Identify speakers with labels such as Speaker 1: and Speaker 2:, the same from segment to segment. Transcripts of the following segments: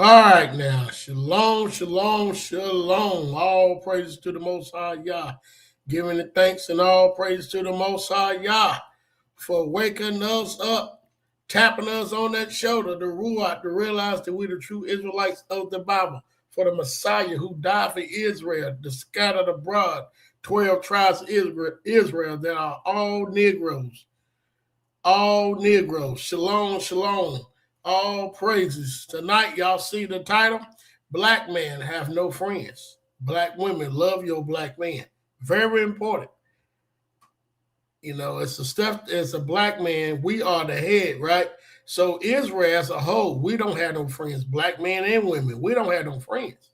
Speaker 1: All right, now, shalom, shalom, shalom. All praises to the Most High Yah. Giving the thanks and all praise to the Most High Yah for waking us up, tapping us on that shoulder, the Ruach, to realize that we're the true Israelites of the Bible. For the Messiah who died for Israel, the scattered abroad, 12 tribes of Israel that are all Negroes. All Negroes. Shalom, shalom. All praises. Tonight, y'all see the title? Black men have no friends. Black women, love your black man. Very important. You know, it's the stuff as a black man, we are the head, right? So Israel as a whole, we don't have no friends, black men and women. We don't have no friends.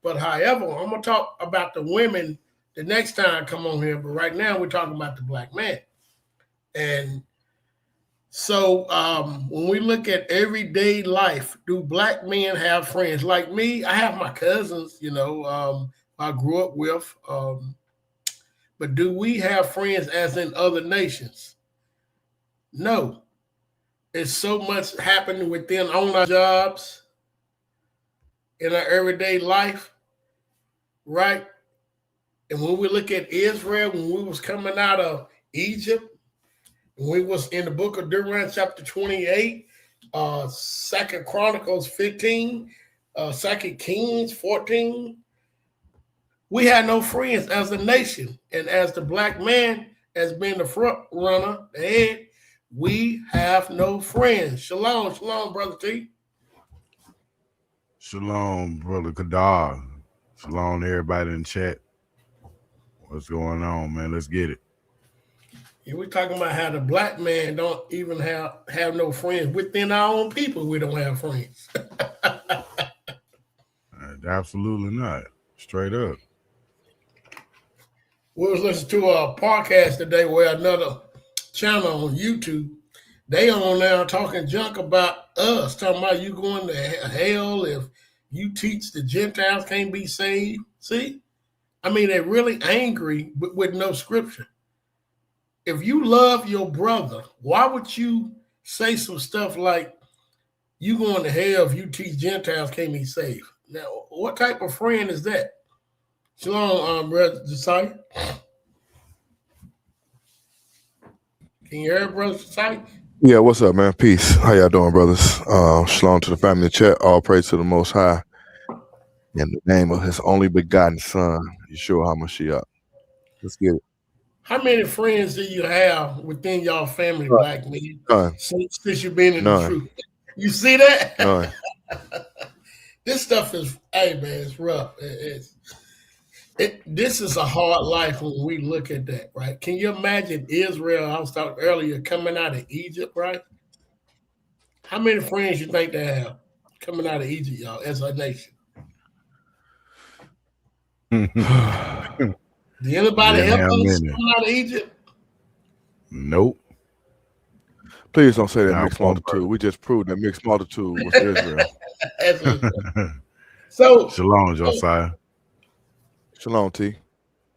Speaker 1: But however, I'm gonna talk about the women the next time I come on here. But right now we're talking about the black man. And so when we look at everyday life, do black men have friends? Like me, I have my cousins, I grew up with. But do we have friends as in other nations? No. It's so much happening within on our jobs, in our everyday life, right? And when we look at Israel, when we was coming out of Egypt, we was in the book of Deuteronomy chapter 28, 2 Chronicles 15, 2 Kings 14. We had no friends as a nation. And as the black man has been the front runner, the head, we have no friends. Shalom, shalom, Brother T.
Speaker 2: Shalom, Brother Kadar. Shalom to everybody in the chat. What's going on, man? Let's get it.
Speaker 1: Yeah, we're talking about how the black man don't even have no friends. Within our own people, we don't have friends.
Speaker 2: Absolutely not. Straight up.
Speaker 1: We was listening to a podcast today where another channel on YouTube, they on now talking junk about us, talking about you going to hell if you teach the Gentiles can't be saved. See? I mean, they're really angry with no scripture. If you love your brother, why would you say some stuff like you going to hell if you teach Gentiles can't be saved? Now, what type of friend is that? Shalom, Brother Josiah. Can you hear, Brother Josiah?
Speaker 3: Yeah, what's up, man? Peace. How y'all doing, brothers? Shalom to the family in the chat. All praise to the Most High. In the name of His only begotten Son, Yeshua HaMashiach. Let's get it.
Speaker 1: How many friends do you have within your family, black men?
Speaker 3: None.
Speaker 1: Since you've been in the truth. You see that?
Speaker 3: None.
Speaker 1: This stuff is, hey, man, it's rough. This is a hard life when we look at that, right? Can you imagine Israel, I was talking earlier, coming out of Egypt, right? How many friends you think they have coming out of Egypt, y'all, as a nation? Did anybody help us coming out of Egypt?
Speaker 2: Nope.
Speaker 3: Please don't say that mixed multitude. We just proved that mixed multitude was Israel.
Speaker 1: So
Speaker 2: shalom, Josiah.
Speaker 3: Shalom, T.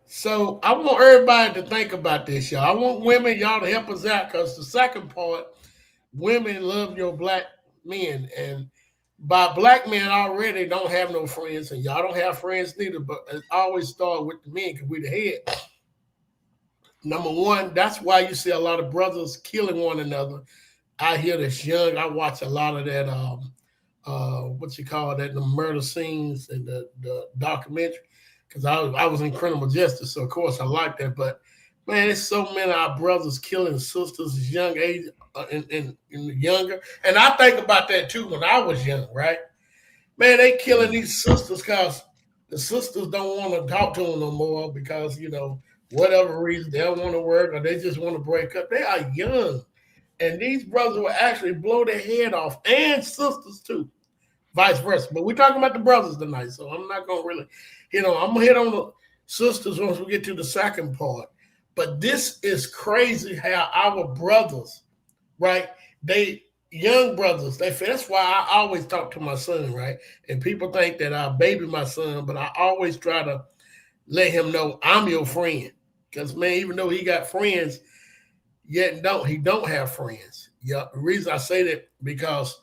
Speaker 1: So I want everybody to think about this, y'all. I want women, y'all, to help us out, because the second part, women love your black men. And by black men already don't have no friends, and y'all don't have friends neither, but it always start with the men because we're the head. Number one, that's why you see a lot of brothers killing one another. I hear this young, I watch a lot of that, the murder scenes and the documentary, because I was in criminal justice, so of course I like that. But man, it's so many of our brothers killing sisters at young age and younger. And I think about that too when I was young, right? Man, they killing these sisters because the sisters don't want to talk to them no more because, whatever reason, they don't want to work or they just want to break up. They are young. And these brothers will actually blow their head off, and sisters too, vice versa. But we're talking about the brothers tonight, so I'm not going to really, I'm going to hit on the sisters once we get to the second part. But this is crazy how our brothers, right, young brothers, that's why I always talk to my son, right? And people think that I baby my son, but I always try to let him know I'm your friend. Because, man, even though he got friends, yet he don't have friends. Yeah, the reason I say that, because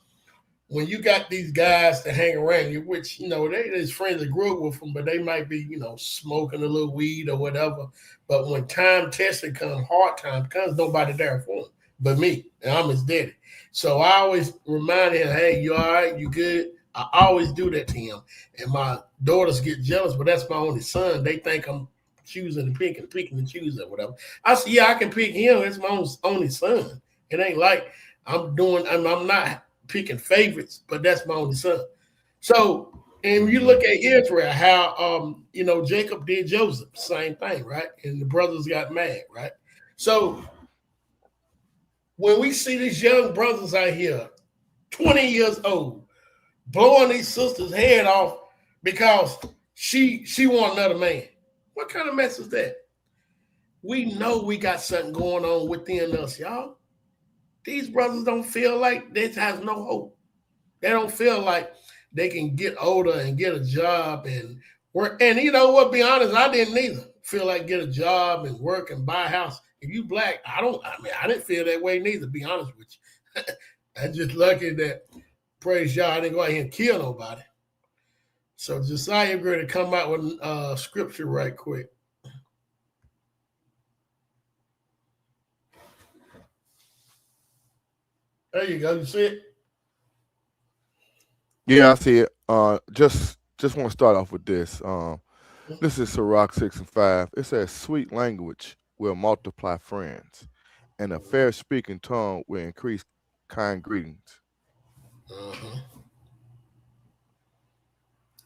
Speaker 1: when you got these guys that hang around you, which they his friends that grew up with them, but they might be smoking a little weed or whatever. But when time testing comes, hard time comes, nobody there for him but me, and I'm his daddy. So I always remind him, "Hey, you all right? You good?" I always do that to him, and my daughters get jealous, but that's my only son. They think I'm choosing and picking and choosing, whatever. I said, "Yeah, I can pick him. It's my only son. It ain't like I'm not picking favorites, but that's my only son." So, and you look at Israel, how Jacob did Joseph, same thing, right? And the brothers got mad, right? So when we see these young brothers out here, 20 years old, blowing these sisters' head off because she want another man, what kind of mess is that? We know we got something going on within us, y'all. These brothers don't feel like this has no hope. They don't feel like they can get older and get a job and work. And you know what? Be honest, I didn't either feel like get a job and work and buy a house. If you black, I didn't feel that way neither. Be honest with you, I'm just lucky that, praise y'all, I didn't go out here and kill nobody. So Josiah going to come out with scripture right quick. There you go. You see it?
Speaker 3: Yeah, I see it. Just want to start off with this. This is Sirach 6:5. It says, "Sweet language will multiply friends, and a fair speaking tongue will increase kind greetings."
Speaker 1: Uh-huh.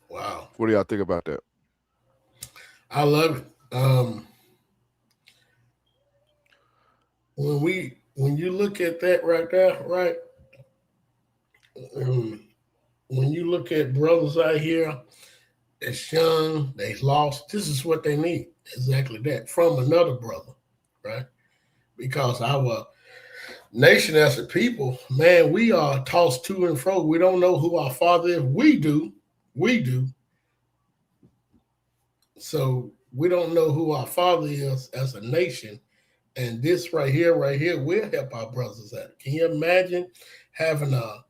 Speaker 1: Wow.
Speaker 3: What do y'all think about that?
Speaker 1: I love it. When you look at that right there, right? When you look at brothers out here that's young, they lost, this is what they need. Exactly that. From another brother, right? Because our nation as a people, man, we are tossed to and fro. We don't know who our father is. We do. So we don't know who our father is as a nation. And this right here will help our brothers out. Can you imagine having a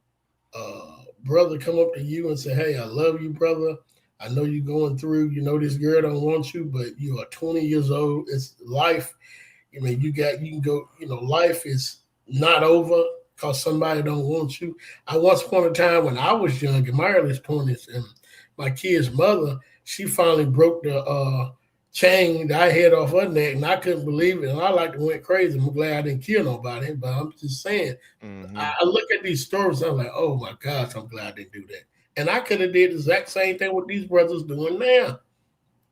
Speaker 1: brother come up to you and say, "Hey, I love you, brother. I know you're going through, this girl don't want you, but you are 20 years old. It's life. I mean, you can go, life is not over because somebody don't want you." I once upon a time when I was young, in my early 20s, and my kid's mother, she finally broke the chain that I had off her neck, and I couldn't believe it. And I went crazy. I'm glad I didn't kill nobody, but I'm just saying, I look at these stories, I'm like, oh my gosh, I'm glad I didn't do that. And I could have did the exact same thing what these brothers doing now.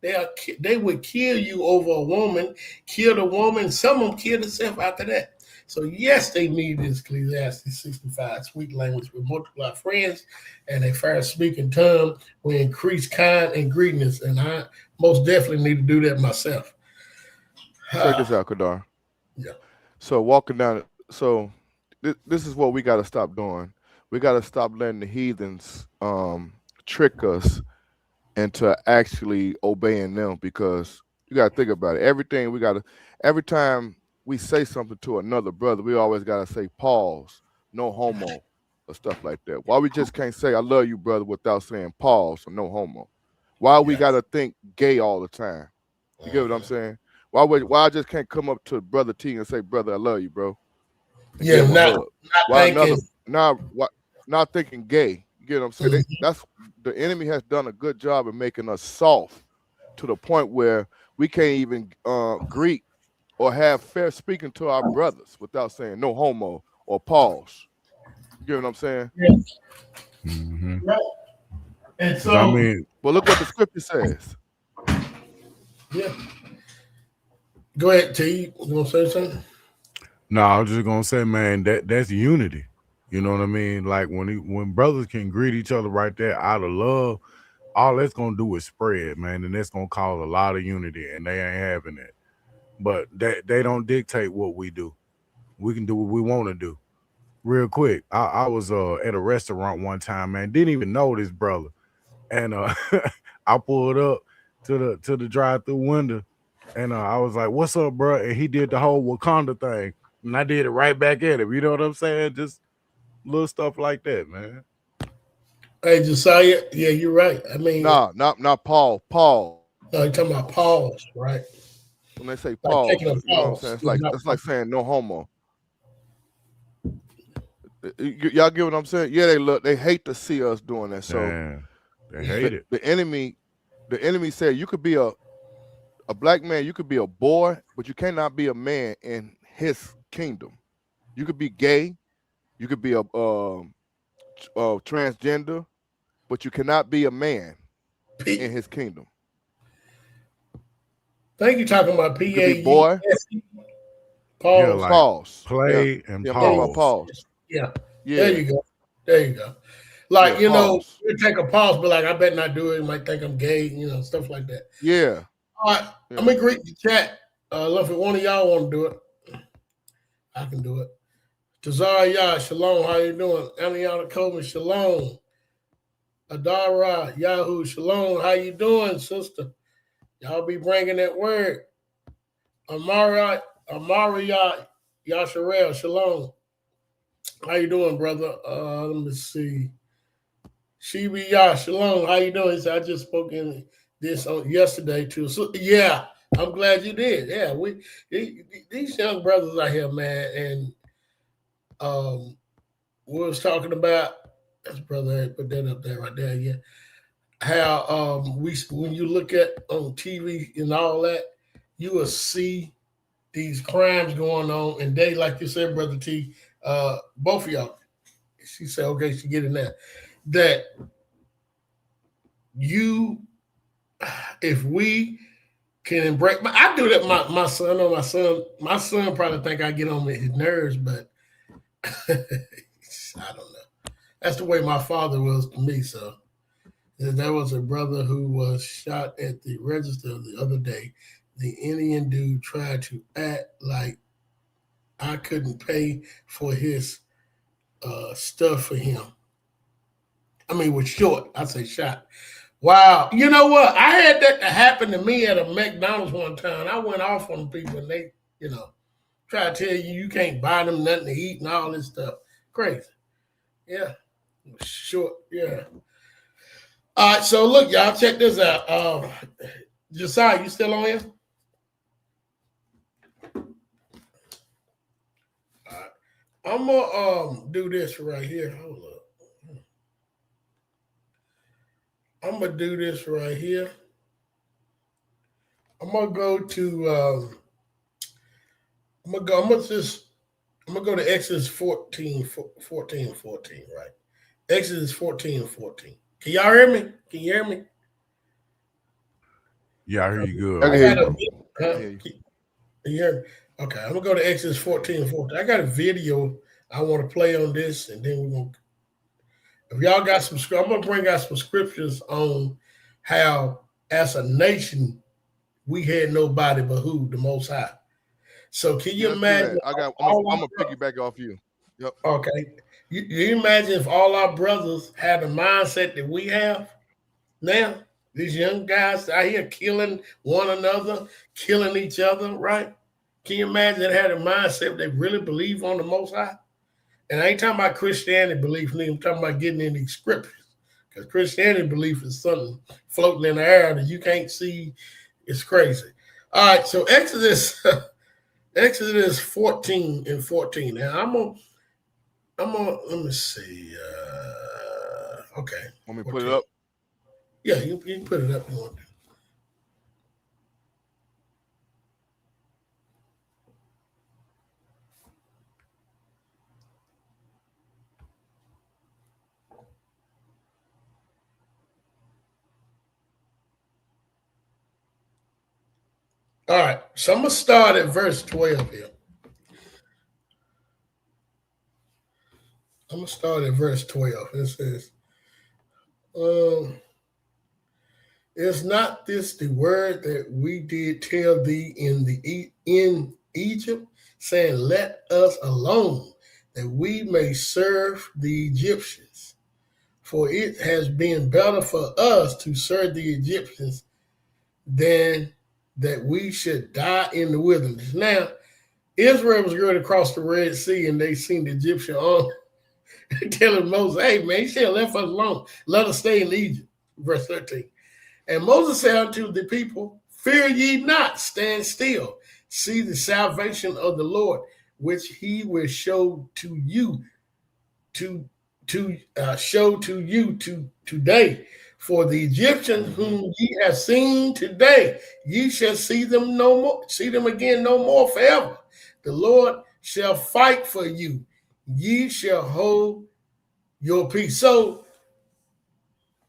Speaker 1: They would kill you over a woman, kill the woman. Some of them kill themselves after that. So yes, they need this Ecclesiastes 65, sweet language will multiply friends, and a fair speaking tongue will increase kind and greediness. And I most definitely need to do that myself.
Speaker 3: Check this out, Kadar.
Speaker 1: Yeah.
Speaker 3: So walking down, so this is what we got to stop doing. We got to stop letting the heathens trick us into actually obeying them, because you got to think about it. Every time we say something to another brother, we always got to say pause, no homo, or stuff like that. Why we just can't say "I love you, brother" without saying pause or no homo? Why we got to think gay all the time? You get what I'm saying? Why I just can't come up to Brother T and say, "Brother, I love you, bro"?
Speaker 1: Yeah,
Speaker 3: not thinking gay. You get what I'm saying? That's the enemy has done a good job of making us soft to the point where we can't even greet or have fair speaking to our brothers without saying no homo or pause. You get what I'm saying?
Speaker 1: Yeah.
Speaker 2: Mm-hmm.
Speaker 1: Right. And so,
Speaker 3: well, look what the scripture says.
Speaker 1: Yeah. Go ahead, T. You want to say something?
Speaker 2: No, I was just gonna say, man, that's unity. You know what I mean? Like when brothers can greet each other right there out of love, all that's gonna do is spread, man, and that's gonna cause a lot of unity, and they ain't having that. But they don't dictate what we do. We can do what we want to do. Real quick, I was at a restaurant one time, man. Didn't even know this brother, and I pulled up to the drive-through window, and I was like, "What's up, bro?" And he did the whole Wakanda thing, and I did it right back at him. You know what I'm saying? Just little stuff like that, man.
Speaker 1: Hey, Josiah, yeah, you're right. I mean,
Speaker 3: Nah, not Paul. Paul.
Speaker 1: no, you're talking about pause, right?
Speaker 3: When they say
Speaker 1: Like taking
Speaker 3: pause,
Speaker 1: a
Speaker 3: you know what I'm saying?
Speaker 1: pause. It's not
Speaker 3: It's like saying no homo. Y'all get what I'm saying? Yeah, they hate to see us doing that. So
Speaker 2: Man, they hate it.
Speaker 3: the enemy said you could be a black man, you could be a boy, but you cannot be a man in his kingdom. You could be gay, you could be a transgender, but you cannot be a man in his kingdom.
Speaker 1: I think you're talking about
Speaker 3: You could be boy.
Speaker 1: Pause.
Speaker 2: Yeah, like
Speaker 3: Pause.
Speaker 2: play and
Speaker 3: Yeah,
Speaker 2: pause.
Speaker 3: pause.
Speaker 1: Yeah.
Speaker 3: Yeah.
Speaker 1: There you go. There you go. Like,
Speaker 3: Yeah,
Speaker 1: you know,
Speaker 3: pause.
Speaker 1: you take a pause, but like, I better not do it. You might think I'm gay, you know, stuff like that.
Speaker 3: Yeah.
Speaker 1: All right.
Speaker 3: Yeah.
Speaker 1: I'm going to greet the chat. If one of y'all want to do it, I can do it. Tazara Yah, shalom. How you doing? Eliana Coleman, shalom. Adara Yahoo, shalom. How you doing, sister? Y'all be bringing that word. Amaria Yasharel, shalom. How you doing, brother? Let me see. Shibi Yah, shalom. How you doing? I just spoke in this on yesterday too. So yeah, I'm glad you did. Yeah, these young brothers out here, man, and we was talking about. That's brother. Put that up there, right there. Yeah, how when you look at on TV and all that, you will see these crimes going on, and they, like you said, brother T, both of y'all. She said, okay, she get in there. That if we can embrace, I do that. My son, or my son probably think I get on his nerves, but I don't know. That's the way my father was to me. So there was a brother who was shot at the register the other day. The Indian dude tried to act like I couldn't pay for his stuff for him. I mean, was short. I say shot. Wow. You know what? I had that happen to me at a McDonald's one time. I went off on people and they, try to tell you can't buy them nothing to eat and all this stuff. Crazy. Yeah. Short. Yeah. All right. So look, y'all, check this out. Josiah, you still on here? All right. I'm gonna do this right here. Hold up. I'm gonna do this right here. I'm gonna go to I'm gonna go to Exodus 14, right? Exodus 14:14. Can y'all hear me? Can you hear me?
Speaker 2: Yeah, I hear you good.
Speaker 1: Can you hear me? Okay, I'm gonna go to Exodus 14:14. I got a video I want to play on this, and then we're gonna. If y'all got some, I'm gonna bring out some scriptures on how, as a nation, we had nobody but who? The Most High. So can you imagine?
Speaker 3: I'm gonna piggyback off you. Yep.
Speaker 1: Okay. You imagine if all our brothers had the mindset that we have now? These young guys out here killing one another, killing each other, right? Can you imagine they had a mindset they really believe on the Most High? And I ain't talking about Christianity belief, I'm talking about getting in these scriptures. Because Christianity belief is something floating in the air that you can't see. It's crazy. All right, so Exodus 14:14. Now I'm gonna let me see. Okay.
Speaker 3: Want me to put it up?
Speaker 1: Yeah, you can put it up. You want to. All right, so I'm gonna start at verse 12 here. I'm gonna start at verse 12. It says, "Is not this the word that we did tell thee in Egypt, saying, Let us alone, that we may serve the Egyptians? For it has been better for us to serve the Egyptians than that we should die in the wilderness." Now, Israel was going to cross the Red Sea, and they seen the Egyptian army. telling Moses, hey, man, he should have left us alone. Let us stay in Egypt. Verse 13. And Moses said unto the people, fear ye not, stand still. See the salvation of the Lord, which he will show to you show to you today. For the Egyptians whom ye have seen today, ye shall see them no more, see them again no more forever. The Lord shall fight for you. Ye shall hold your peace. So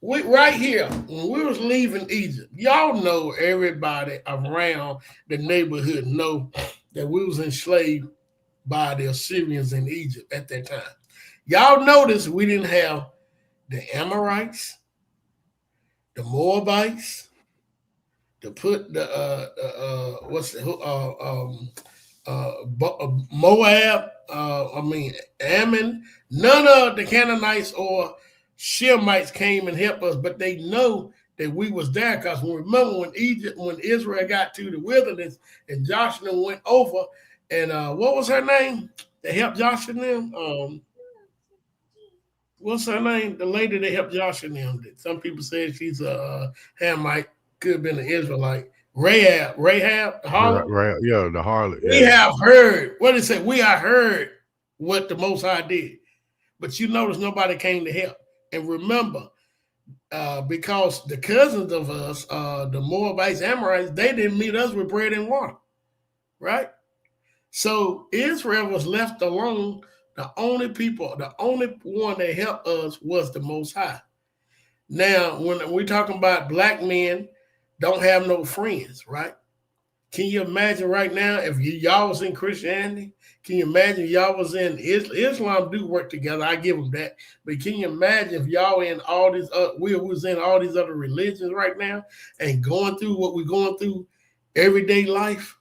Speaker 1: right here, when we was leaving Egypt, y'all know, everybody around the neighborhood know that we was enslaved by the Assyrians in Egypt at that time. Y'all notice we didn't have the Amorites, the Moabites, Moab, Ammon. None of the Canaanites or Shemites came and helped us, but they know that we was there, because remember when Israel got to the wilderness and Joshua went over, and what was her name? They helped Joshua them. What's her name? The lady that helped Joshua them. Some people said she's a Hamite, could have been an Israelite. Rahab, the harlot.
Speaker 2: Right, yeah, the harlot.
Speaker 1: We have heard, what it said, we have heard what the Most High did. But you notice nobody came to help. And remember, because the cousins of us, the Moabites, Amorites, they didn't meet us with bread and water, right? So Israel was left alone. The only one that helped us was the Most High. Now, when we're talking about black men don't have no friends, right? Can you imagine right now if y'all was in Christianity? Can you imagine y'all was in Islam? Do work together, I give them that. But can you imagine if y'all in all these we was in all these other religions right now and going through what we're going through everyday life?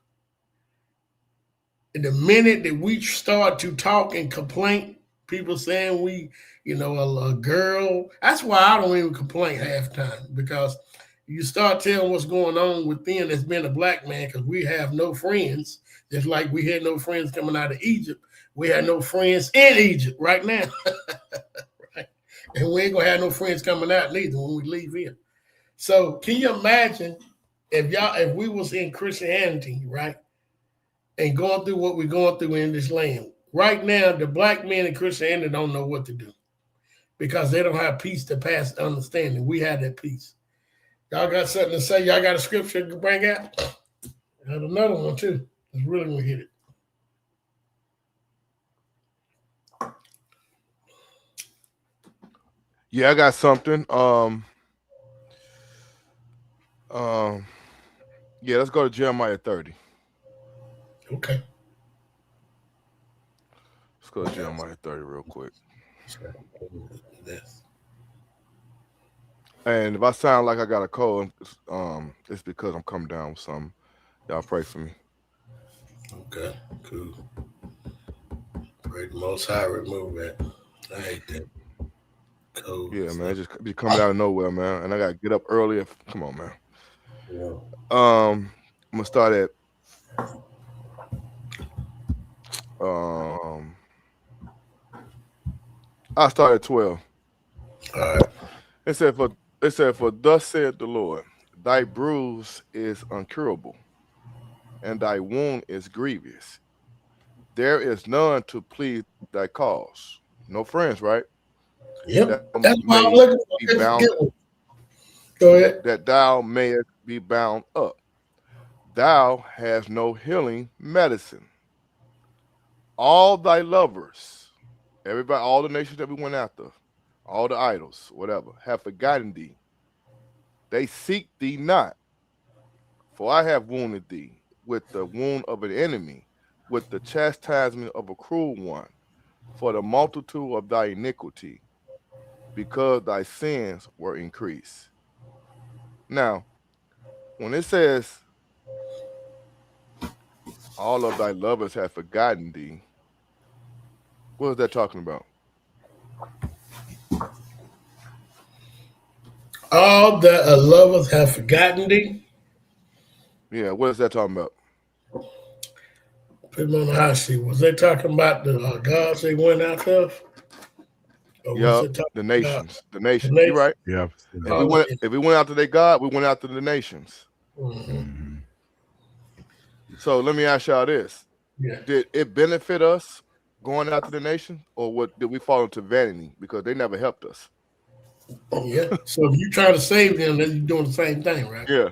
Speaker 1: And the minute that we start to talk and complain, people saying we, a girl. That's why I don't even complain half the time, because you start telling what's going on within as being a black man, because we have no friends, just like we had no friends coming out of Egypt. We had no friends in Egypt right now. Right? And we ain't going to have no friends coming out neither when we leave here. So can you imagine if we was in Christianity, right, and going through what we're going through in this land? Right now, the black men in Christianity don't know what to do because they don't have peace to pass understanding. We had that peace. Y'all got something to say? Y'all got a scripture to bring out? I had another one too. It's really gonna hit it.
Speaker 3: Yeah, I got something. Yeah, let's go to Jeremiah 30.
Speaker 1: Okay.
Speaker 3: Let's go to Jeremiah 30 real quick. And if I sound like I got a cold, it's because I'm coming down with something. Y'all pray for me.
Speaker 1: Okay, cool. Pray the Most High remove that. I hate that. Cold.
Speaker 3: Yeah, man, it just be coming out of nowhere, man. And I gotta get up early. Come on, man.
Speaker 1: Yeah.
Speaker 3: I'm gonna start at I start at 12.
Speaker 1: All right.
Speaker 3: It said, for thus said the Lord, thy bruise is uncurable, and thy wound is grievous. There is none to plead thy cause. No friends, right?
Speaker 1: Yep. That's why I'm looking for. Go ahead.
Speaker 3: That thou mayest be bound up. Thou hast no healing medicine. All thy lovers, everybody, all the nations that we went after, all the idols, whatever, have forgotten thee. They seek thee not. For I have wounded thee with the wound of an enemy, with the chastisement of a cruel one, for the multitude of thy iniquity, because thy sins were increased. Now, when it says, all of thy lovers have forgotten thee, what is that talking about?
Speaker 1: All the lovers have forgotten thee?
Speaker 3: Yeah, what is that talking about?
Speaker 1: Put them on the hot seat. Was they talking about the gods they went out of? What's
Speaker 3: Yup,
Speaker 1: it talking
Speaker 3: the
Speaker 1: about?
Speaker 3: nations. The
Speaker 1: The
Speaker 3: nations. You're
Speaker 1: nation.
Speaker 3: right.
Speaker 2: Yeah.
Speaker 3: If we went after their God, we went after the nations.
Speaker 1: Mhm.
Speaker 3: So let me ask y'all this.
Speaker 1: Yeah.
Speaker 3: Did it benefit us going after the nation, or what did we fall into vanity because they never helped us?
Speaker 1: Yeah. So if you try to save them, then you're doing the same thing, right?
Speaker 3: Yeah,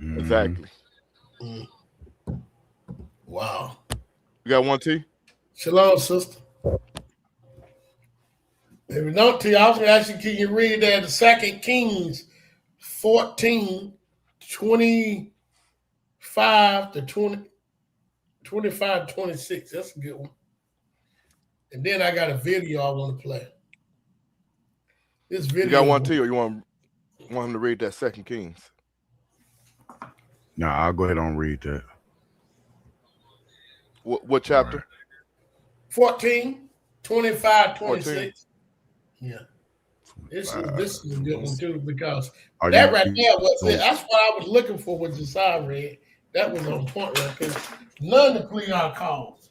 Speaker 2: Mhm.
Speaker 3: exactly.
Speaker 1: Wow.
Speaker 3: You got one, T?
Speaker 1: Shalom, sister. If you don't, T, I was going to ask you, can you read that 2 Kings 14, 25 to 20, 25 to 26. That's a good one. And then I got a video I want to play. This video.
Speaker 3: You got one, T, or you want him to read that 2 Kings?
Speaker 2: No, I'll go ahead and read that.
Speaker 3: What chapter?
Speaker 2: Right.
Speaker 1: 14, 25, 26.
Speaker 3: 14.
Speaker 1: Yeah. This is a good one too, because
Speaker 2: Are
Speaker 1: that
Speaker 2: you-
Speaker 1: right there was it. That's what I was looking for with Josiah read. That was on point right there. None of the Cleon calls.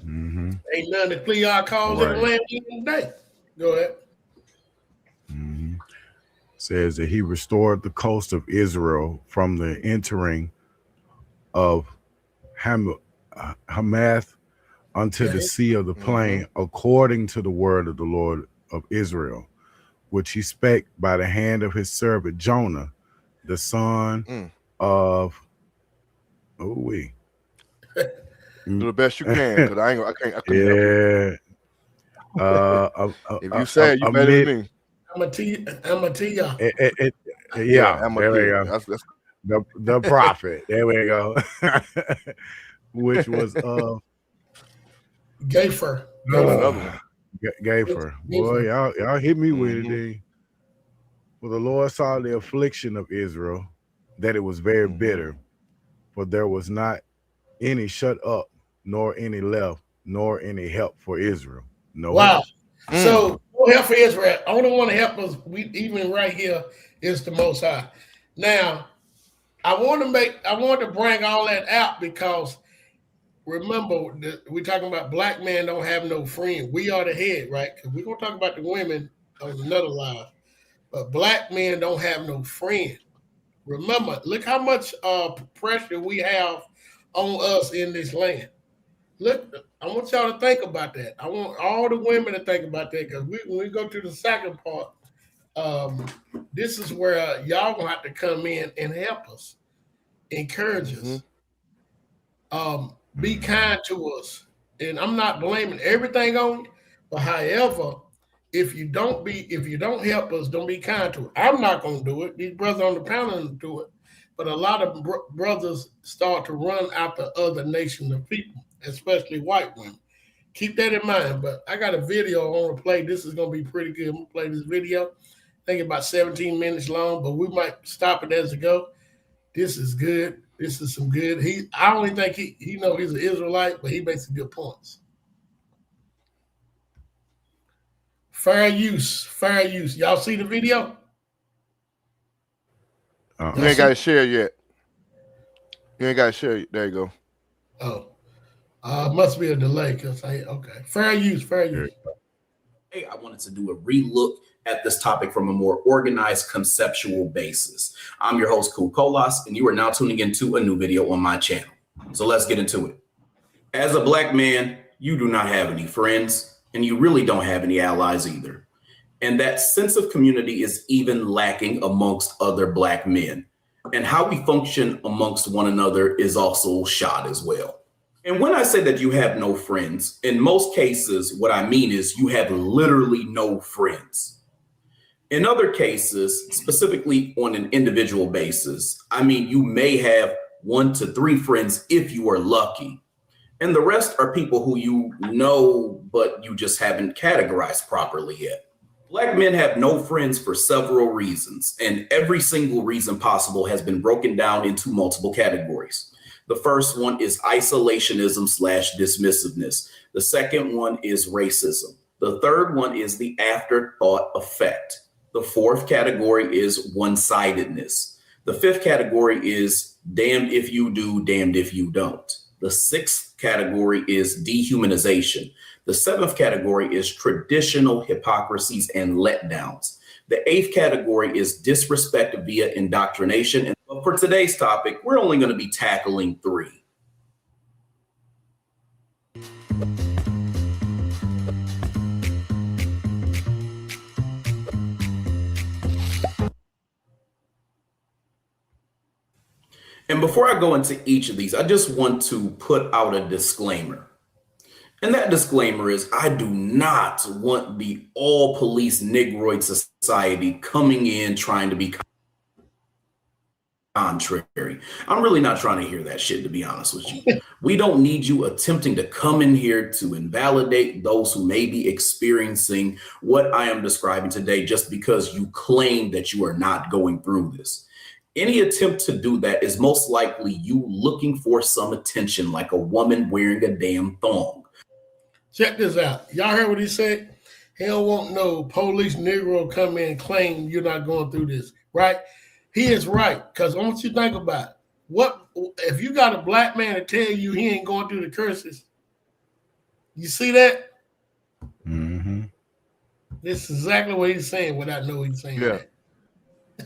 Speaker 2: Mhm.
Speaker 1: Ain't none of the Cleon calls in the
Speaker 2: Right.
Speaker 1: land even today. Go ahead.
Speaker 2: Mhm. Says that he restored the coast of Israel from the entering of Hamath unto the sea of the plain, according to the word of the Lord of Israel, which he spake by the hand of his servant Jonah, the son of
Speaker 3: Do the best you can, because I couldn't help
Speaker 2: yeah.
Speaker 3: If you say it, you better than me.
Speaker 1: I'm gonna tell you.
Speaker 2: Yeah,
Speaker 3: I'm
Speaker 2: there we go.
Speaker 3: That's
Speaker 2: The prophet. There we go. Which was
Speaker 1: Gayfer.
Speaker 3: another one.
Speaker 2: Gayfer. Boy, y'all hit me with it, D. For the Lord saw the affliction of Israel, that it was very bitter, for there was not any shut up, nor any left, nor any help for Israel. No.
Speaker 1: Wow. So no help for Israel. Only one to help us, even right here, is the Most High. Now, I want to bring all that out because remember, we're talking about black men don't have no friend. We are the head, right? Because we're gonna talk about the women on another live, but black men don't have no friend. Remember, look how much pressure we have on us in this land. Look, I want y'all to think about that. I want all the women to think about that because when we go to the second part, this is where y'all gonna have to come in and help us, encourage us, be kind to us. And I'm not blaming everything on you, but however, if you don't help us, don't be kind to it. I'm not gonna do it. These brothers on the panel do it, but a lot of brothers start to run after other nations of people, especially white women. Keep that in mind. But I got a video I want to play. This is gonna be pretty good. I'm gonna play this video. I think about 17 minutes long, but we might stop it as it go. This is good. This is some good. I only think he know he's an Israelite, but he makes some good points. Fair use. Y'all see the video?
Speaker 3: You ain't got to share yet. There you go.
Speaker 1: Oh, must be a delay because okay. Fair use.
Speaker 4: Hey, I wanted to do a relook at this topic from a more organized conceptual basis. I'm your host, Cool Kolas, and you are now tuning into a new video on my channel. So let's get into it. As a black man, you do not have any friends, and you really don't have any allies either. And that sense of community is even lacking amongst other black men. And how we function amongst one another is also shot as well. And when I say that you have no friends, in most cases, what I mean is you have literally no friends. In other cases, specifically on an individual basis, I mean, you may have 1 to 3 friends if you are lucky. And the rest are people who you know, but you just haven't categorized properly yet. Black men have no friends for several reasons, and every single reason possible has been broken down into multiple categories. The first one is isolationism/dismissiveness. The second one is racism. The third one is the afterthought effect. The fourth category is one-sidedness. The fifth category is damned if you do, damned if you don't. The sixth category is dehumanization. The seventh category is traditional hypocrisies and letdowns. The eighth category is disrespect via indoctrination. And for today's topic, we're only going to be tackling 3. And before I go into each of these, I just want to put out a disclaimer. And that disclaimer is I do not want the all police Negroid society coming in trying to be contrary. I'm really not trying to hear that shit, to be honest with you. We don't need you attempting to come in here to invalidate those who may be experiencing what I am describing today just because you claim that you are not going through this. Any attempt to do that is most likely you looking for some attention like a woman wearing a damn thong.
Speaker 1: Check this out. Y'all heard what he said? He don't want no police Negro come in and claim you're not going through this, right? He is right, because I want you to think about it. What if you got a black man to tell you he ain't going through the curses? You see that?
Speaker 2: Mm-hmm.
Speaker 1: This is exactly what he's saying without knowing he's saying
Speaker 3: Yeah.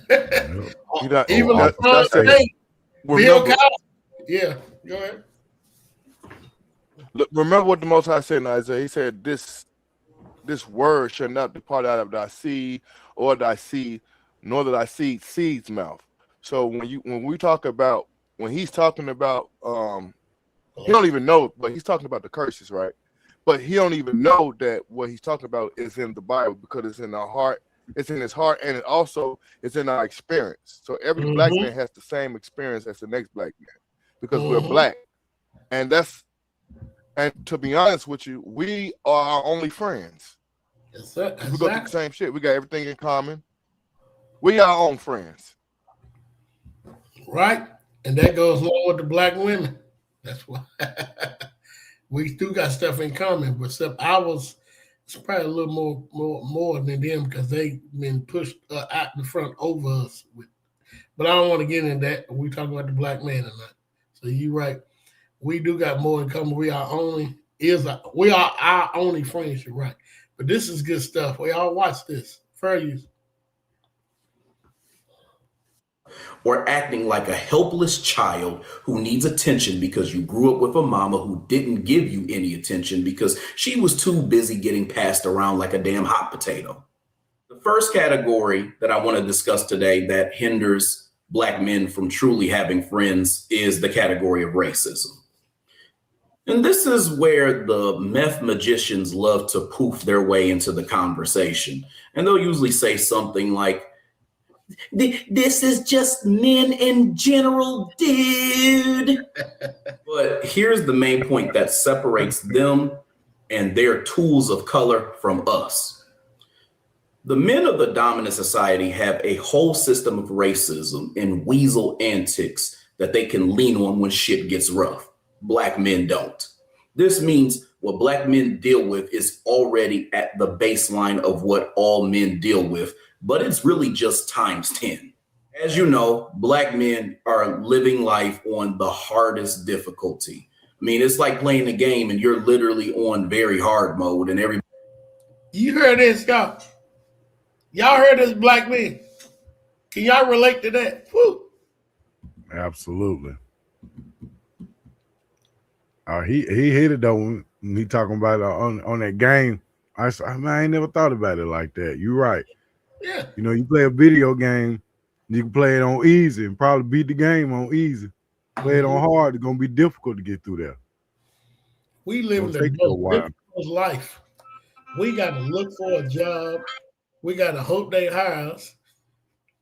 Speaker 1: that.
Speaker 3: Not,
Speaker 1: Even
Speaker 3: that's
Speaker 1: Bill
Speaker 3: remember,
Speaker 1: Cosby. Yeah, go ahead.
Speaker 3: remember what the Most High said in Isaiah. He said, "This word shall not depart out of thy seed or thy seed, nor thy seed's mouth." So when we talk about when he's talking about he don't even know, but he's talking about the curses, right? But he don't even know that what he's talking about is in the Bible because it's in our heart. It's in his heart, and it also is in our experience. So every black man has the same experience as the next black man because we're black, and to be honest with you, we are our only friends.
Speaker 1: Yes, sir.
Speaker 3: We go through the same shit. We got everything in common. We are our own friends,
Speaker 1: right? And that goes along with the black women. That's why we do got stuff in common, but except ours. It's probably a little more than them because they've been pushed out the front over us. But I don't want to get into that. We talk about the black man or not. So you're right. We do got more in common. We are our only friends. You're right. But this is good stuff. We all watch this. Fair use.
Speaker 4: Or acting like a helpless child who needs attention because you grew up with a mama who didn't give you any attention because she was too busy getting passed around like a damn hot potato. The first category that I want to discuss today that hinders black men from truly having friends is the category of racism. And this is where the meth magicians love to poof their way into the conversation. And they'll usually say something like, "This is just men in general, dude." But here's the main point that separates them and their tools of color from us. The men of the dominant society have a whole system of racism and weasel antics that they can lean on when shit gets rough. Black men don't. This means what black men deal with is already at the baseline of what all men deal with, but it's really just times 10. As you know, black men are living life on the hardest difficulty. I mean, it's like playing a game and you're literally on very hard mode and everybody.
Speaker 1: You heard this, y'all. Y'all heard this, black men. Can y'all relate to that? Woo.
Speaker 2: Absolutely. He hit it though when he talking about on that game. I ain't never thought about it like that. You're right.
Speaker 1: Yeah.
Speaker 2: You know, you play a video game, you can play it on easy and probably beat the game on easy. Play it on hard, it's gonna be difficult to get through there.
Speaker 1: We live in the most difficult life. We got to look for a job. We got to hope they hire us.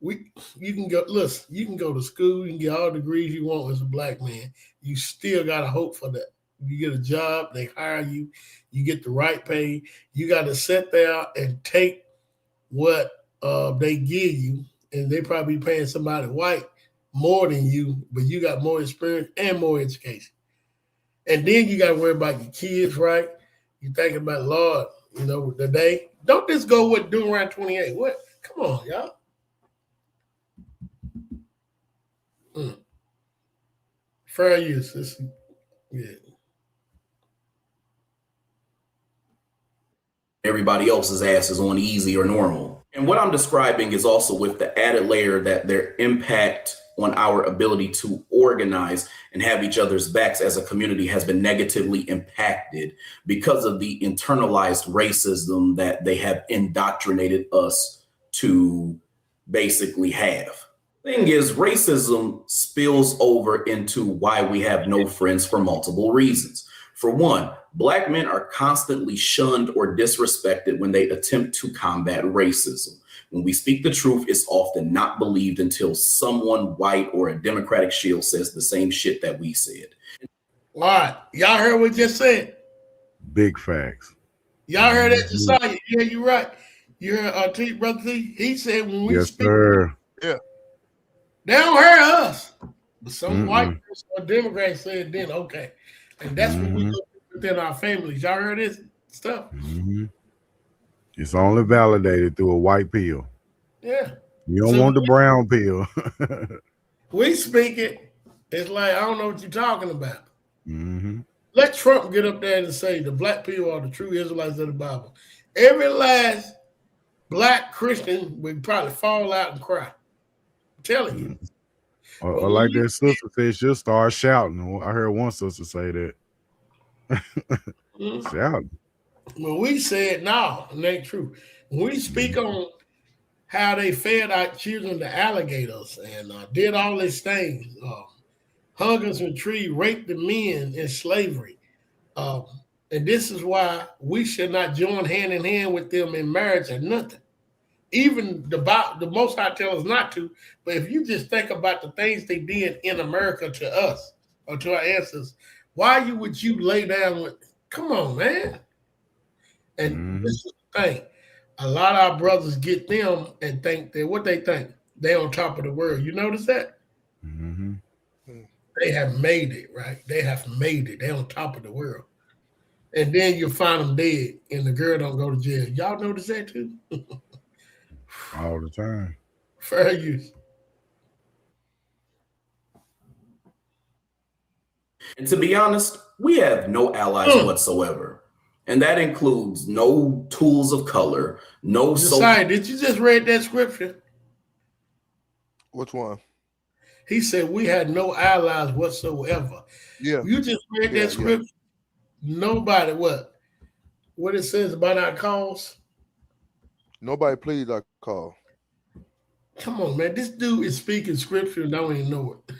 Speaker 1: You can go to school, you can get all the degrees you want as a black man. You still got to hope for that. You get a job, they hire you, you get the right pay. You got to sit there and take what they give you, and they probably paying somebody white more than you, but you got more experience and more education. And then you got to worry about your kids, right? You think about, Lord, you know, today, don't this go with doing around 28? What? Come on, y'all. Fair use. Yeah.
Speaker 4: Everybody else's ass is on easy or normal. And what I'm describing is also with the added layer that their impact on our ability to organize and have each other's backs as a community has been negatively impacted because of the internalized racism that they have indoctrinated us to basically have. Thing is, racism spills over into why we have no friends for multiple reasons. For one, Black men are constantly shunned or disrespected when they attempt to combat racism. When we speak the truth, it's often not believed until someone white or a Democratic shield says the same shit that we said.
Speaker 1: All right. Y'all heard what just said?
Speaker 2: Big facts.
Speaker 1: Y'all heard that, Josiah? Yeah, you're right. You heard T, Brother T? He said when we
Speaker 2: Yes,
Speaker 1: speak,
Speaker 2: sir.
Speaker 3: Yeah.
Speaker 1: they don't hear us. But some white person or Democrat said then, okay. And that's what we do within our families. Y'all heard this stuff?
Speaker 2: It's only validated through a white pill.
Speaker 1: Yeah.
Speaker 2: You don't
Speaker 1: So
Speaker 2: want the brown pill.
Speaker 1: we speak it. It's like, I don't know what you're talking about. Let Trump get up there and say the black people are the true Israelites of the Bible. Every last black Christian would probably fall out and cry. I'm telling you.
Speaker 2: Or like that sister said, she'll start shouting. I heard one sister say that. Shouting.
Speaker 1: When we said no, it ain't true. When we speak on how they fed our children to alligators and did all these things, hung us in a tree, raped the men in slavery. And this is why we should not join hand in hand with them in marriage or nothing. Even the Most High tell us not to. But if you just think about the things they did in America to us or to our ancestors, why would you lay down with? Come on, man. And this is the thing. A lot of our brothers get them and think that what they think, they on top of the world. You notice that? They have made it, right? They have made it. They're on top of the world. And then you find them dead and the girl don't go to jail. Y'all notice that too?
Speaker 2: All the time.
Speaker 1: Fair use.
Speaker 4: And to be honest, we have no allies whatsoever. And that includes no tools of color, no
Speaker 1: Josiah, did you just read that scripture?
Speaker 3: Which one?
Speaker 1: He said we had no allies whatsoever.
Speaker 3: Yeah.
Speaker 1: You just read that scripture. Nobody, what it says about our cause?
Speaker 3: Nobody pleads our call.
Speaker 1: Come on, man. This dude is speaking scripture and don't even know it.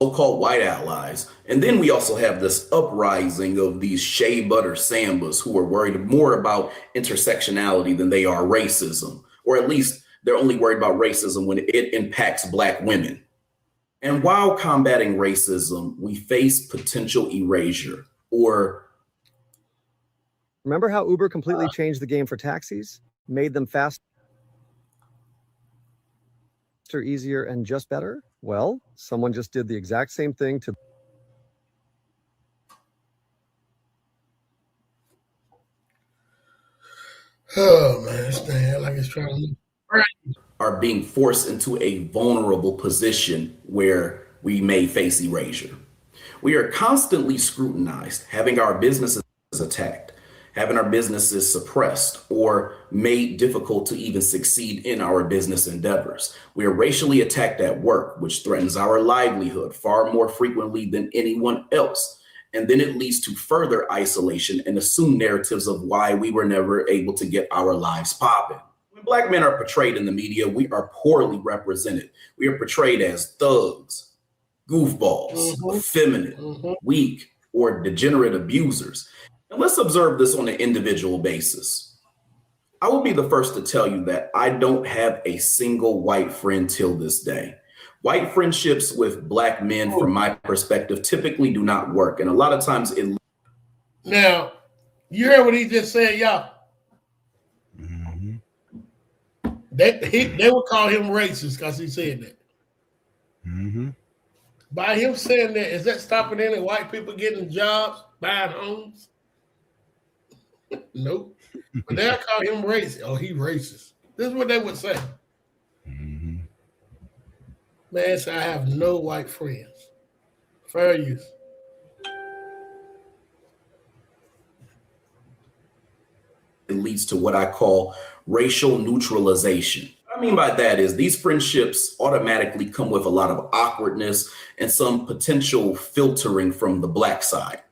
Speaker 4: So-called white allies. And then we also have this uprising of these shea butter sambas who are worried more about intersectionality than they are racism, or at least they're only worried about racism when it impacts Black women. And while combating racism, we face potential erasure or...
Speaker 5: Remember how Uber completely changed the game for taxis? Made them faster, easier, and just better? Well, someone just did the exact same thing to...
Speaker 1: Oh, man. This thing like it's trying to...
Speaker 4: are being forced into a vulnerable position where we may face erasure. We are constantly scrutinized, having our businesses attacked, having our businesses suppressed, or made difficult to even succeed in our business endeavors. We are racially attacked at work, which threatens our livelihood far more frequently than anyone else. And then it leads to further isolation and assumed narratives of why we were never able to get our lives popping. When Black men are portrayed in the media, we are poorly represented. We are portrayed as thugs, goofballs, effeminate, weak, or degenerate abusers. And let's observe this on an individual basis. I will be the first to tell you that I don't have a single white friend till this day. White friendships with Black men, from my perspective, typically do not work. And a lot of times it...
Speaker 1: Now, you heard what he just said, y'all. They would call him racist because he said that. By him saying that, is that stopping any white people getting jobs, buying homes? Nope. But they'll call him racist. Oh, he racist. This is what they would say. Man, so I have no white friends. Fair use.
Speaker 4: It leads to what I call racial neutralization. What I mean by that is these friendships automatically come with a lot of awkwardness and some potential filtering from the Black side.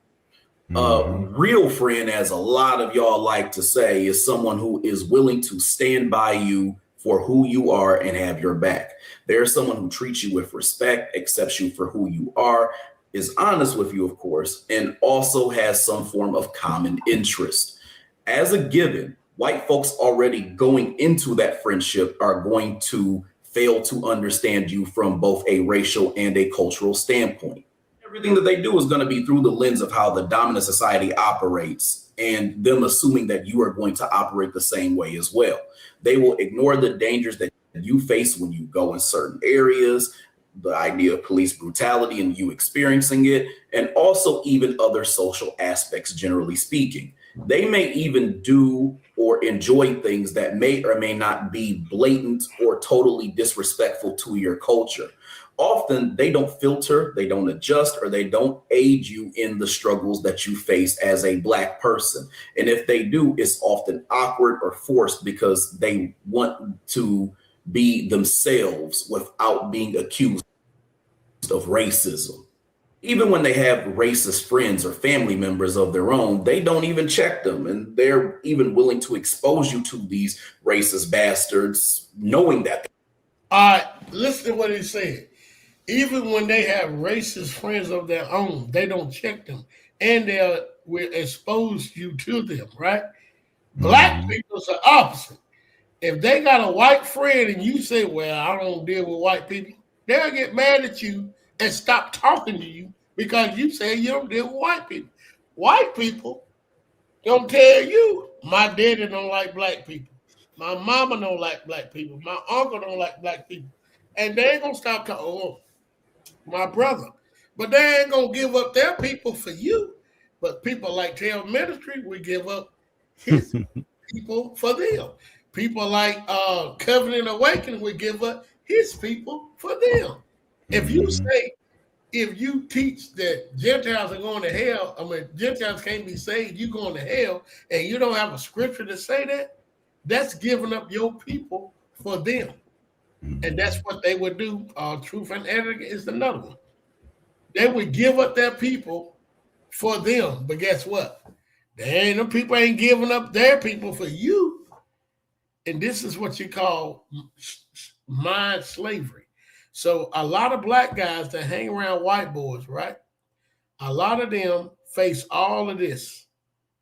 Speaker 4: Real friend, as a lot of y'all like to say, is someone who is willing to stand by you for who you are and have your back. There's someone who treats you with respect, accepts you for who you are, is honest with you, of course, and also has some form of common interest. As a given, white folks already going into that friendship are going to fail to understand you from both a racial and a cultural standpoint. Everything that they do is going to be through the lens of how the dominant society operates and them assuming that you are going to operate the same way as well. They will ignore the dangers that you face when you go in certain areas, the idea of police brutality and you experiencing it, and also even other social aspects, generally speaking. They may even do or enjoy things that may or may not be blatant or totally disrespectful to your culture. Often they don't filter, they don't adjust, or they don't aid you in the struggles that you face as a Black person. And if they do, it's often awkward or forced because they want to be themselves without being accused of racism. Even when they have racist friends or family members of their own, they don't even check them. And they're even willing to expose you to these racist bastards, knowing that.
Speaker 1: All right, listen to what he said. Even when they have racist friends of their own, they don't check them. And will expose you to them, right? Black people's the opposite. If they got a white friend and you say, well, I don't deal with white people, they'll get mad at you and stop talking to you because you say you don't deal with white people. White people don't tell you, my daddy don't like Black people. My mama don't like Black people. My uncle don't like Black people. And they ain't going to stop talking, oh, my brother. But they ain't going to give up their people for you. But people like Tail Ministry, we give up his people for them. People like Covenant Awakening, we give up his people for them. If you say, if you teach that Gentiles are going to hell, I mean, Gentiles can't be saved, you going to hell, and you don't have a scripture to say that, that's giving up your people for them. And that's what they would do. Truth and Ethic is another one. They would give up their people for them. But guess what? The people ain't giving up their people for you. And this is what you call mind slavery. So a lot of Black guys that hang around white boys, right? A lot of them face all of this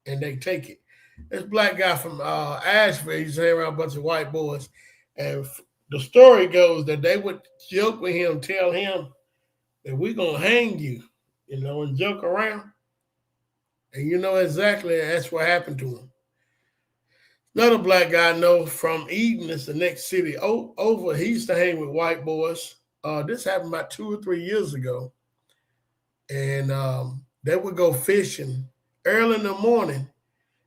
Speaker 1: and they take it. This Black guy from Asheville, he's hanging around a bunch of white boys. And the story goes that they would joke with him, tell him that we're going to hang you, and joke around. And you know exactly that's what happened to him. Another Black guy I know from Eden, it's the next city over. He used to hang with white boys. This happened about 2 or 3 years ago. And they would go fishing early in the morning.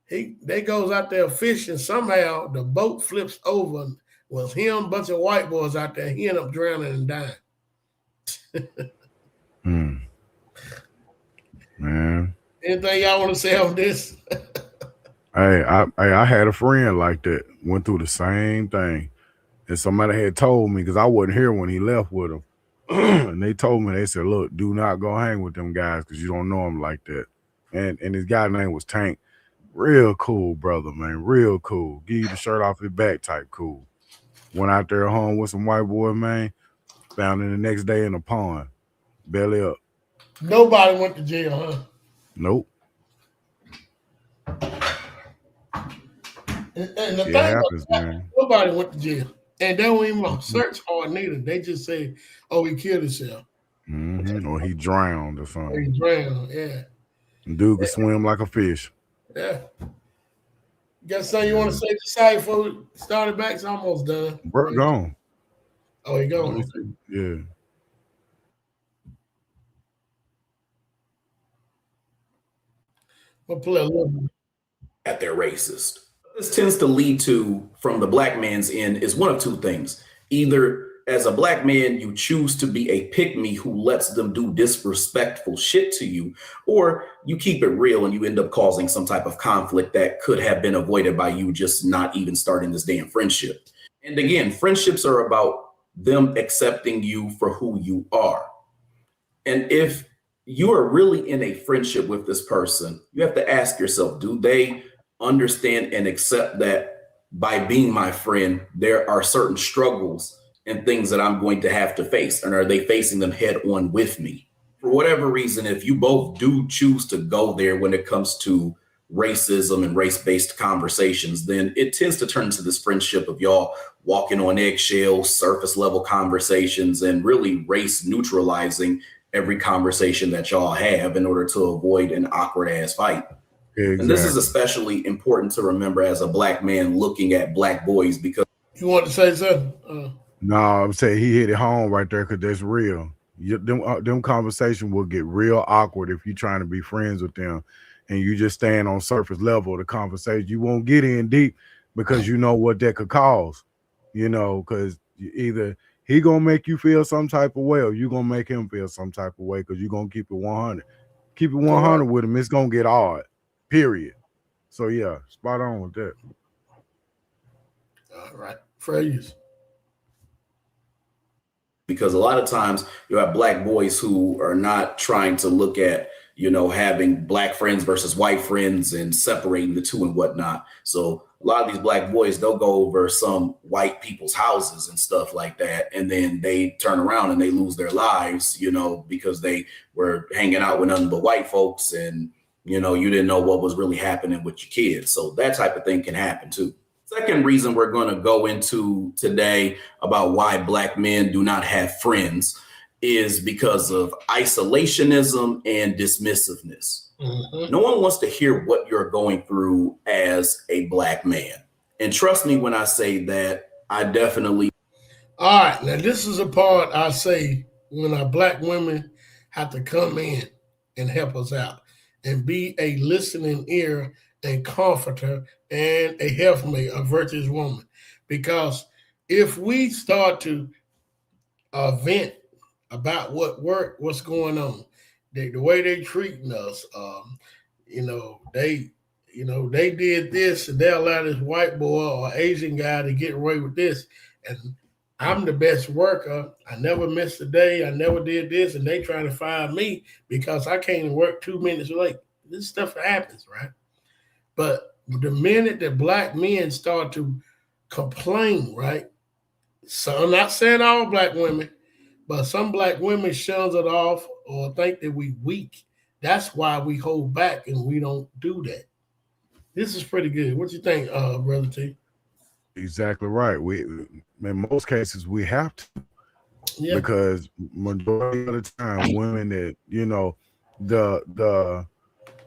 Speaker 1: They goes out there fishing. Somehow the boat flips over. Was him, a bunch of white boys out there. He ended up drowning and dying.
Speaker 2: Man.
Speaker 1: Anything y'all want to say on this?
Speaker 2: I had a friend like that, went through the same thing. And somebody had told me, because I wasn't here when he left with him. And they told me, they said, look, do not go hang with them guys because you don't know them like that. And his guy's name was Tank. Real cool brother, man. Real cool. Give you the shirt off his back type cool. Went out there home with some white boy, man. Found him the next day in a pond. Belly up.
Speaker 1: Nobody went to jail, huh?
Speaker 2: Nope.
Speaker 1: And the
Speaker 2: It
Speaker 1: thing
Speaker 2: happens,
Speaker 1: was,
Speaker 2: man.
Speaker 1: nobody went to jail. And they don't even search hard neither. They just say, oh, he killed himself.
Speaker 2: Or he drowned or
Speaker 1: Or
Speaker 2: something.
Speaker 1: he drowned, yeah.
Speaker 2: Dude can swim like a fish.
Speaker 1: Yeah. Got something you want to say to Sai before we started back? It's almost done.
Speaker 2: Bert gone.
Speaker 1: Oh, he gone.
Speaker 2: Yeah.
Speaker 1: We'll play a little bit.
Speaker 4: That they're racist. This tends to lead to, from the Black man's end, is one of two things. Either as a black man, you choose to be a pick-me who lets them do disrespectful shit to you, or you keep it real and you end up causing some type of conflict that could have been avoided by you just not even starting this damn friendship. And again, friendships are about them accepting you for who you are. And if you are really in a friendship with this person, you have to ask yourself, do they understand and accept that by being my friend, there are certain struggles and things that I'm going to have to face? And are they facing them head on with me? For whatever reason, if you both do choose to go there when it comes to racism and race-based conversations, then it tends to turn into this friendship of y'all walking on eggshells, surface level conversations, and really race neutralizing every conversation that y'all have in order to avoid an awkward ass fight. Exactly. And this is especially important to remember as a black man looking at black boys, because
Speaker 1: you want to say something?
Speaker 2: No, I'm saying he hit it home right there, because that's real. Them conversations will get real awkward if you're trying to be friends with them and you just stand on surface level of the conversation. You won't get in deep because you know what that could cause, because either he gonna make you feel some type of way or you gonna make him feel some type of way, because you're gonna keep it 100. Keep it 100 with him, it's gonna get hard, period. So yeah, spot on with that.
Speaker 1: All right, Freys.
Speaker 4: Because a lot of times you have black boys who are not trying to look at, having black friends versus white friends and separating the two and whatnot. So a lot of these black boys, they'll go over some white people's houses and stuff like that. And then they turn around and they lose their lives, because they were hanging out with nothing but white folks. And, you didn't know what was really happening with your kids. So that type of thing can happen too. Second reason we're going to go into today about why black men do not have friends is because of isolationism and dismissiveness. Mm-hmm. No one wants to hear what you're going through as a black man. And trust me when I say that, I definitely.
Speaker 1: All right. Now, this is a part I say when our black women have to come in and help us out and be a listening ear and comforter and a helpmate, a virtuous woman. Because if we start to vent about what's going on, the way they treating us, they did this and they allowed this white boy or Asian guy to get away with this, and I'm the best worker. I never missed a day. I never did this, and they trying to fire me because I came to work 2 minutes late. This stuff happens, right? But the minute that black men start to complain, right? So I'm not saying all black women, but some black women shuns it off or think that we weak. That's why we hold back and we don't do that. This is pretty good. What you think, Brother T?
Speaker 2: Exactly right. In most cases we have to, because majority of the time, women that the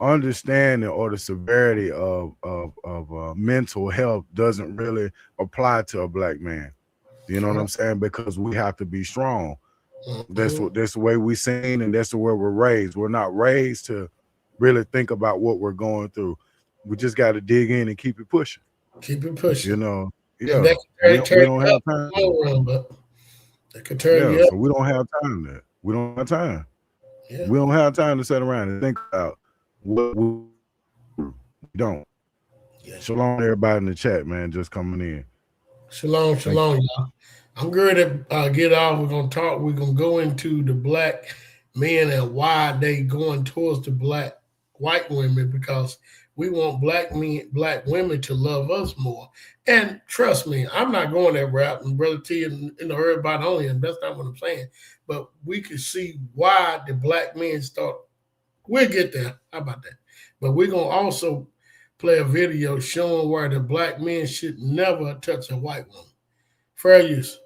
Speaker 2: understanding or the severity of mental health doesn't really apply to a black man. You know what I'm saying? Because we have to be strong. Mm-hmm. That's the way we seen, and that's the way we're raised. We're not raised to really think about what we're going through. We just got to dig in and keep it pushing.
Speaker 1: Keep it pushing.
Speaker 2: We don't have time.
Speaker 1: That could turn you up.
Speaker 2: So we don't have time to that. We don't have time. Yeah. We don't have time to sit around and think about what we don't. Yeah. Shalom, everybody in the chat, man, just coming in.
Speaker 1: Shalom, y'all. I'm good to get off. We're going to talk. We're going to go into the black men and why they going towards the white women, because we want black women to love us more. And trust me, I'm not going that route. And Brother T and everybody on him, that's not what I'm saying. But we can see why the black men start. We'll get there. How about that? But we're going to also play a video showing where the black men should never touch a white woman. Fair use.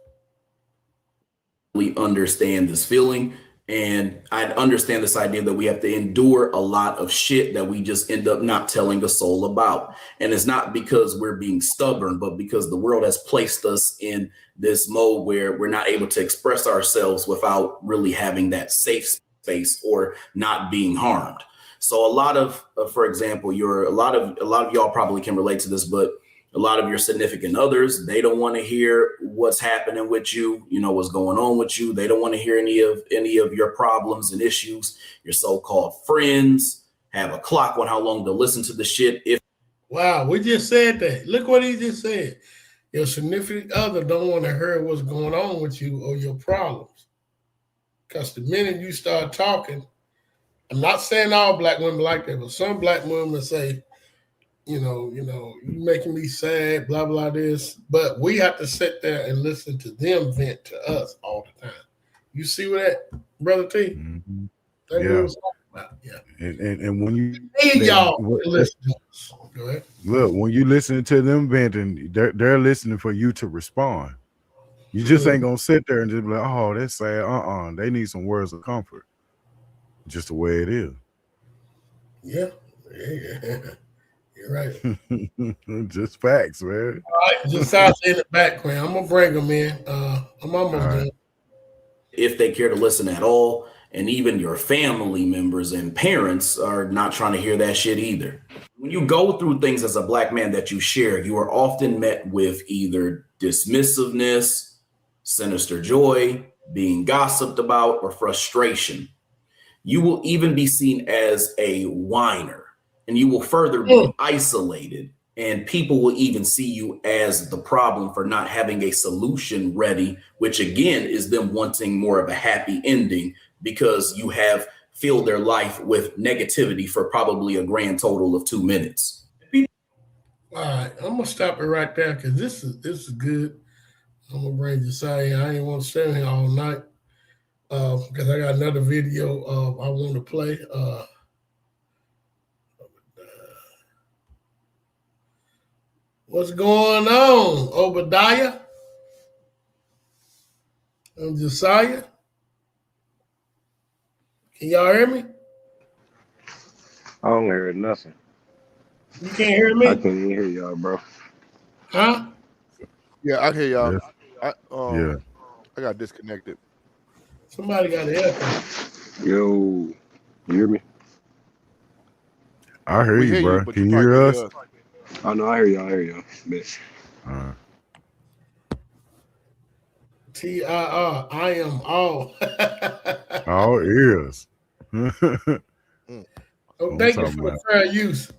Speaker 4: We understand this feeling, and I understand this idea that we have to endure a lot of shit that we just end up not telling a soul about. And it's not because we're being stubborn, but because the world has placed us in this mode where we're not able to express ourselves without really having that safe space or not being harmed. So a lot of, for example, a lot of y'all probably can relate to this, but A lot of your significant others, they don't want to hear what's happening with you, what's going on with you. They don't want to hear any of your problems and issues. Your so-called friends have a clock on how long to listen to the shit.
Speaker 1: Wow, we just said that. Look what he just said. Your significant other don't want to hear what's going on with you or your problems. Because the minute you start talking, I'm not saying all black women like that, but some black women say, you making me sad, blah, blah, this. But we have to sit there and listen to them vent to us all the time. You see what that, Brother T?
Speaker 2: Mm-hmm.
Speaker 1: That's what
Speaker 2: Yeah.
Speaker 1: it was talking about. Yeah.
Speaker 2: And when you
Speaker 1: Need y'all to listen to us. Go ahead.
Speaker 2: look, when you listen to them venting, they're listening for you to respond. You just ain't gonna sit there and just be like, oh, that's sad. They need some words of comfort. Just the way it is.
Speaker 1: Yeah. You're right.
Speaker 2: Just facts, man.
Speaker 1: All right, just sounds in the background. I'm gonna bring them in. I'm almost done.
Speaker 4: If they care to listen at all, and even your family members and parents are not trying to hear that shit either. When you go through things as a black man that you share, you are often met with either dismissiveness, sinister joy, being gossiped about, or frustration. You will even be seen as a whiner, and you will further be isolated, and people will even see you as the problem for not having a solution ready, which again is them wanting more of a happy ending because you have filled their life with negativity for probably a grand total of 2 minutes.
Speaker 1: All right, I'm gonna stop it right there because this is good. I'm gonna bring Josiah. I ain't want to stay here all night because I got another video I want to play. What's going on, Obadiah? And Josiah? Can y'all hear me?
Speaker 6: I don't hear nothing.
Speaker 1: You can't hear me?
Speaker 6: I can't even hear y'all, bro.
Speaker 1: Huh?
Speaker 3: Yeah, I hear y'all.
Speaker 2: Yes.
Speaker 3: I got disconnected.
Speaker 1: Somebody got an echo.
Speaker 6: Yo, you hear me?
Speaker 2: I hear
Speaker 3: We
Speaker 2: you, bro.
Speaker 3: but
Speaker 2: Can you
Speaker 3: probably
Speaker 2: hear
Speaker 3: can't
Speaker 2: us?
Speaker 6: Oh no, I hear y'all. I hear y'all. Bet.
Speaker 1: TIR, I am all.
Speaker 2: All ears.
Speaker 1: Oh, thank you
Speaker 2: talking
Speaker 1: for the
Speaker 2: about.
Speaker 1: fair use.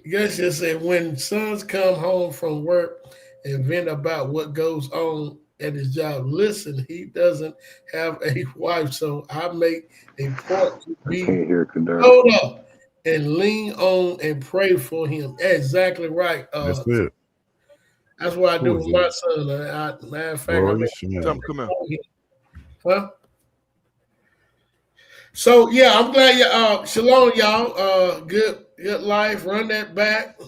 Speaker 1: Guess just said when sons come home from work and vent about what goes on at his job, listen, he doesn't have a wife, so I make a point to
Speaker 6: I
Speaker 1: be
Speaker 6: can't hear Kadar.
Speaker 1: hold up and lean on and pray for him. Exactly right.
Speaker 2: That's it.
Speaker 1: That's what I do
Speaker 2: Who
Speaker 1: with
Speaker 2: is
Speaker 1: my
Speaker 2: that?
Speaker 1: son. Matter of fact,
Speaker 2: Holy shit.
Speaker 3: Tell them come here.
Speaker 1: huh? So yeah, I'm glad you shalom, y'all. Good life. Run that back.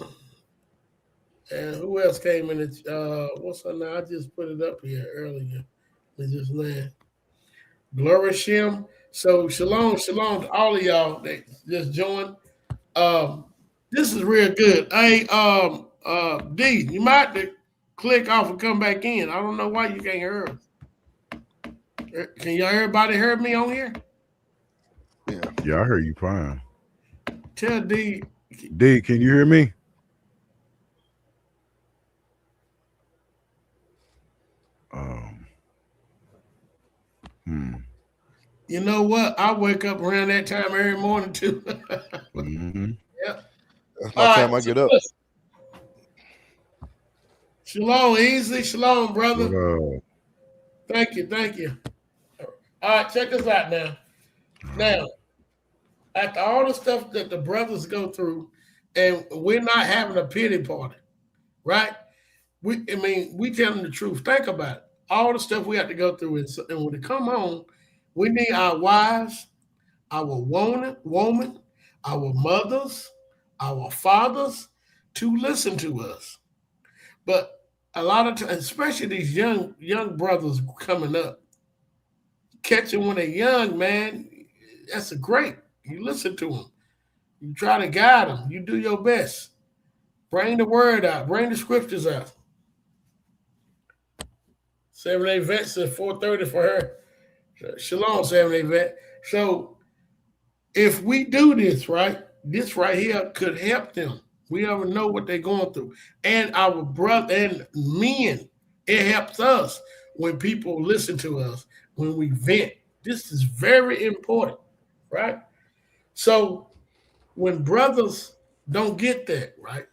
Speaker 1: And who else came in? What's her name? I just put it up here earlier. It just land. Glory Shem. So shalom to all of y'all that just joined. This is real good. Hey, D, you might have to click off and come back in. I don't know why you can't hear us. Can y'all everybody hear me on here?
Speaker 2: Yeah, I hear you fine.
Speaker 1: Tell D.
Speaker 2: D, can you hear me?
Speaker 1: You know what? I wake up around that time every morning too.
Speaker 2: Mm-hmm.
Speaker 1: Yeah.
Speaker 3: That's my time I get up.
Speaker 1: Shalom, easy. Shalom, brother.
Speaker 2: But,
Speaker 1: Thank you. All right, check this out now. Now, after all the stuff that the brothers go through, and we're not having a pity party, right? We telling the truth. Think about it. All the stuff we have to go through, and when they come home, we need our wives, our woman, our mothers, our fathers to listen to us. But a lot of times, especially these young brothers coming up, catch them when they're young, man. That's great. You listen to them. You try to guide them. You do your best. Bring the word out. Bring the scriptures out. 7A Vet said 4:30 for her. Shalom, 7A Vet. So if we do this, right, this right here could help them We never know what they're going through. And our brother and men, it helps us when people listen to us, when we vent. This is very important, right? So when brothers don't get that, right?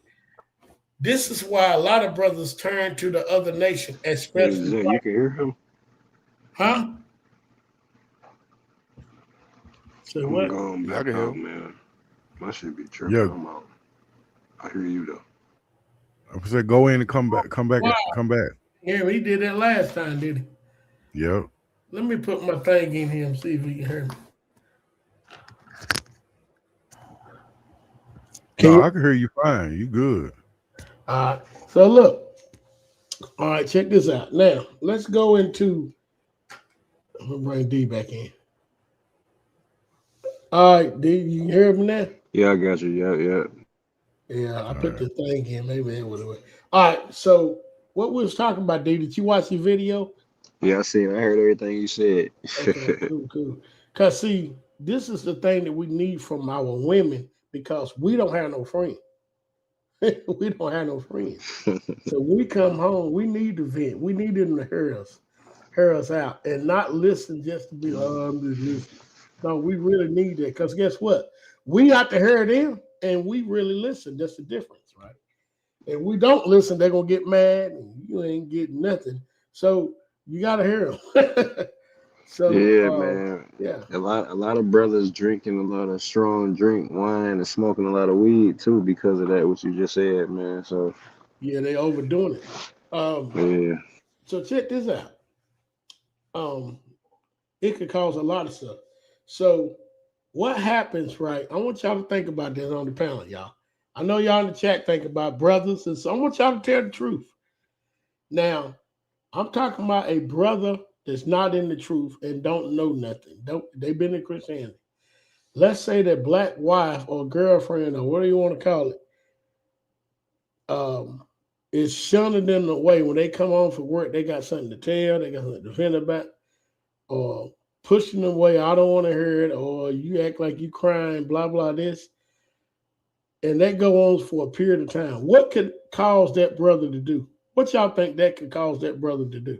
Speaker 1: This is why a lot of brothers turn to the other nation,
Speaker 6: Hey,
Speaker 1: especially
Speaker 6: Zay, you
Speaker 1: white.
Speaker 6: can hear him?
Speaker 1: Huh? Say
Speaker 6: I'm
Speaker 1: what?
Speaker 6: going
Speaker 2: Yeah, I
Speaker 6: back
Speaker 2: can
Speaker 6: out,
Speaker 2: hear.
Speaker 6: man. My shit be tripping.
Speaker 2: Yeah,
Speaker 6: I'm out. I hear you though.
Speaker 2: I said go in and come back,
Speaker 1: Wow.
Speaker 2: come back.
Speaker 1: Yeah, he did that last time, did he?
Speaker 2: Yep.
Speaker 1: Let me put my thing in here and see if he can hear me. Can
Speaker 2: No,
Speaker 1: you?
Speaker 2: I can hear you fine. You good.
Speaker 1: All right. So look. All right, check this out. Now let's go into. I'm gonna bring D back in. All right, D, you can hear me now?
Speaker 6: Yeah, I got you. Yeah.
Speaker 1: Yeah, I
Speaker 2: All
Speaker 1: put
Speaker 2: right.
Speaker 1: the thing in. Maybe it would have. All right. So what we was talking about, D? Did you watch the video?
Speaker 6: Yeah, I seen. I heard everything you said.
Speaker 1: Okay, cool. Cause see, this is the thing that we need from our women because we don't have no friends. We don't have no friends. So when we come home, we need to vent. We need them to hear us out, and not listen just to be, oh, I'm just listening. No, we really need that. Because guess what? We have to hear them, and we really listen. That's the difference, right? If we don't listen, they're gonna get mad, and you ain't getting nothing. So you gotta hear them.
Speaker 6: Yeah,
Speaker 1: So
Speaker 6: man.
Speaker 1: yeah,
Speaker 6: A lot of brothers drinking a lot of strong drink, wine, and smoking a lot of weed too because of that. What you just said, man. So
Speaker 1: yeah, they overdoing it. Um,
Speaker 6: yeah,
Speaker 1: so check this out. Um, it could cause a lot of stuff. So what happens, right? I want y'all to think about this on the panel, y'all. I know y'all in the chat think about brothers, and so I want y'all to tell the truth. Now, I'm talking about a brother that's not in the truth and don't know nothing. Don't they've been in Christianity. Let's say that black wife or girlfriend or whatever you want to call it, is shunning them away when they come home from work. They got something to tell, they got something to defend about, or pushing them away. I don't want to hear it, or you act like you crying, blah blah this, and that go on for a period of time. What could cause that brother to do? What y'all think that could cause that brother to do?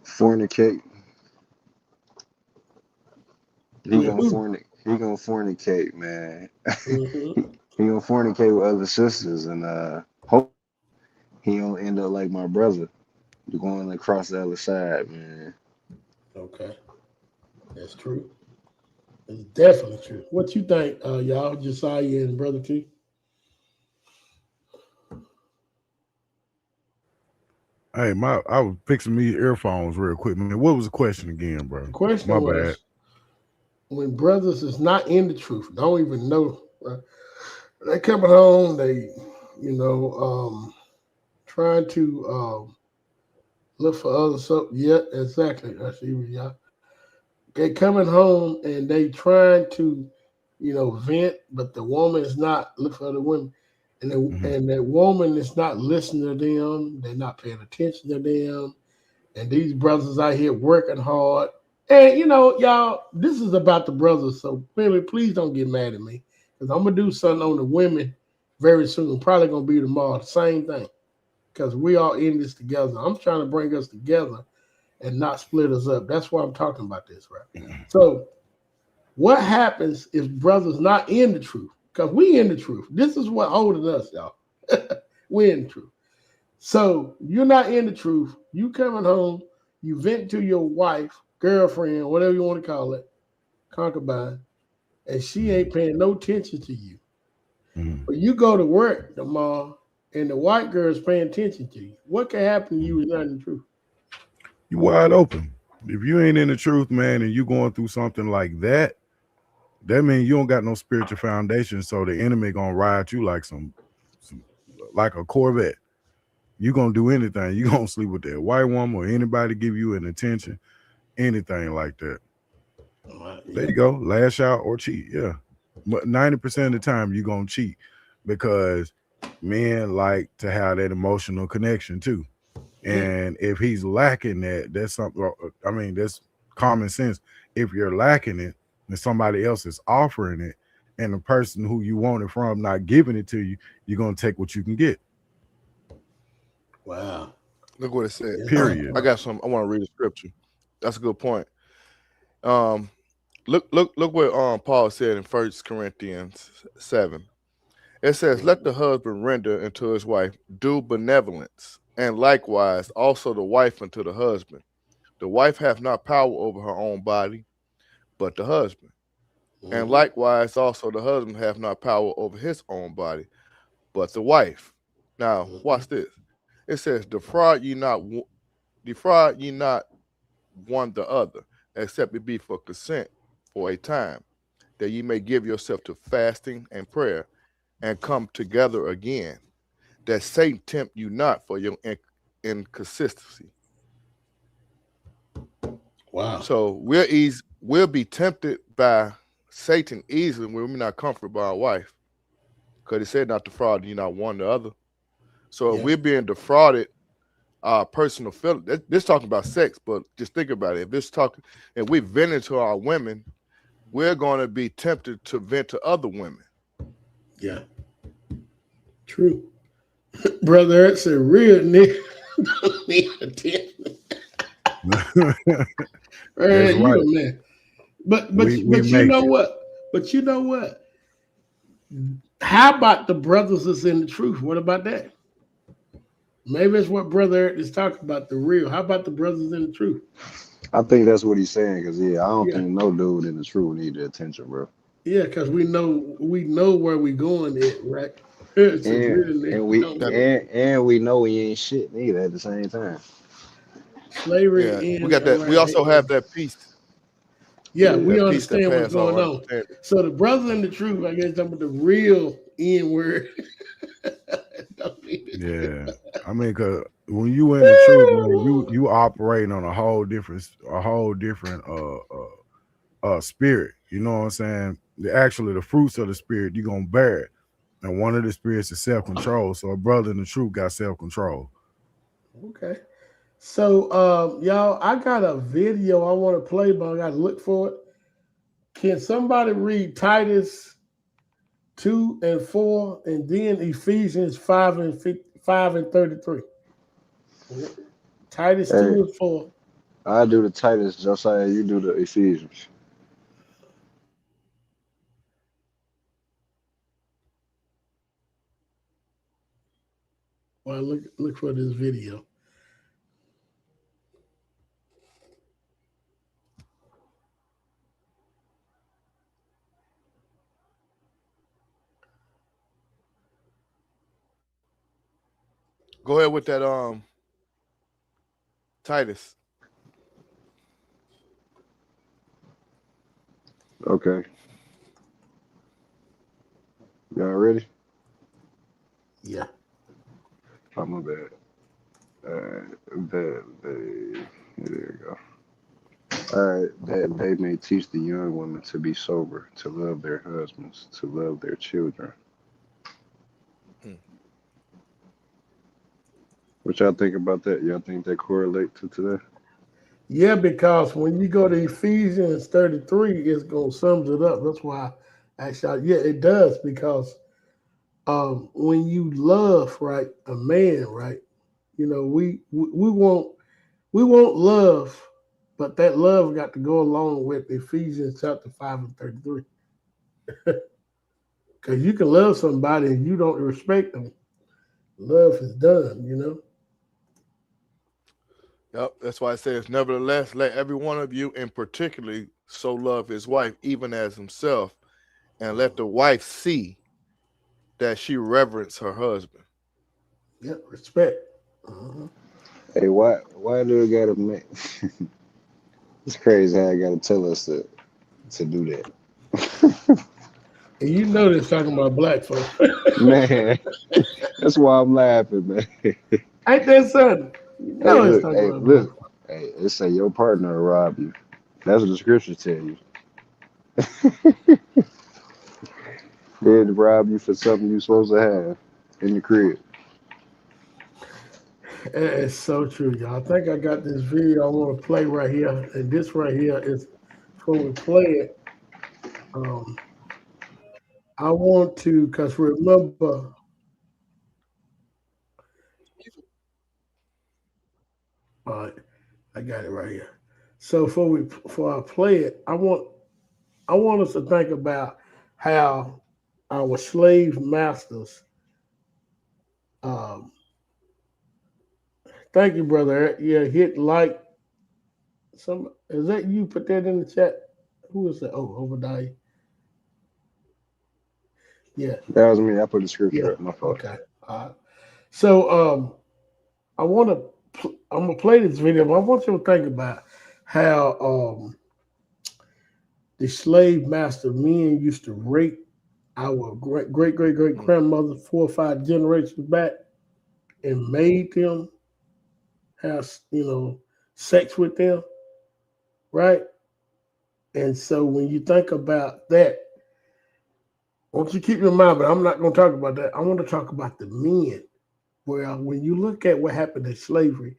Speaker 6: fornicate. He
Speaker 1: With
Speaker 6: gonna
Speaker 1: who?
Speaker 6: fornicate. He gonna fornicate, man.
Speaker 1: Mm-hmm.
Speaker 6: He gonna fornicate with other sisters, and hope he don't end up like my brother, going across the other side, man.
Speaker 1: Okay, that's true. It's definitely true. What you think, y'all, Josiah and Brother T?
Speaker 2: Hey, I was fixing me earphones real quick, man. What was the question again, bro?
Speaker 1: The question
Speaker 2: My
Speaker 1: was,
Speaker 2: bad.
Speaker 1: when brothers is not in the truth, don't even know, right? They coming home, they, trying to look for other stuff. Yeah, exactly. I see what y'all. They coming home and they trying to, vent, but the woman is not look for the women, and and that woman is not listening to them. They're not paying attention to them, and these brothers out here working hard. And y'all, this is about the brothers, so really, please don't get mad at me because I'm gonna do something on the women very soon. Probably gonna be tomorrow, the same thing, because we all in this together. I'm trying to bring us together and not split us up. That's why I'm talking about this, right? So, what happens if brothers not in the truth? Because we in the truth. This is what holding us, y'all. We're in the truth. So you're not in the truth. You coming home, you vent to your wife, girlfriend, whatever you want to call it, concubine, and she ain't paying no attention to you. But you go to work tomorrow, and the white girl is paying attention to you. What can happen to you is not in the truth.
Speaker 2: You wide open. If you ain't in the truth, man, and you going through something like that, that means you don't got no spiritual foundation. So the enemy gonna ride you like some like a Corvette. You gonna do anything. You gonna sleep with that white woman or anybody give you an attention, anything like that. There you go. Lash out or cheat. Yeah. But 90% of the time you're gonna cheat because men like to have that emotional connection too. And if he's lacking that, that's something. I mean, that's common sense. If you're lacking it, and somebody else is offering it, and the person who you want it from not giving it to you, you're gonna take what you can get.
Speaker 1: Wow.
Speaker 3: Look what it said.
Speaker 2: Period.
Speaker 3: I got some. I want to read the scripture. That's a good point. Look what Paul said in 1 Corinthians 7. It says, "Let the husband render unto his wife due benevolence, and likewise also the wife unto the husband. The wife hath not power over her own body, but the husband. And likewise also the husband hath not power over his own body, but the wife." Now, watch this. It says, defraud ye not one the other, except it be for consent for a time, that ye may give yourself to fasting and prayer, and come together again, that Satan tempt you not for your inconsistency.
Speaker 1: Wow.
Speaker 3: So we'll be tempted by Satan easily when we're not comforted by our wife, because he said not to defraud you not one the other. So if we're being defrauded, our personal feeling. This talking about sex, but just think about it. If we vent to our women, we're going to be tempted to vent to other women.
Speaker 1: Yeah. True. Brother, it's a real nigga. Don't need attention.
Speaker 2: That's
Speaker 1: You
Speaker 2: right.
Speaker 1: a man. But
Speaker 2: We
Speaker 1: you
Speaker 2: make
Speaker 1: know
Speaker 2: it.
Speaker 1: what? But you know what? How about the brothers that's in the truth? What about that? Maybe it's what Brother Eric is talking about, the real. How about the brothers in the truth?
Speaker 6: I think that's what he's saying, because I don't
Speaker 1: Yeah.
Speaker 6: think no dude in the truth need the attention, bro.
Speaker 1: Yeah, because we know where we going at, right? It's a real nigga.
Speaker 6: And we
Speaker 1: Don't we?
Speaker 6: and we know he ain't shit neither at the same time.
Speaker 1: Slavery
Speaker 3: Yeah, we
Speaker 1: in
Speaker 3: got that. We also
Speaker 1: Iran.
Speaker 3: have that peace.
Speaker 1: Yeah, we
Speaker 3: That peace that
Speaker 1: understand what's
Speaker 3: passes all
Speaker 1: going on.
Speaker 3: understanding.
Speaker 1: So the brothers in the truth, I guess, talking about the real N word.
Speaker 2: Yeah, I mean, cause when you in the truth, man, you operating on a whole different spirit. You know what I'm saying? Actually, the fruits of the spirit you're gonna bear it, and one of the spirits is self-control. So a brother in the truth got self-control.
Speaker 1: Okay. So y'all, I got a video I want to play, but I gotta look for it. Can somebody read Titus 2 and 4 and then Ephesians 5 and 33? Titus 2 and 4.
Speaker 6: I do the Titus, Josiah, you do the Ephesians.
Speaker 1: Well, look for this video.
Speaker 3: Go ahead with that Titus.
Speaker 6: Okay. Y'all ready?
Speaker 1: Yeah.
Speaker 6: Oh, my bad. There you go. All right, that they may teach the young women to be sober, to love their husbands, to love their children. What y'all think about that? Y'all think that correlate to today?
Speaker 1: Yeah, because when you go to Ephesians 33, it's gonna sums it up. That's why actually, yeah, it does, because when you love, right, a man, right, you know, we want love, but that love got to go along with Ephesians chapter 5 and 33. Because you can love somebody and you don't respect them. Love is done, you know.
Speaker 3: Yep, that's why it says, nevertheless, let every one of you in particularly so love his wife, even as himself, and let the wife see that she reverence her husband.
Speaker 1: Yeah, respect.
Speaker 6: Hey, why do it gotta make? It's crazy how I gotta tell us to do that.
Speaker 1: And you know they're talking about black folks.
Speaker 6: Man, that's why I'm laughing, man.
Speaker 1: Ain't that something? You know it's talking about black folks.
Speaker 6: Hey, it say your partner will rob you. That's what the scriptures tell you. They'd rob you for something you're supposed to have in the crib.
Speaker 1: It's so true, y'all. I think I got this video I want to play right here, and this right here is when we play it. I want to, because remember, all right, I got it right here. So before I play it, I want us to think about how our slave masters. Thank you, brother. Yeah, hit like. Some is that you? Put that in the chat. Who is that? Oh, Obadiah. Yeah.
Speaker 6: That was me. I put the scripture
Speaker 1: Yeah.
Speaker 6: up. My fault.
Speaker 1: Okay. So I'm gonna play this video, but I want you to think about how the slave master men used to rape our great grandmother 4 or 5 generations back and made them have sex with them, right? And so when you think about that, I want you to keep in mind, but I'm not going to talk about that. I want to talk about the men. Well, when you look at what happened in slavery,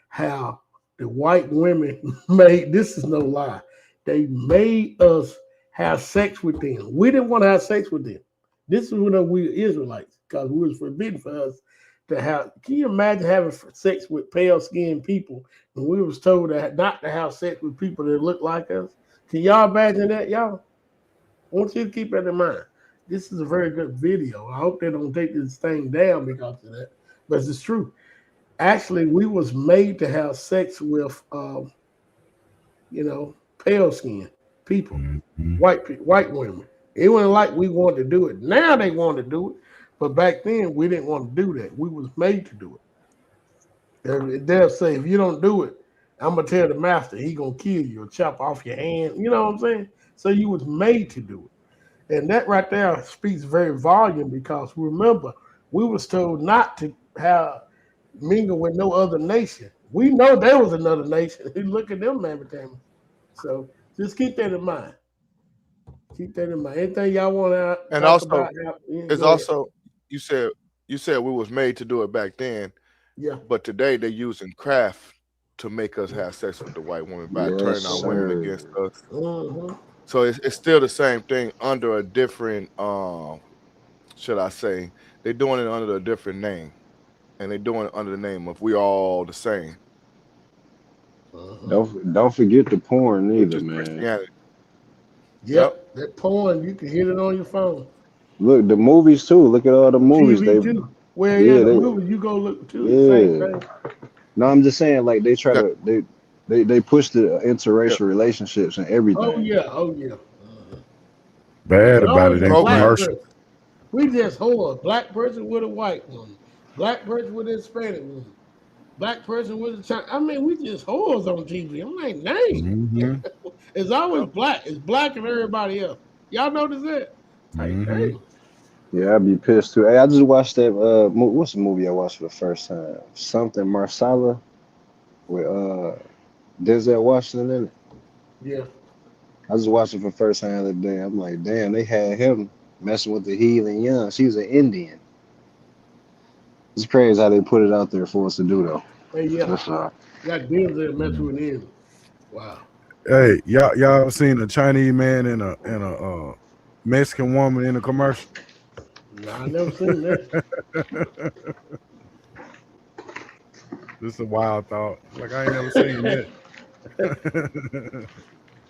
Speaker 1: how the white women made, this is no lie, they made us have sex with them. We didn't want to have sex with them. This is when we were Israelites, because it was forbidden for us to have. Can you imagine having sex with pale-skinned people when we was told not to have sex with people that look like us? Can y'all imagine that, y'all? I want you to keep that in mind. This is a very good video. I hope they don't take this thing down because of that, but it's true. Actually, we was made to have sex with, pale skin people, white women. It wasn't like we wanted to do it. Now they want to do it, but back then we didn't want to do that. We was made to do it. They'll say, if you don't do it, I'm gonna tell the master he gonna kill you or chop off your hand. You know what I'm saying? So you was made to do it. And that right there speaks very volume, because remember, we was told not to mingle with no other nation. We know there was another nation. Look at them, man. So just keep that in mind. Keep that in mind. Anything y'all want to
Speaker 3: And
Speaker 1: talk
Speaker 3: also,
Speaker 1: about?
Speaker 3: it's also you said we was made to do it back then,
Speaker 1: yeah.
Speaker 3: but today they're using craft to make us have sex with the white woman by
Speaker 6: Yes,
Speaker 3: turning our women
Speaker 6: sir.
Speaker 3: against us.
Speaker 1: Mm-hmm.
Speaker 3: So it's still the same thing under a different, should I say, they're doing it under a different name, and they're doing it under the name of we all the same.
Speaker 6: Don't forget the porn
Speaker 3: Which
Speaker 6: either,
Speaker 3: is
Speaker 6: man.
Speaker 3: Christianity.
Speaker 1: Yep. That porn, you can hit it on your phone.
Speaker 6: Look, the movies too. Look at all the movies
Speaker 1: TV
Speaker 6: they.
Speaker 1: too. Well,
Speaker 6: Yeah,
Speaker 1: the
Speaker 6: they-
Speaker 1: movie you go look too.
Speaker 6: Yeah.
Speaker 1: Same thing.
Speaker 6: No, I'm just saying, like they try to they push the interracial relationships and everything.
Speaker 1: Oh yeah.
Speaker 2: Bad
Speaker 1: As long
Speaker 2: about
Speaker 1: as
Speaker 2: it
Speaker 1: a
Speaker 2: in
Speaker 1: black
Speaker 2: commercial.
Speaker 1: person. We just hold a black person with a white woman, black person with a Hispanic woman, black person with a Chinese. I mean, we just whores on TV. I'm like, dang.
Speaker 2: Mhm.
Speaker 1: It's always black. It's black and everybody else. Y'all notice that? Like, dang.
Speaker 6: Yeah, I'd be pissed too. Hey, I just watched that. What's the movie I watched for the first time? Something Marsala with Denzel Washington in it.
Speaker 1: Yeah.
Speaker 6: I just watched it for the first time the other day. I'm like, damn, they had him messing with the heathen young. She was an Indian. It's crazy how they put it out there for us to do, though.
Speaker 1: Hey, yeah.
Speaker 6: That's all.
Speaker 1: Got Denzel messing with him. Wow.
Speaker 2: Hey, y'all seen a Chinese man and a Mexican woman in a commercial?
Speaker 1: No, I never seen that.
Speaker 2: This is a wild thought. Like, I ain't never seen that.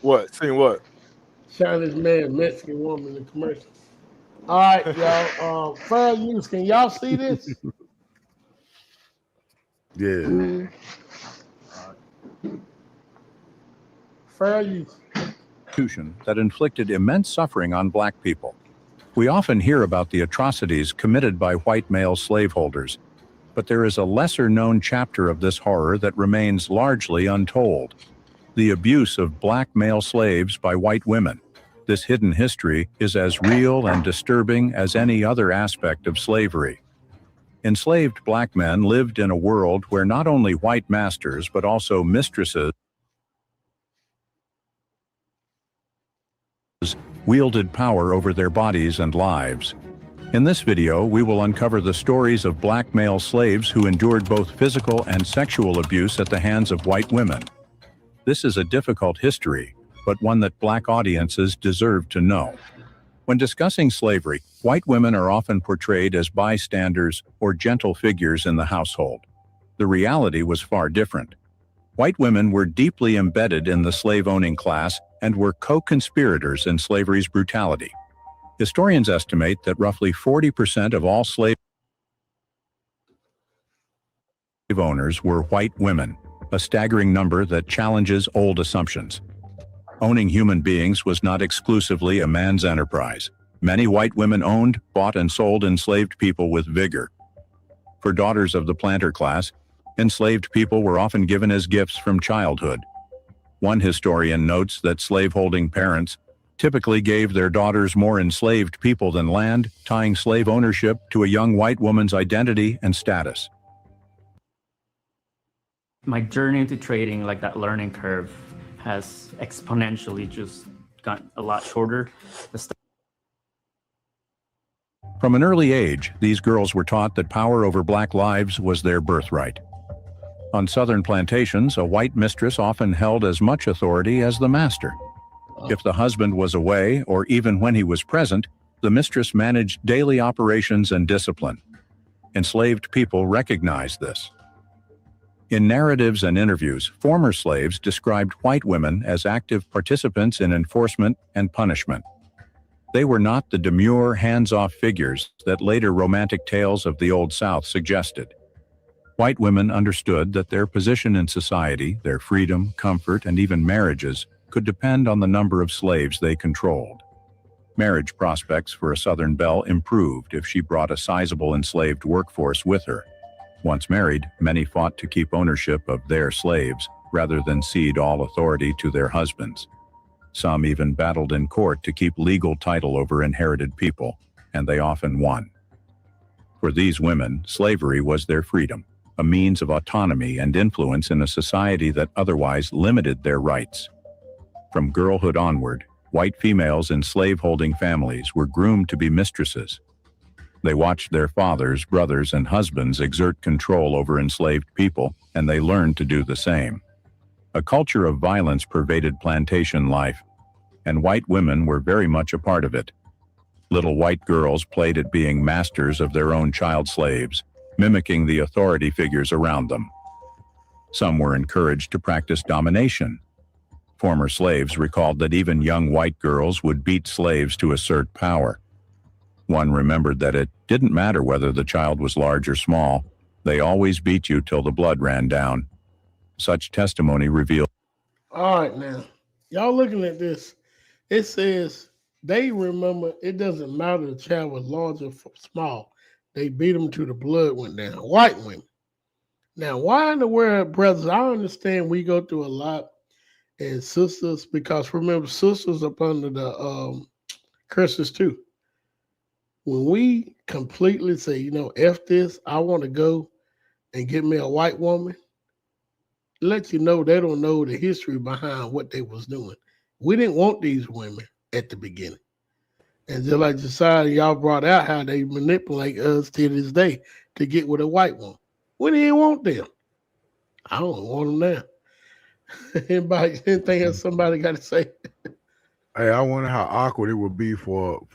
Speaker 3: What? Seen what?
Speaker 1: Chinese man, Mexican woman in the commercial. All right, y'all. Fair use. Can y'all see this?
Speaker 2: Yeah.
Speaker 1: Fair use.
Speaker 7: That inflicted immense suffering on black people. We often hear about the atrocities committed by white male slaveholders, but there is a lesser-known chapter of this horror that remains largely untold: the abuse of black male slaves by white women. This hidden history is as real and disturbing as any other aspect of slavery. Enslaved black men lived in a world where not only white masters but also mistresses wielded power over their bodies and lives. In this video, we will uncover the stories of black male slaves who endured both physical and sexual abuse at the hands of white women. This is a difficult history, but one that black audiences deserve to know. When discussing slavery, white women are often portrayed as bystanders or gentle figures in the household. The reality was far different. White women were deeply embedded in the slave-owning class and were co-conspirators in slavery's brutality. Historians estimate that roughly 40% of all slave owners were white women, a staggering number that challenges old assumptions. Owning human beings was not exclusively a man's enterprise. Many white women owned, bought, and sold enslaved people with vigor. For daughters of the planter class, enslaved people were often given as gifts from childhood. One historian notes that slaveholding parents typically gave their daughters more enslaved people than land, tying slave ownership to a young white woman's identity and status.
Speaker 8: My journey into trading, like that learning curve, has exponentially just gotten a lot shorter.
Speaker 7: From an early age, these girls were taught that power over black lives was their birthright. On southern plantations, a white mistress often held as much authority as the master. If the husband was away, or even when he was present, the mistress managed daily operations and discipline. Enslaved people recognized this. In narratives and interviews, former slaves described white women as active participants in enforcement and punishment. They were not the demure, hands-off figures that later romantic tales of the Old South suggested. White women understood that their position in society, their freedom, comfort, and even marriages could depend on the number of slaves they controlled. Marriage prospects for a Southern belle improved if she brought a sizable enslaved workforce with her. Once married, many fought to keep ownership of their slaves rather than cede all authority to their husbands. Some even battled in court to keep legal title over inherited people, and they often won. For these women, slavery was their freedom, a means of autonomy and influence in a society that otherwise limited their rights. From girlhood onward, white females in slave-holding families were groomed to be mistresses. They watched their fathers, brothers, and husbands exert control over enslaved people, and they learned to do the same. A culture of violence pervaded plantation life, and white women were very much a part of it. Little white girls played at being masters of their own child slaves, mimicking the authority figures around them. Some were encouraged to practice domination. Former slaves recalled that even young white girls would beat slaves to assert power. One remembered that it didn't matter whether the child was large or small, they always beat you till the blood ran down. Such testimony revealed.
Speaker 1: All right, now, y'all looking at this, it says they remember it doesn't matter the child was large or small. They beat them till the blood went down. White women. Now, why in the world, brothers, I understand we go through a lot, and sisters, because remember, sisters up under the curses too. When we completely say, you know, F this, I want to go and get me a white woman, let you know they don't know the history behind what they was doing. We didn't want these women at the beginning. And just like Josiah, y'all brought out how they manipulate us to this day to get with a white woman. We didn't want them. I don't want them now. Anything else somebody got to say?
Speaker 2: Hey, I wonder how awkward it would be for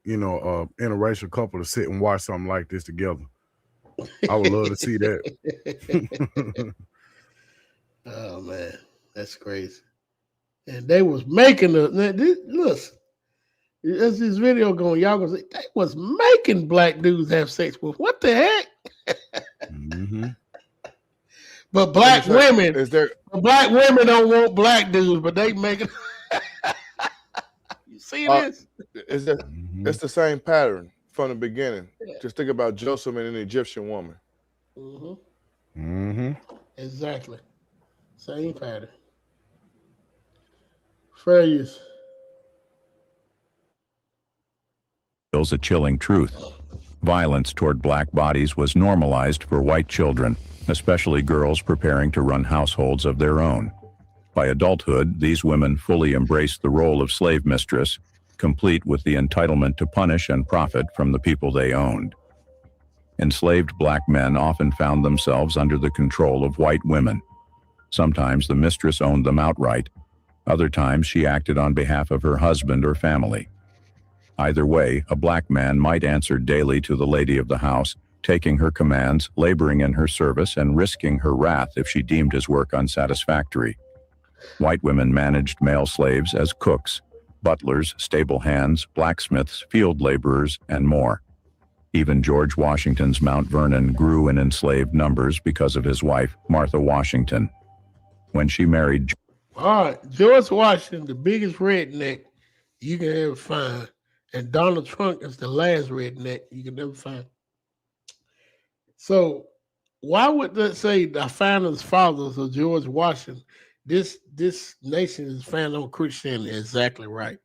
Speaker 2: you know, interracial couple to sit and watch something like this together. I would love to see that.
Speaker 1: Oh man, that's crazy. And they was making look. There's this video going. Y'all gonna say they was making black dudes have sex with. What the heck?
Speaker 2: Mm-hmm.
Speaker 1: But black women, black women don't want black dudes, but they making. You see this?
Speaker 3: It's the same pattern from the beginning. Yeah. Just think about Joseph and an Egyptian woman.
Speaker 1: Mm-hmm.
Speaker 2: Mm-hmm.
Speaker 1: Exactly. Same pattern. Fair use.
Speaker 7: A chilling truth. Violence toward black bodies was normalized for white children, especially girls preparing to run households of their own. By adulthood, these women fully embraced the role of slave mistress, complete with the entitlement to punish and profit from the people they owned. Enslaved black men often found themselves under the control of white women. Sometimes the mistress owned them outright. Other times she acted on behalf of her husband or family. Either way, a black man might answer daily to the lady of the house, taking her commands, laboring in her service, and risking her wrath if she deemed his work unsatisfactory. White women managed male slaves as cooks, butlers, stable hands, blacksmiths, field laborers, and more. Even George Washington's Mount Vernon grew in enslaved numbers because of his wife, Martha Washington. When she married
Speaker 1: All right, George Washington, the biggest redneck you can ever find, and Donald Trump is the last redneck you can ever find. So, why would they say the founders fathers of George Washington? This nation is founded on Christianity, exactly right,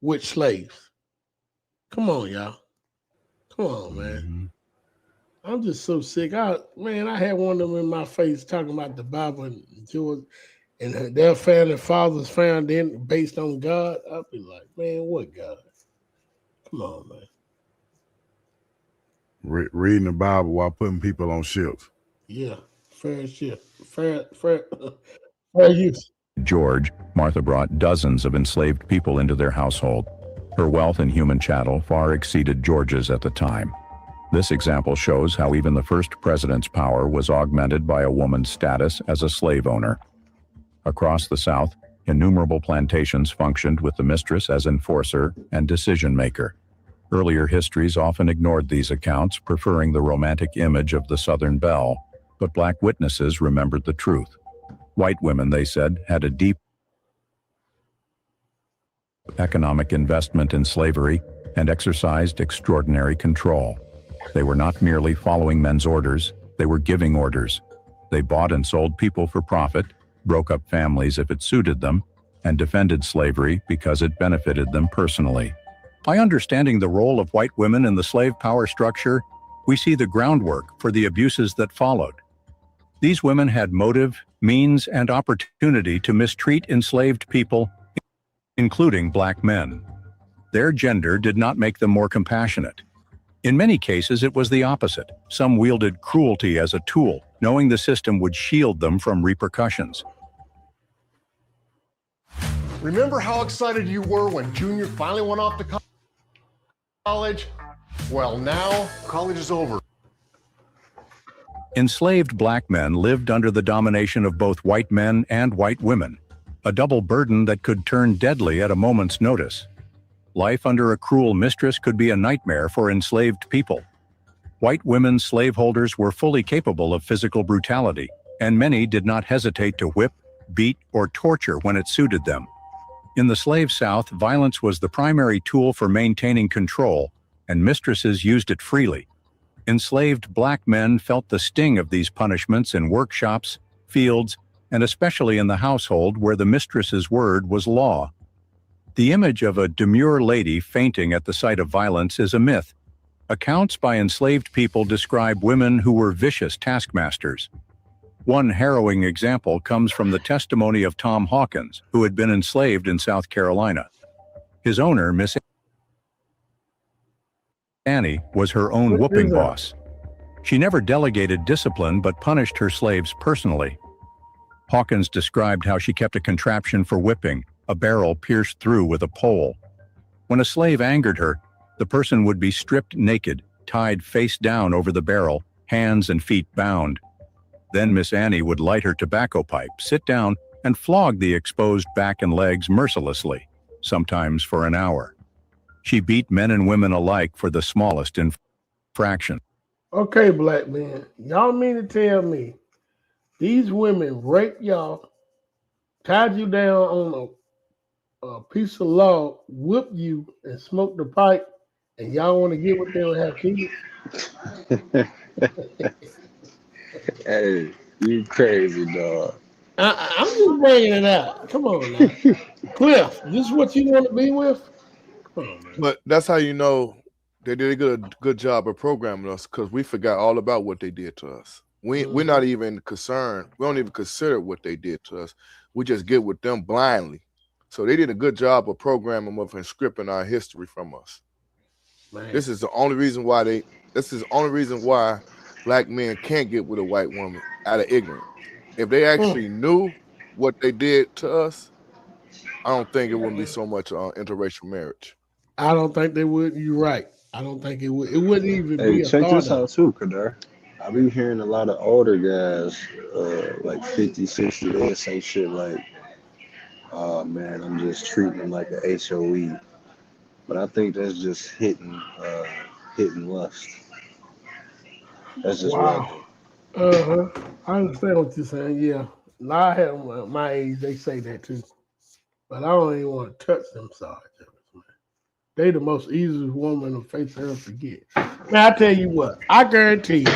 Speaker 1: with slaves. Come on, y'all. Come on, man. I'm just so sick. I had one of them in my face talking about the Bible and George and their founding fathers found in based on God. I'll be like, man, what God? Come on, man.
Speaker 2: Reading the Bible while putting people on ships.
Speaker 1: Yeah, fair shit. Fair use.
Speaker 7: George, Martha brought dozens of enslaved people into their household. Her wealth in human chattel far exceeded George's at the time. This example shows how even the first president's power was augmented by a woman's status as a slave owner. Across the South, innumerable plantations functioned with the mistress as enforcer and decision maker. Earlier histories often ignored these accounts, preferring the romantic image of the Southern belle, but black witnesses remembered the truth. White women, they said, had a deep economic investment in slavery and exercised extraordinary control. They were not merely following men's orders, they were giving orders. They bought and sold people for profit, broke up families if it suited them, and defended slavery because it benefited them personally. By understanding the role of white women in the slave power structure, we see the groundwork for the abuses that followed. These women had motive, means, and opportunity to mistreat enslaved people, including black men. Their gender did not make them more compassionate. In many cases, it was the opposite. Some wielded cruelty as a tool, knowing the system would shield them from repercussions.
Speaker 9: Remember how excited you were when Junior finally went off to college? Well, now college is over.
Speaker 7: Enslaved black men lived under the domination of both white men and white women, a double burden that could turn deadly at a moment's notice. Life under a cruel mistress could be a nightmare for enslaved people. White women slaveholders were fully capable of physical brutality, and many did not hesitate to whip, beat, or torture when it suited them. In the slave South, violence was the primary tool for maintaining control, and mistresses used it freely. Enslaved black men felt the sting of these punishments in workshops, fields, and especially in the household where the mistress's word was law. The image of a demure lady fainting at the sight of violence is a myth. Accounts by enslaved people describe women who were vicious taskmasters. One harrowing example comes from the testimony of Tom Hawkins, who had been enslaved in South Carolina. His owner, Miss Annie, was her own whooping boss. She never delegated discipline but punished her slaves personally. Hawkins described how she kept a contraption for whipping, a barrel pierced through with a pole. When a slave angered her, the person would be stripped naked, tied face down over the barrel, hands and feet bound. Then Miss Annie would light her tobacco pipe, sit down, and flog the exposed back and legs mercilessly, sometimes for an hour. She beat men and women alike for the smallest infraction.
Speaker 1: Okay, black men, y'all mean to tell me these women raped y'all, tied you down on a piece of log, whipped you, and smoked the pipe, and y'all want to get with them and have kids?
Speaker 6: Hey, you crazy, dog.
Speaker 1: I'm just bringing it out. Come on now. Cliff, this is what you want to be with? Come on, man.
Speaker 3: But that's how you know they did a good job of programming us, because we forgot all about what they did to us. We're not even concerned. We don't even consider what they did to us. We just get with them blindly. So they did a good job of programming us and scripting our history from us.
Speaker 1: Man.
Speaker 3: This is the only reason why black men can't get with a white woman out of ignorance. If they actually knew what they did to us, I don't think it would be so much interracial marriage.
Speaker 1: I don't think they would. You're right. I don't think it would. It wouldn't even be
Speaker 6: Hey,
Speaker 1: a
Speaker 6: check
Speaker 1: thought
Speaker 6: this
Speaker 1: of.
Speaker 6: out too, Kadar. I be hearing a lot of older guys, like 50, 60, they say shit like, oh man, I'm just treating them like a HOE. But I think that's just hitting lust. That's just what I
Speaker 1: Wow.
Speaker 6: think.
Speaker 1: I understand what you're saying. Yeah. Now I have my age. They say that too, but I don't even want to touch them sides of it, man. They the most easiest woman on the face of earth to get. Man, I tell you what. I guarantee you,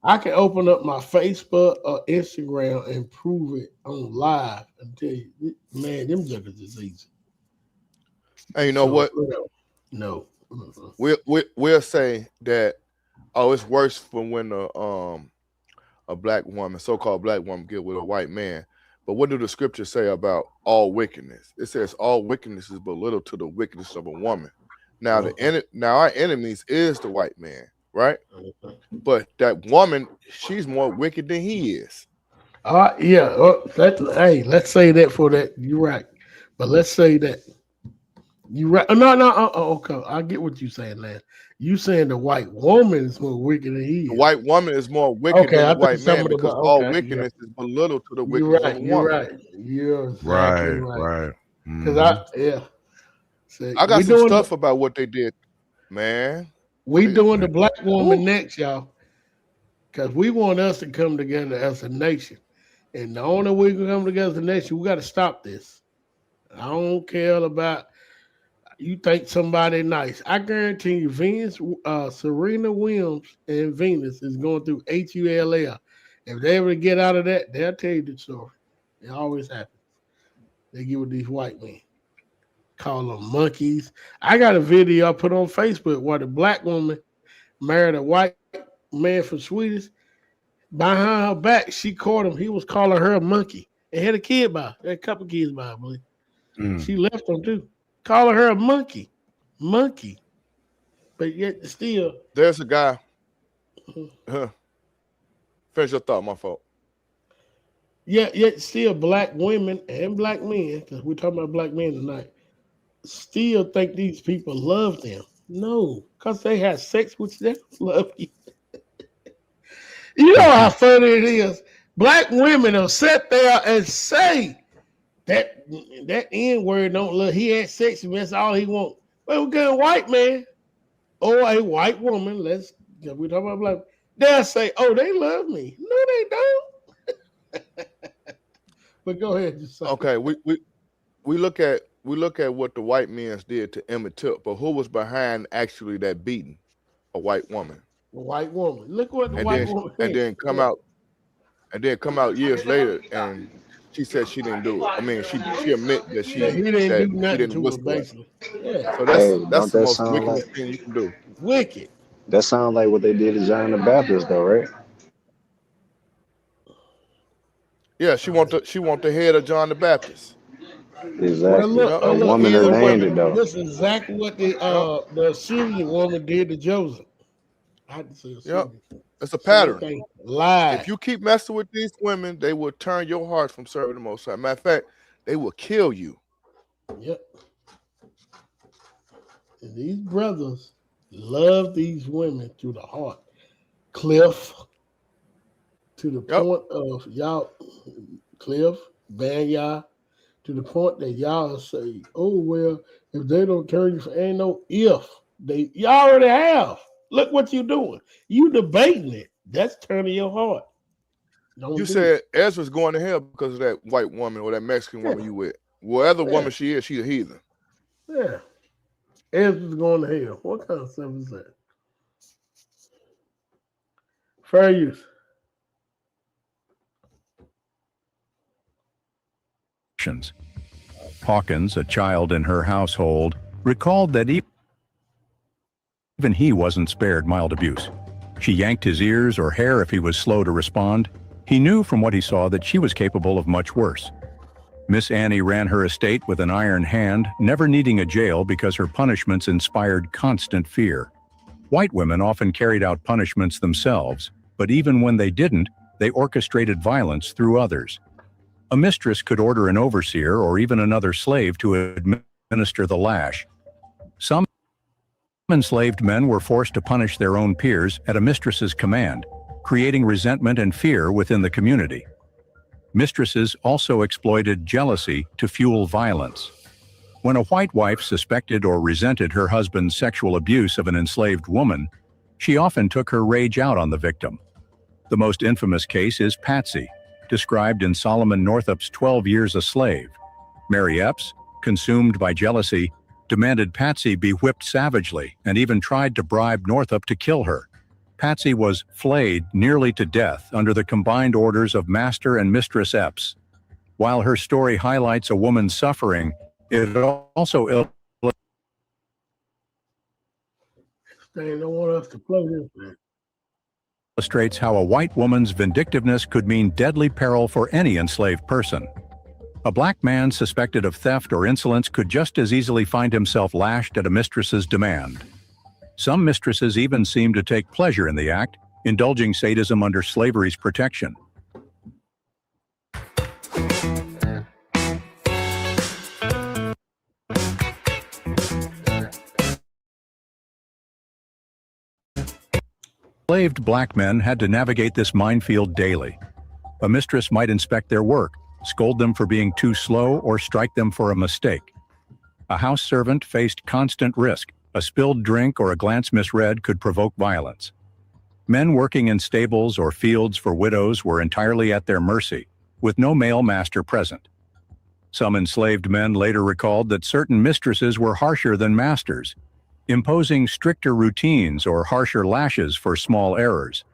Speaker 1: I can open up my Facebook or Instagram and prove it on live and tell you, man, them jokers is easy.
Speaker 3: And you know what?
Speaker 1: No.
Speaker 3: We'll say that, oh, it's worse for when a black woman, so-called black woman, get with a white man. But what do the scriptures say about all wickedness? It says all wickedness is but little to the wickedness of a woman. Now now our enemies is the white man, right? But that woman, she's more wicked than he is.
Speaker 1: Yeah. Hey, let's say that for that. You're right. But let's say that. You right? No. Okay, I get what you're saying, man. You saying the white woman is more wicked than he is.
Speaker 3: The white woman is more wicked than the white man because all wickedness is but little to the wickedness of a woman.
Speaker 1: You're right. You're exactly
Speaker 2: right.
Speaker 1: Because
Speaker 3: I got some stuff about what they did, man.
Speaker 1: We doing the black woman next, y'all, because we want us to come together as a nation, and the only way we can come together as a nation, we got to stop this. I don't care about. You think somebody nice. I guarantee you, Serena Williams and Venus is going through HULL. If they ever get out of that, they'll tell you the story. It always happens. They get with these white men. Call them monkeys. I got a video I put on Facebook where the black woman married a white man from Sweden. Behind her back, she caught him. He was calling her a monkey. And had a kid by her. Had a couple kids by her, I believe. She left him too. Calling her a monkey. But yet still.
Speaker 3: There's a guy. Finish your thought, my fault.
Speaker 1: Yeah, yet still black women and black men, because we're talking about black men tonight, still think these people love them. No, because they have sex with them, love you. You know how funny it is. Black women will sit there and say, that N-word don't love. He had sex and that's all he want. Well, we got a white man or a white woman. We talk about black. They'll say, "Oh, they love me." No, they don't. But go ahead. Just say.
Speaker 3: Okay, we look at what the white men did to Emmett Till, but who was behind actually that beating? A white woman.
Speaker 1: A white woman. Look what the white woman.
Speaker 3: And then come out years later and. She said she didn't do it. I mean, she admit that he didn't do nothing to her, basically.
Speaker 1: Yeah.
Speaker 3: So that's the most wicked thing you can do.
Speaker 1: Wicked.
Speaker 6: That sounds like what they did to John the Baptist, though, right?
Speaker 3: Yeah, she want the head of John the Baptist.
Speaker 6: Exactly. Well, look, a woman that named it, though.
Speaker 1: This is exactly what the Syrian woman did to Joseph. I had to say
Speaker 3: yep. It's a pattern.
Speaker 1: Lie.
Speaker 3: If you keep messing with these women, they will turn your heart from serving the Most High. Matter of fact, they will kill you.
Speaker 1: Yep. And these brothers love these women to the heart. Cliff, to the point of y'all, Cliff, Banya, to the point that y'all say, "Oh well, if they don't turn you, ain't no if you already have." Look what you're doing. You debating it. That's turning your heart.
Speaker 3: You said Ezra's going to hell because of that white woman or that Mexican woman you with. Whatever woman she is, she's a heathen.
Speaker 1: Yeah. Ezra's going to hell. What kind of stuff is that? Fair use.
Speaker 7: Hawkins, a child in her household, recalled that even he wasn't spared mild abuse. She yanked his ears or hair if he was slow to respond. He knew from what he saw that she was capable of much worse. Miss Annie ran her estate with an iron hand, never needing a jail because her punishments inspired constant fear. White women often carried out punishments themselves, but even when they didn't, they orchestrated violence through others. A mistress could order an overseer or even another slave to administer the lash. Some enslaved men were forced to punish their own peers at a mistress's command, creating resentment and fear within the community. Mistresses also exploited jealousy to fuel violence. When a white wife suspected or resented her husband's sexual abuse of an enslaved woman, she often took her rage out on the victim. The most infamous case is Patsy, described in Solomon Northup's 12 Years a Slave. Mary Epps, consumed by jealousy, demanded Patsy be whipped savagely and even tried to bribe Northup to kill her. Patsy was flayed nearly to death under the combined orders of Master and Mistress Epps. While her story highlights a woman's suffering, it also
Speaker 1: They don't want us to play this, man.
Speaker 7: illustrates how a white woman's vindictiveness could mean deadly peril for any enslaved person. A black man suspected of theft or insolence could just as easily find himself lashed at a mistress's demand. Some mistresses even seem to take pleasure in the act, indulging sadism under slavery's protection. Enslaved black men had to navigate this minefield daily. A mistress might inspect their work, scold them for being too slow, or strike them for a mistake. A house servant faced constant risk. A spilled drink or a glance misread could provoke violence. Men working in stables or fields for widows were entirely at their mercy, with no male master present. Some enslaved men later recalled that certain mistresses were harsher than masters, imposing stricter routines or harsher lashes for small errors.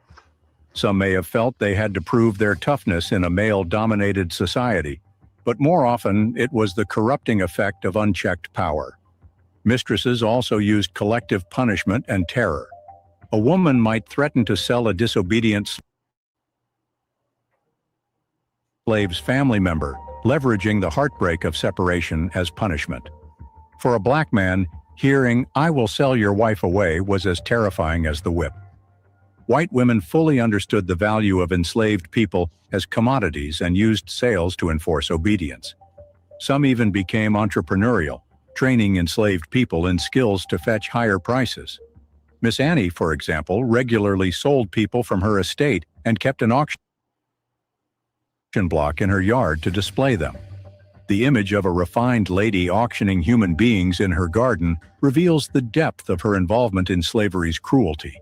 Speaker 7: Some may have felt they had to prove their toughness in a male-dominated society, but more often it was the corrupting effect of unchecked power. Mistresses also used collective punishment and terror. A woman might threaten to sell a disobedient slave's family member, leveraging the heartbreak of separation as punishment. For a black man, hearing, "I will sell your wife away," was as terrifying as the whip. White women fully understood the value of enslaved people as commodities and used sales to enforce obedience. Some even became entrepreneurial, training enslaved people in skills to fetch higher prices. Miss Annie, for example, regularly sold people from her estate and kept an auction block in her yard to display them. The image of a refined lady auctioning human beings in her garden reveals the depth of her involvement in slavery's cruelty.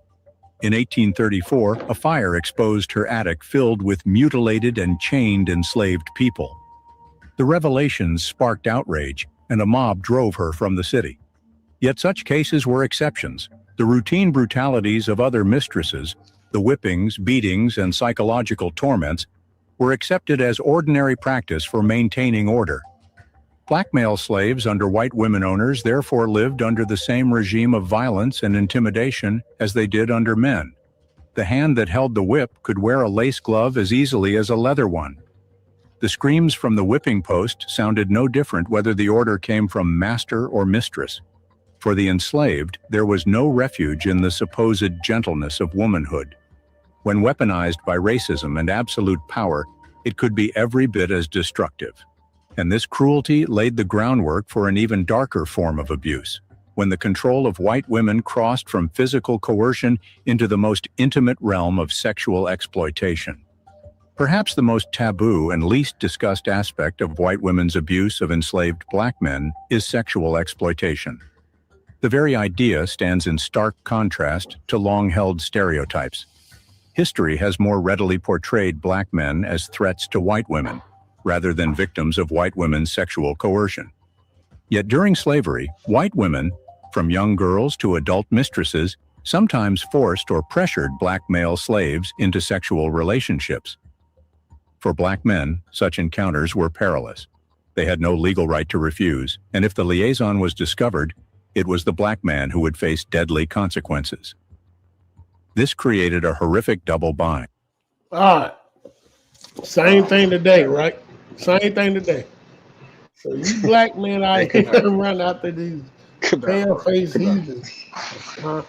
Speaker 7: In 1834, a fire exposed her attic filled with mutilated and chained enslaved people. The revelations sparked outrage, and a mob drove her from the city. Yet such cases were exceptions. The routine brutalities of other mistresses, the whippings, beatings, and psychological torments, were accepted as ordinary practice for maintaining order. Black male slaves under white women owners therefore lived under the same regime of violence and intimidation as they did under men. The hand that held the whip could wear a lace glove as easily as a leather one. The screams from the whipping post sounded no different whether the order came from master or mistress. For the enslaved, there was no refuge in the supposed gentleness of womanhood. When weaponized by racism and absolute power, it could be every bit as destructive. And this cruelty laid the groundwork for an even darker form of abuse, when the control of white women crossed from physical coercion into the most intimate realm of sexual exploitation. Perhaps the most taboo and least discussed aspect of white women's abuse of enslaved black men is sexual exploitation. The very idea stands in stark contrast to long-held stereotypes. History has more readily portrayed black men as threats to white women, rather than victims of white women's sexual coercion. Yet during slavery, white women, from young girls to adult mistresses, sometimes forced or pressured black male slaves into sexual relationships. For black men, such encounters were perilous. They had no legal right to refuse, and if the liaison was discovered, it was the black man who would face deadly consequences. This created a horrific double bind.
Speaker 1: All right. Same thing today, right? Same thing today. So you black men out here run after these pale-faced heathens. Huh?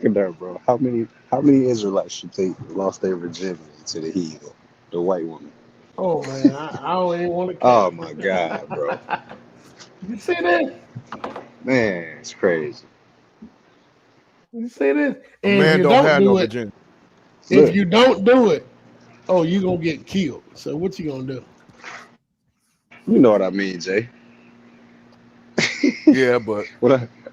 Speaker 6: Good there, bro. How many Israelites you think lost their virginity to the heathen, the white woman?
Speaker 1: Oh man, I don't even want to.
Speaker 6: Oh my God, bro.
Speaker 1: You see that?
Speaker 6: Man, it's crazy.
Speaker 1: You see this?
Speaker 2: A
Speaker 1: And if
Speaker 2: man
Speaker 1: you
Speaker 2: don't
Speaker 1: don't
Speaker 2: have
Speaker 1: do
Speaker 2: no
Speaker 1: it,
Speaker 2: virginity.
Speaker 1: if
Speaker 6: Look,
Speaker 1: you don't do it, oh, you're gonna get killed. So what you gonna do?
Speaker 6: you know what I mean, Jay.
Speaker 2: Yeah, but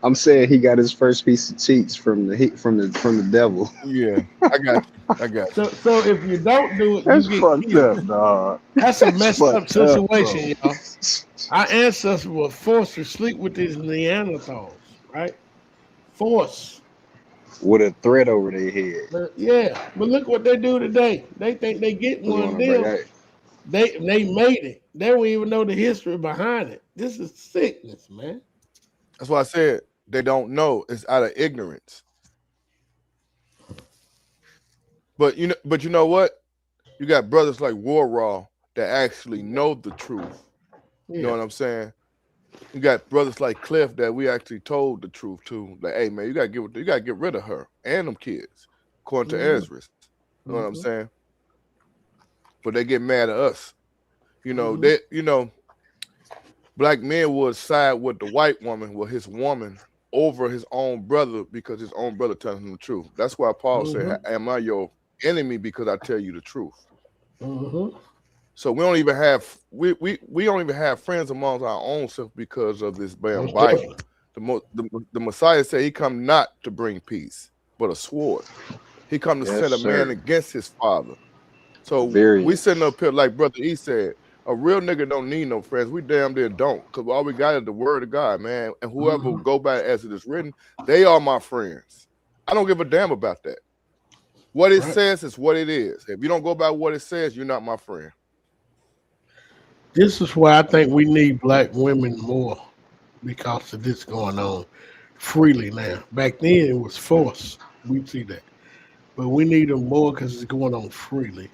Speaker 6: I'm saying he got his first piece of cheeks from the devil.
Speaker 2: yeah, I got you.
Speaker 1: So if you don't do it, you
Speaker 6: That's
Speaker 1: get
Speaker 6: fucked
Speaker 1: killed.
Speaker 6: up, dog.
Speaker 1: That's a
Speaker 6: That's
Speaker 1: messed up
Speaker 6: fucked up,
Speaker 1: situation,
Speaker 6: bro.
Speaker 1: y'all. Our ancestors were forced to sleep with these Neanderthals, right? Forced.
Speaker 6: With a threat over their head.
Speaker 1: But yeah, but look what they do today. They think they get
Speaker 6: We
Speaker 1: one
Speaker 6: want to bring
Speaker 1: deal.
Speaker 6: that.
Speaker 1: They made it. They don't even know the history behind it. This is sickness, man.
Speaker 2: That's why I said they don't know. It's out of ignorance. But you know what? You got brothers like War Raw that actually know the truth. You know what I'm saying? You got brothers like Cliff that we actually told the truth to. Like, hey man, you gotta get rid of her and them kids, according to Ezra. You know what I'm saying? But they get mad at us. You know, black men would side with the white woman, with his woman, over his own brother because his own brother telling him the truth. That's why Paul said, "Am I your enemy because I tell you the truth?" So we don't even have friends amongst our own self because of this damn Bible. The Messiah said he come not to bring peace, but a sword. He come to set a man against his father. So we sitting up here like Brother E said, a real nigga don't need no friends. We damn near don't, because all we got is the word of God, man. And whoever will go by as it is written, they are my friends. I don't give a damn about that. What it says is what it is. If you don't go by what it says, you're not my friend.
Speaker 1: This is why I think we need black women more because of this going on freely now. Back then it was forced. We see that. But we need them more because it's going on freely.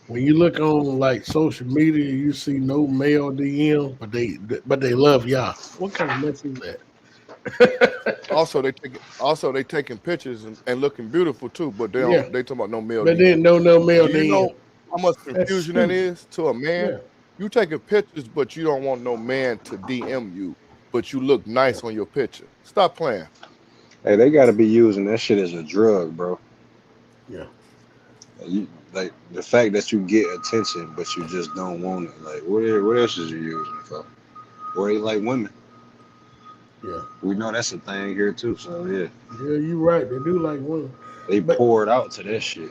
Speaker 1: When you look on like social media, you see no male DM, but they love y'all. What kind of mess is that?
Speaker 2: Also, they taking pictures and looking beautiful too, but they don't. They talking about no male.
Speaker 1: But then no male DM.
Speaker 2: Do you know how much confusion that is to a man?
Speaker 1: Yeah.
Speaker 2: You taking pictures, but you don't want no man to DM you, but you look nice on your picture. Stop playing.
Speaker 6: Hey, they got to be using that shit as a drug, bro.
Speaker 1: Yeah.
Speaker 6: Like the fact that you get attention, but you just don't want it. Like, what else is you using it for? Or they like women.
Speaker 1: Yeah.
Speaker 6: We know that's a thing here too. So yeah.
Speaker 1: Yeah, you're right. They do like women.
Speaker 6: They pour it out to that shit.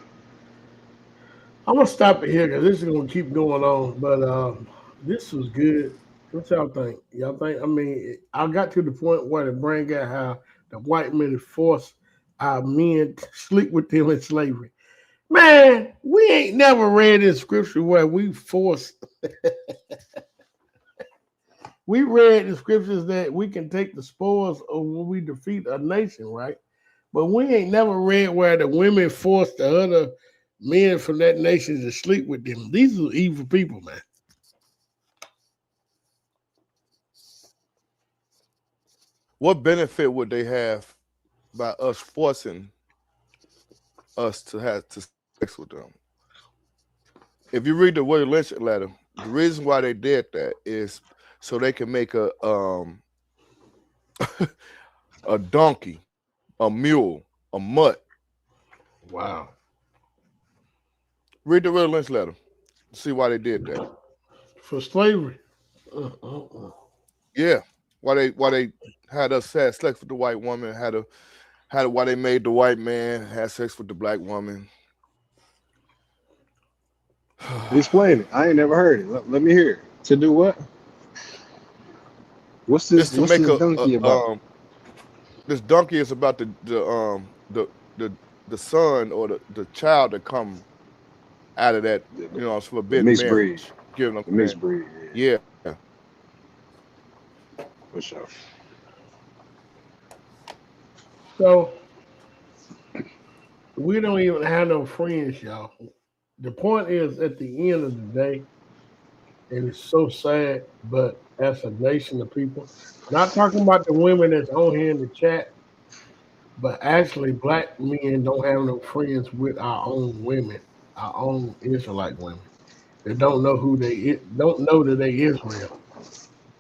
Speaker 1: I'm gonna stop it here because this is gonna keep going on. But this was good. What y'all think? Y'all think? I mean, I got to the point where the brain got how the white men forced our men to sleep with them in slavery. Man, we ain't never read in scripture where we forced. We read in scriptures that we can take the spoils of when we defeat a nation, right? But we ain't never read where the women forced the other men from that nation to sleep with them. These are evil people, man.
Speaker 2: What benefit would they have by us forcing us to have sex with them? If you read the William Lynch letter, the reason why they did that is so they can make a a donkey, a mule, a mutt.
Speaker 1: Wow.
Speaker 2: Read the William Lynch letter. See why they did that.
Speaker 1: For slavery.
Speaker 2: Yeah. Why they had us have sex with the white woman, why they made the white man have sex with the black woman.
Speaker 6: Explain it. I ain't never heard it. Let me hear it. To do what? What's this donkey about?
Speaker 2: This donkey is about the son or the child that come out of that, it's forbidden
Speaker 6: mixed
Speaker 2: marriage.
Speaker 6: breed. The mixed breed.
Speaker 2: Yeah.
Speaker 6: For sure.
Speaker 1: So we don't even have no friends, y'all. The point is, at the end of the day, and it's so sad, but as a nation of people, not talking about the women that's on here in the chat, but actually black men don't have no friends with our own women, our own Israelite women. They don't know don't know that they Israel.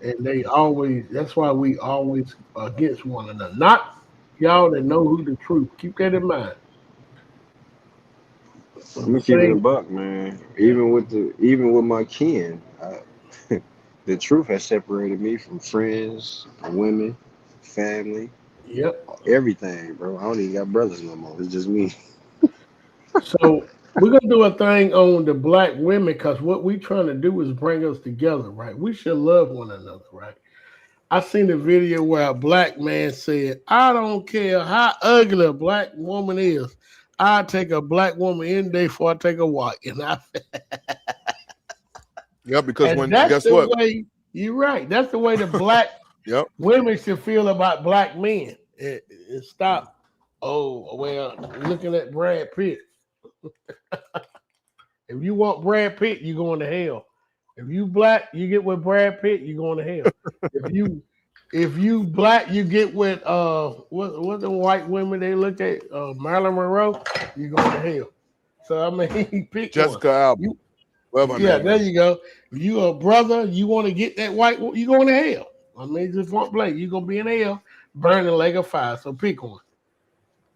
Speaker 1: And that's why we always against one another. Not y'all that know who the truth. Keep that in mind.
Speaker 6: I'm gonna keep it a buck, man. Even with my kin, the truth has separated me from friends, women, family,
Speaker 1: Yep.
Speaker 6: everything, bro. I don't even got brothers no more. It's just me.
Speaker 1: So we're gonna do a thing on the black women because what we trying to do is bring us together, right? We should love one another, right? I seen a video where a black man said, "I don't care how ugly a black woman is, I take a black woman any day before I take a white."
Speaker 3: Yeah, because
Speaker 1: And
Speaker 3: when
Speaker 1: that's
Speaker 3: guess
Speaker 1: the
Speaker 3: what?
Speaker 1: way. You're right. That's the way the black
Speaker 3: Yep.
Speaker 1: women should feel about black men. And stop. Oh well, looking at Brad Pitt. If you want Brad Pitt, you going to hell. If you black, you get with Brad Pitt, you going to hell. If you black, you get with what the white women they look at Marilyn Monroe, you going to hell. So I mean, pick
Speaker 3: Jessica
Speaker 1: one.
Speaker 3: Alba.
Speaker 1: You,
Speaker 3: Whatever her
Speaker 1: yeah,
Speaker 3: name
Speaker 1: there
Speaker 3: is.
Speaker 1: you go. If you a brother, you want to get that white, you going to hell. I mean, just one play, you gonna be in hell, burning like a fire. So pick one.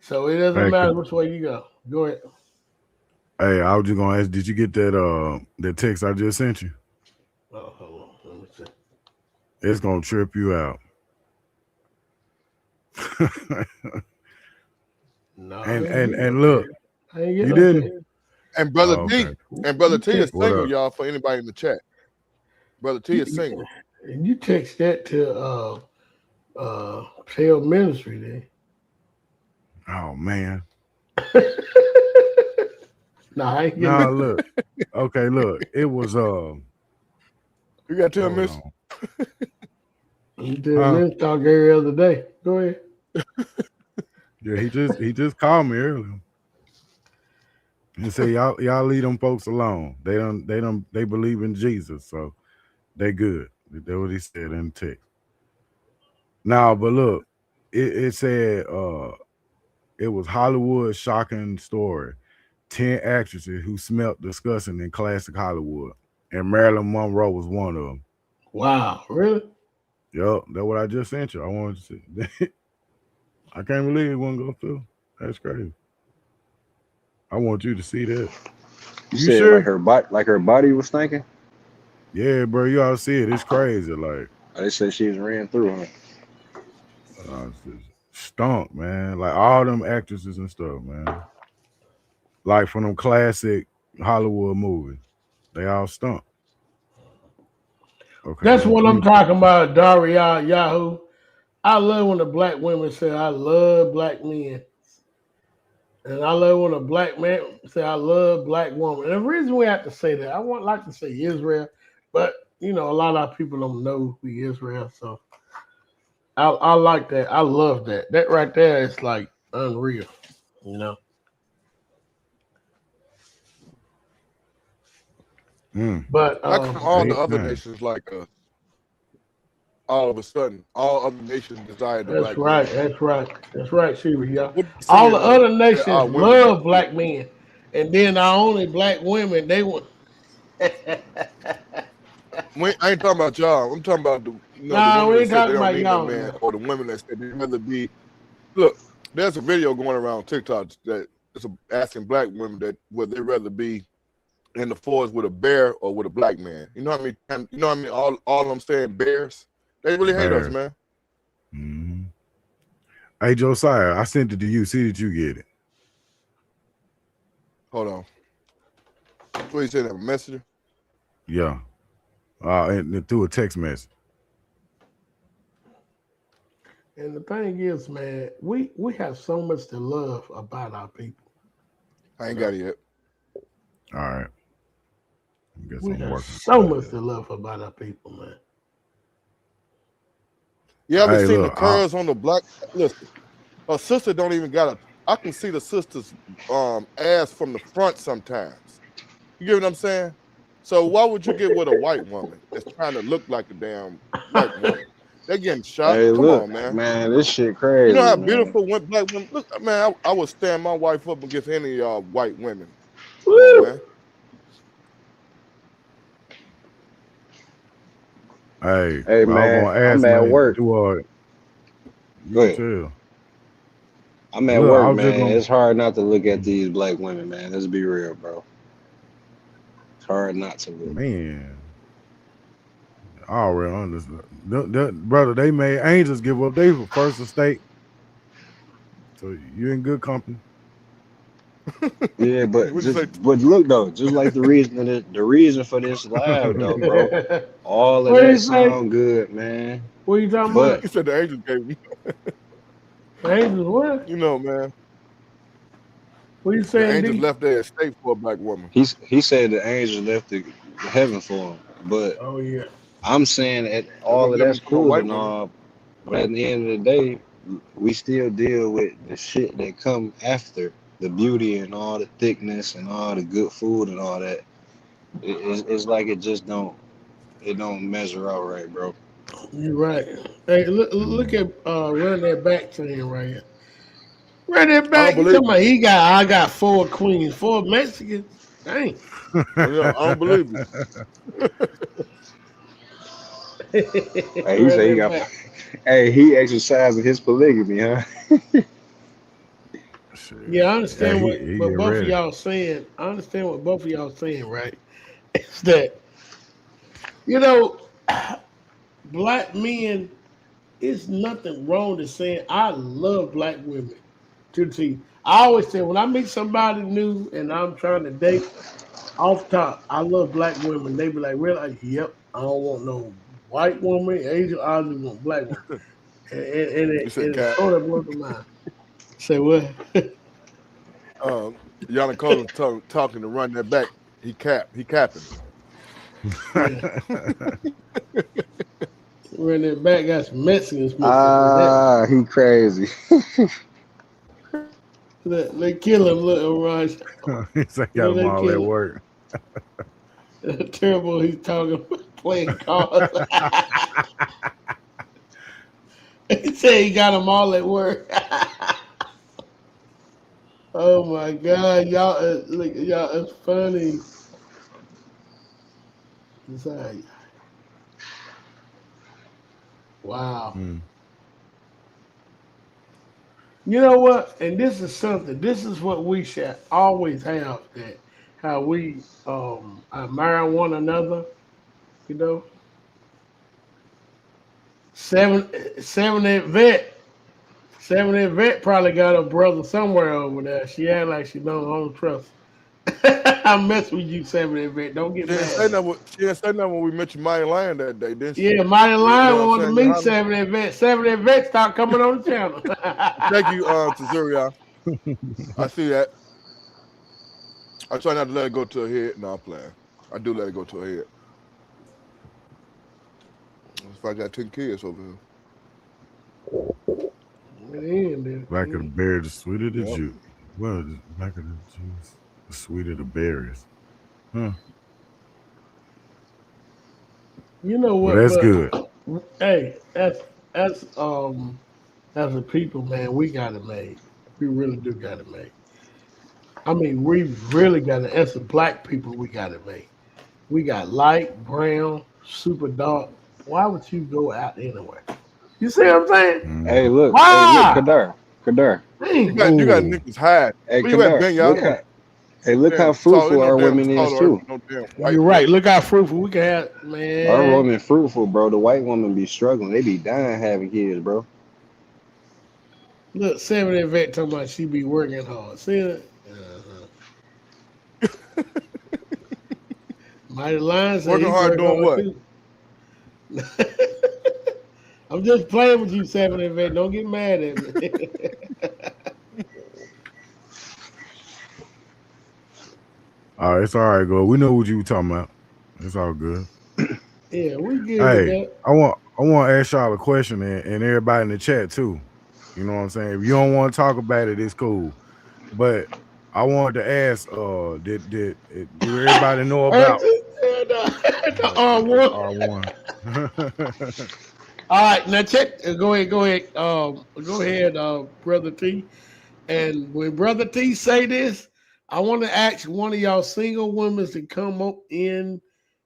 Speaker 1: So it doesn't
Speaker 2: Hey,
Speaker 1: matter which way you go. Go ahead.
Speaker 2: hey, I was just gonna ask, did you get that text I just sent you?
Speaker 1: Oh, hold on. Let me see.
Speaker 2: It's gonna trip you out.
Speaker 1: No,
Speaker 2: and look,
Speaker 1: I ain't
Speaker 2: you
Speaker 1: get
Speaker 2: didn't.
Speaker 3: And brother
Speaker 2: Oh,
Speaker 3: T,
Speaker 2: okay.
Speaker 3: and brother T is
Speaker 2: What
Speaker 3: single,
Speaker 2: up?
Speaker 3: y'all. For anybody in the chat, brother T is single.
Speaker 1: And you text that to Tell Ministry then.
Speaker 2: Oh man.
Speaker 1: Nah, I ain't getting
Speaker 2: Nah, look. Okay, look. It was
Speaker 3: You got to tell
Speaker 2: hold
Speaker 3: Miss.
Speaker 2: on.
Speaker 1: You Tell Ministry talk every other day. Go ahead.
Speaker 2: Yeah, he just called me earlier. He said y'all leave them folks alone. They believe in Jesus, so they good. That's what he said in the text. Now, but look, it said it was Hollywood's shocking story. 10 actresses who smelled disgusting in classic Hollywood. And Marilyn Monroe was one of them.
Speaker 1: Wow, really?
Speaker 2: Yup, that's what I just sent you. I wanted to see. I can't believe it won't go through. That's crazy. I want you to see that.
Speaker 6: You
Speaker 2: You
Speaker 6: said
Speaker 2: sure?
Speaker 6: like her body was stinking.
Speaker 2: Yeah, bro, you ought to see it. It's crazy. Like,
Speaker 6: They said she was ran through, huh?
Speaker 2: it's just stunk, man. Like all them actresses and stuff, man. Like from them classic Hollywood movies, they all stunk. Okay,
Speaker 1: That's what
Speaker 2: let
Speaker 1: I'm
Speaker 2: me
Speaker 1: talking about, Daria Yahoo. I love when the black women say, I love black men. And I love when a black man say, I love black woman. And the reason we have to say that, I wouldn't like to say Israel, but you know, a lot of our people don't know who Israel. So I like that. I love that. That right there is like unreal, you know. But
Speaker 3: How come all the other
Speaker 2: Amen.
Speaker 3: nations like us? All of a sudden, all other nations desire the
Speaker 1: that's
Speaker 3: black
Speaker 1: right.
Speaker 3: man.
Speaker 1: That's right. That's right, Shiva. Yeah.
Speaker 3: What do you see
Speaker 1: All the
Speaker 3: in us
Speaker 1: other
Speaker 3: that our
Speaker 1: nations
Speaker 3: women don't
Speaker 1: love
Speaker 3: see?
Speaker 1: black men. And then our only black women, they want
Speaker 3: I ain't talking about y'all. I'm talking about the
Speaker 1: nah,
Speaker 3: women
Speaker 1: we
Speaker 3: that
Speaker 1: ain't
Speaker 3: said they
Speaker 1: talking
Speaker 3: don't
Speaker 1: about
Speaker 3: need no
Speaker 1: y'all.
Speaker 3: man,
Speaker 1: Man.
Speaker 3: or the women that said they'd rather be. Look, there's a video going around TikTok that it's asking black women that would they rather be in the forest with a bear or with a black man. You know what I mean? You know what I mean? All I'm saying, bears. They really hate us, man.
Speaker 2: Mm-hmm. Hey Josiah, I sent it to you. See that you get it.
Speaker 3: Hold on. What you said, a messenger?
Speaker 2: Yeah. And through a text message.
Speaker 1: And the thing is, man, we have so much to love about our people.
Speaker 3: I ain't got it yet.
Speaker 2: All right. I guess
Speaker 1: We
Speaker 2: I'm
Speaker 1: have
Speaker 2: working.
Speaker 1: so much to love about our people, man.
Speaker 3: You ever
Speaker 2: Hey,
Speaker 3: seen
Speaker 2: look,
Speaker 3: the curves on the black? Listen, a sister don't even got I can see the sister's ass from the front sometimes. You get what I'm saying? So why would you get with a white woman that's trying to look like a damn white woman? They're getting shot.
Speaker 6: Hey,
Speaker 3: Come
Speaker 6: look,
Speaker 3: on, man.
Speaker 6: this shit crazy.
Speaker 3: You know how
Speaker 6: man.
Speaker 3: beautiful black women look, man. I would stand my wife up against any of y'all white women.
Speaker 1: Woo!
Speaker 3: Come on, man.
Speaker 2: Hey,
Speaker 6: Hey,
Speaker 2: I was
Speaker 6: man,
Speaker 2: gonna ask,
Speaker 6: I'm at
Speaker 2: man,
Speaker 6: work.
Speaker 2: you
Speaker 6: Go ahead.
Speaker 2: can tell.
Speaker 6: I'm at
Speaker 2: Look, I
Speaker 6: work,
Speaker 2: was just
Speaker 6: man.
Speaker 2: gonna,
Speaker 6: It's hard not to look at these black women, man. Let's be real, bro. It's hard not to look.
Speaker 2: man. I already understand. Brother, they made Angels give up their first estate. So you in good company.
Speaker 6: Yeah, but
Speaker 3: What you say?
Speaker 6: look though, just like the reason for this live though, bro. All of
Speaker 1: What
Speaker 6: that
Speaker 1: you say?
Speaker 6: sound good, man.
Speaker 1: What you talking
Speaker 6: But
Speaker 1: about?
Speaker 3: He said the angels gave me.
Speaker 1: Angels, what?
Speaker 3: You know, man.
Speaker 1: What you
Speaker 3: The
Speaker 1: saying,
Speaker 3: angels
Speaker 1: D?
Speaker 3: left their estate for a black woman.
Speaker 6: he said the angels left the heaven for him. But
Speaker 1: Oh yeah.
Speaker 6: I'm saying that
Speaker 3: They're
Speaker 6: all
Speaker 3: gonna
Speaker 6: of
Speaker 3: give
Speaker 6: that's
Speaker 3: them to no
Speaker 6: cool
Speaker 3: white
Speaker 6: and
Speaker 3: women.
Speaker 6: all, but at the end of the day, we still deal with the shit that come after the beauty and all the thickness and all the good food and all that. It's like it don't measure out right, bro.
Speaker 1: You're right. Hey, look at run that back to him right here. Run that
Speaker 3: I
Speaker 1: back.
Speaker 3: don't
Speaker 1: You
Speaker 3: believe
Speaker 1: talking
Speaker 3: you.
Speaker 1: about I got 4 queens, 4 Mexicans. Dang.
Speaker 3: Yeah, I don't believe you.
Speaker 6: Hey, he
Speaker 1: Run
Speaker 6: said he
Speaker 1: that
Speaker 6: got.
Speaker 1: back.
Speaker 6: Hey, he exercising his polygamy, huh?
Speaker 2: Shit.
Speaker 1: Yeah, I
Speaker 2: Yeah,
Speaker 1: understand
Speaker 2: he
Speaker 1: what
Speaker 2: get
Speaker 1: both of
Speaker 2: ready.
Speaker 1: y'all saying. I understand what both of y'all saying, right? It's that, you know, black men, it's nothing wrong to saying I love black women to the T. I always say when I meet somebody new and I'm trying to date, off top, I love black women. They be like, really? Like, yep, I don't want no white woman, Asian, I just want black woman. And
Speaker 3: You
Speaker 1: it,
Speaker 3: said
Speaker 1: it
Speaker 3: cat.
Speaker 1: sort of blows my mind. Say what?
Speaker 3: Yana Cohen talking to run that back. He capping.
Speaker 1: Yeah. Run that back, got some Mexicans mixed in that.
Speaker 6: He crazy.
Speaker 1: They kill him, little Rush.
Speaker 2: He's like, got
Speaker 1: Look,
Speaker 2: them
Speaker 1: they
Speaker 2: all at
Speaker 1: kill
Speaker 2: work.
Speaker 1: him. Terrible, he's talking, playing cards. He said he got them all at work. Oh my God, y'all, look, y'all, it's funny. It's like, wow.
Speaker 2: Mm.
Speaker 1: You know what? And this is something. This is what we should always have. That how we admire one another. You know, 70 vet. 70 vet probably got a brother somewhere over there. She act like she don't trust. I mess with you, 70 vet. Don't get
Speaker 3: She didn't
Speaker 1: mad
Speaker 3: say
Speaker 1: at me.
Speaker 3: nothing. She didn't say nothing when we mentioned Maya Lion that day, didn't she?
Speaker 1: Yeah, Mighty
Speaker 3: You
Speaker 1: Lion
Speaker 3: know what
Speaker 1: wanted to
Speaker 3: I'm saying,
Speaker 1: meet
Speaker 3: Johanna?
Speaker 1: 70 vet. 70 vet start coming on the channel.
Speaker 3: Thank you, Tezuria. I see that. I try not to let it go to her head. No, I'm playing. I do let it go to her head. If I got 10 kids over here.
Speaker 2: Black of the berry, the sweeter the
Speaker 3: Yep.
Speaker 2: juice. Well, the black of the juice, the sweeter the berries. Huh.
Speaker 1: You know what?
Speaker 2: Well, that's
Speaker 1: But
Speaker 2: good.
Speaker 1: hey, as a people, man, we got it made. We really do got it made. I mean, we really got it. As a black people, we got it made. We got light, brown, super dark. Why would you go out anyway? You see what I'm saying?
Speaker 6: Hey,
Speaker 2: Mm.
Speaker 6: look,
Speaker 1: Why?
Speaker 6: Kadar.
Speaker 3: You got
Speaker 2: Ooh.
Speaker 3: niggas hide.
Speaker 6: Hey,
Speaker 3: Where you at,
Speaker 6: Kadar,
Speaker 3: Ben,
Speaker 6: look
Speaker 3: y'all?
Speaker 6: look how
Speaker 3: Damn tall,
Speaker 6: fruitful
Speaker 3: ain't no
Speaker 6: our
Speaker 3: damn
Speaker 6: women is
Speaker 3: taller,
Speaker 6: too.
Speaker 3: no damn white
Speaker 1: You're
Speaker 3: bitch.
Speaker 1: right. Look how fruitful we can have,
Speaker 6: Our
Speaker 1: man.
Speaker 6: women fruitful, bro. The white woman be struggling. They be dying having kids, bro.
Speaker 1: Look, 70 vet talking about she be working hard. See it? Mighty Lion said
Speaker 3: Working
Speaker 1: he
Speaker 3: hard
Speaker 1: work
Speaker 3: doing
Speaker 1: hard
Speaker 3: what?
Speaker 1: too. I'm just playing with you, 70 vet. Don't get mad at me.
Speaker 2: It's all right, go. We know what you were talking about. It's all good.
Speaker 1: Yeah, we good with
Speaker 2: Hey,
Speaker 1: that.
Speaker 2: I want to ask y'all a question and everybody in the chat too. You know what I'm saying? If you don't want to talk about it, it's cool. But I wanted to ask, do everybody know about
Speaker 1: The R1.
Speaker 2: R1?
Speaker 1: All right, now check. Go ahead. Go ahead, Brother T. And when Brother T say this, I want to ask one of y'all single women to come up in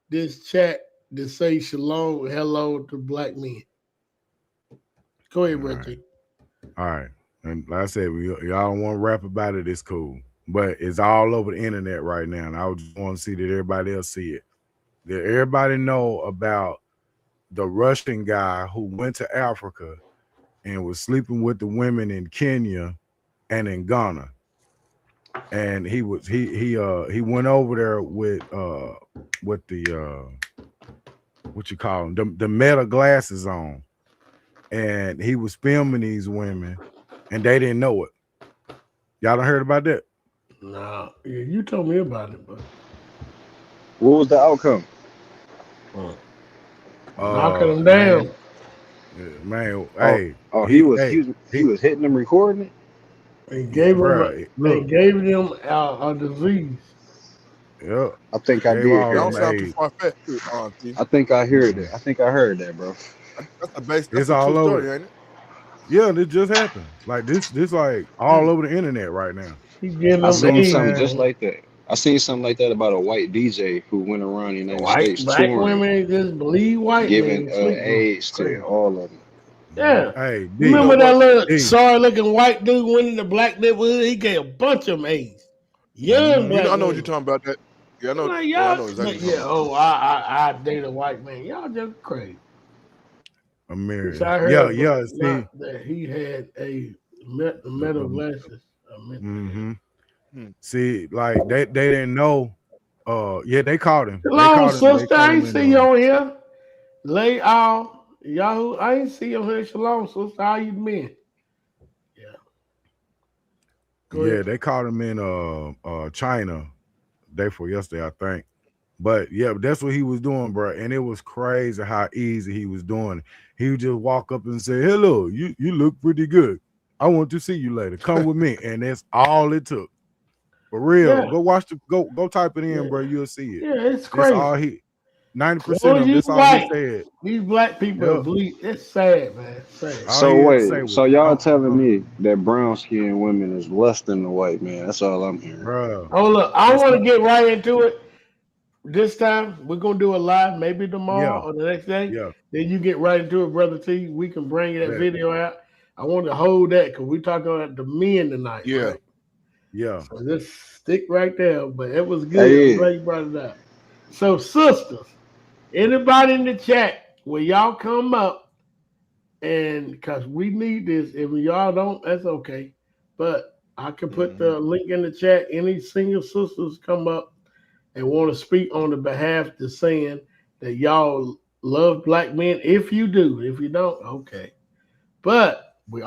Speaker 1: this chat to say hello to black men. Go ahead, Brother T.
Speaker 2: All right. And like I said, y'all don't want to rap about it, it's cool. But it's all over the internet right now. And I just want to see that everybody else see it. That everybody know about the Russian guy who went to Africa and was sleeping with the women in Kenya and in Ghana. And he went over there with the what you call them, the meta glasses on, and he was filming these women, and they didn't know it. Y'all done heard about that?
Speaker 1: Nah, yeah, you told me about it, but
Speaker 6: What was the outcome?
Speaker 1: knocking them down.
Speaker 2: Man,
Speaker 6: Oh,
Speaker 2: hey,
Speaker 6: he was hitting them, recording it.
Speaker 1: They gave
Speaker 2: bruh,
Speaker 1: them. They gave them a disease.
Speaker 2: yeah,
Speaker 6: I think I
Speaker 2: gave
Speaker 6: did
Speaker 2: all
Speaker 6: hear
Speaker 2: them
Speaker 3: Don't sound too
Speaker 2: AIDS.
Speaker 3: far fetched, T.
Speaker 6: I think I heard that. I think I heard that, bro.
Speaker 3: That's
Speaker 2: It's
Speaker 3: a
Speaker 2: all
Speaker 3: true
Speaker 2: over.
Speaker 3: story, ain't it?
Speaker 2: Yeah, this just happened. Like this like all over the internet right now.
Speaker 1: He getting
Speaker 6: I
Speaker 1: them
Speaker 6: seen
Speaker 1: AIDS.
Speaker 6: something just like that. I seen something like that about a white DJ who went around the United States
Speaker 1: Black
Speaker 6: touring,
Speaker 1: women just believe white
Speaker 6: giving
Speaker 1: men. Sleep with
Speaker 6: AIDS
Speaker 1: crazy.
Speaker 6: to all of them.
Speaker 1: Yeah.
Speaker 2: Hey, D,
Speaker 1: Remember that little
Speaker 2: D.
Speaker 1: sorry looking white dude went in the black neighborhood? He gave a bunch of them AIDS. Young black
Speaker 3: I know what
Speaker 1: women.
Speaker 3: you're talking about. That. Yeah, I know.
Speaker 1: Like,
Speaker 3: Yeah, I
Speaker 1: y'all,
Speaker 3: know exactly.
Speaker 1: but yeah, I date a white man. Y'all just crazy.
Speaker 2: Amir.
Speaker 1: I heard
Speaker 2: See,
Speaker 1: that he had a metal glasses.
Speaker 2: See, like they didn't know. Yeah, they caught him.
Speaker 1: Hello, sister. I ain't
Speaker 2: in,
Speaker 1: see you on here. Lay out. Yahoo. I ain't see you on here. Shalom, sister. How you been?
Speaker 2: Yeah, they caught him in China day before yesterday, I think. But yeah, that's what he was doing, bro. And it was crazy how easy he was doing it. He would just walk up and say, "Hello, you look pretty good. I want to see you later. Come with me." And that's all it took. For real.
Speaker 1: Yeah.
Speaker 2: Go watch go type it in, bro. You'll see it.
Speaker 1: Yeah, it's crazy.
Speaker 2: That's all 90% of this all he said.
Speaker 1: These black people bleed. It's sad, man. It's sad.
Speaker 6: So wait, so y'all telling me that brown skinned women is less than the white man? That's all I'm hearing.
Speaker 2: Bro.
Speaker 1: Oh look, I want to get right into it. This time we're gonna do a live, maybe tomorrow or the next day.
Speaker 2: Yeah.
Speaker 1: Then you get right into it, brother T. We can bring that video out. I want to hold that because we're talking about the men tonight.
Speaker 3: Yeah.
Speaker 1: Right?
Speaker 2: Yeah.
Speaker 1: So just stick right there. But it was good. I'm glad you brought it up. So, sisters, anybody in the chat, will y'all come up? And because we need this. If y'all don't, that's okay. But I can put the link in the chat. Any single sisters come up and want to speak on the behalf of saying that y'all love black men. If you do, if you don't, okay. But we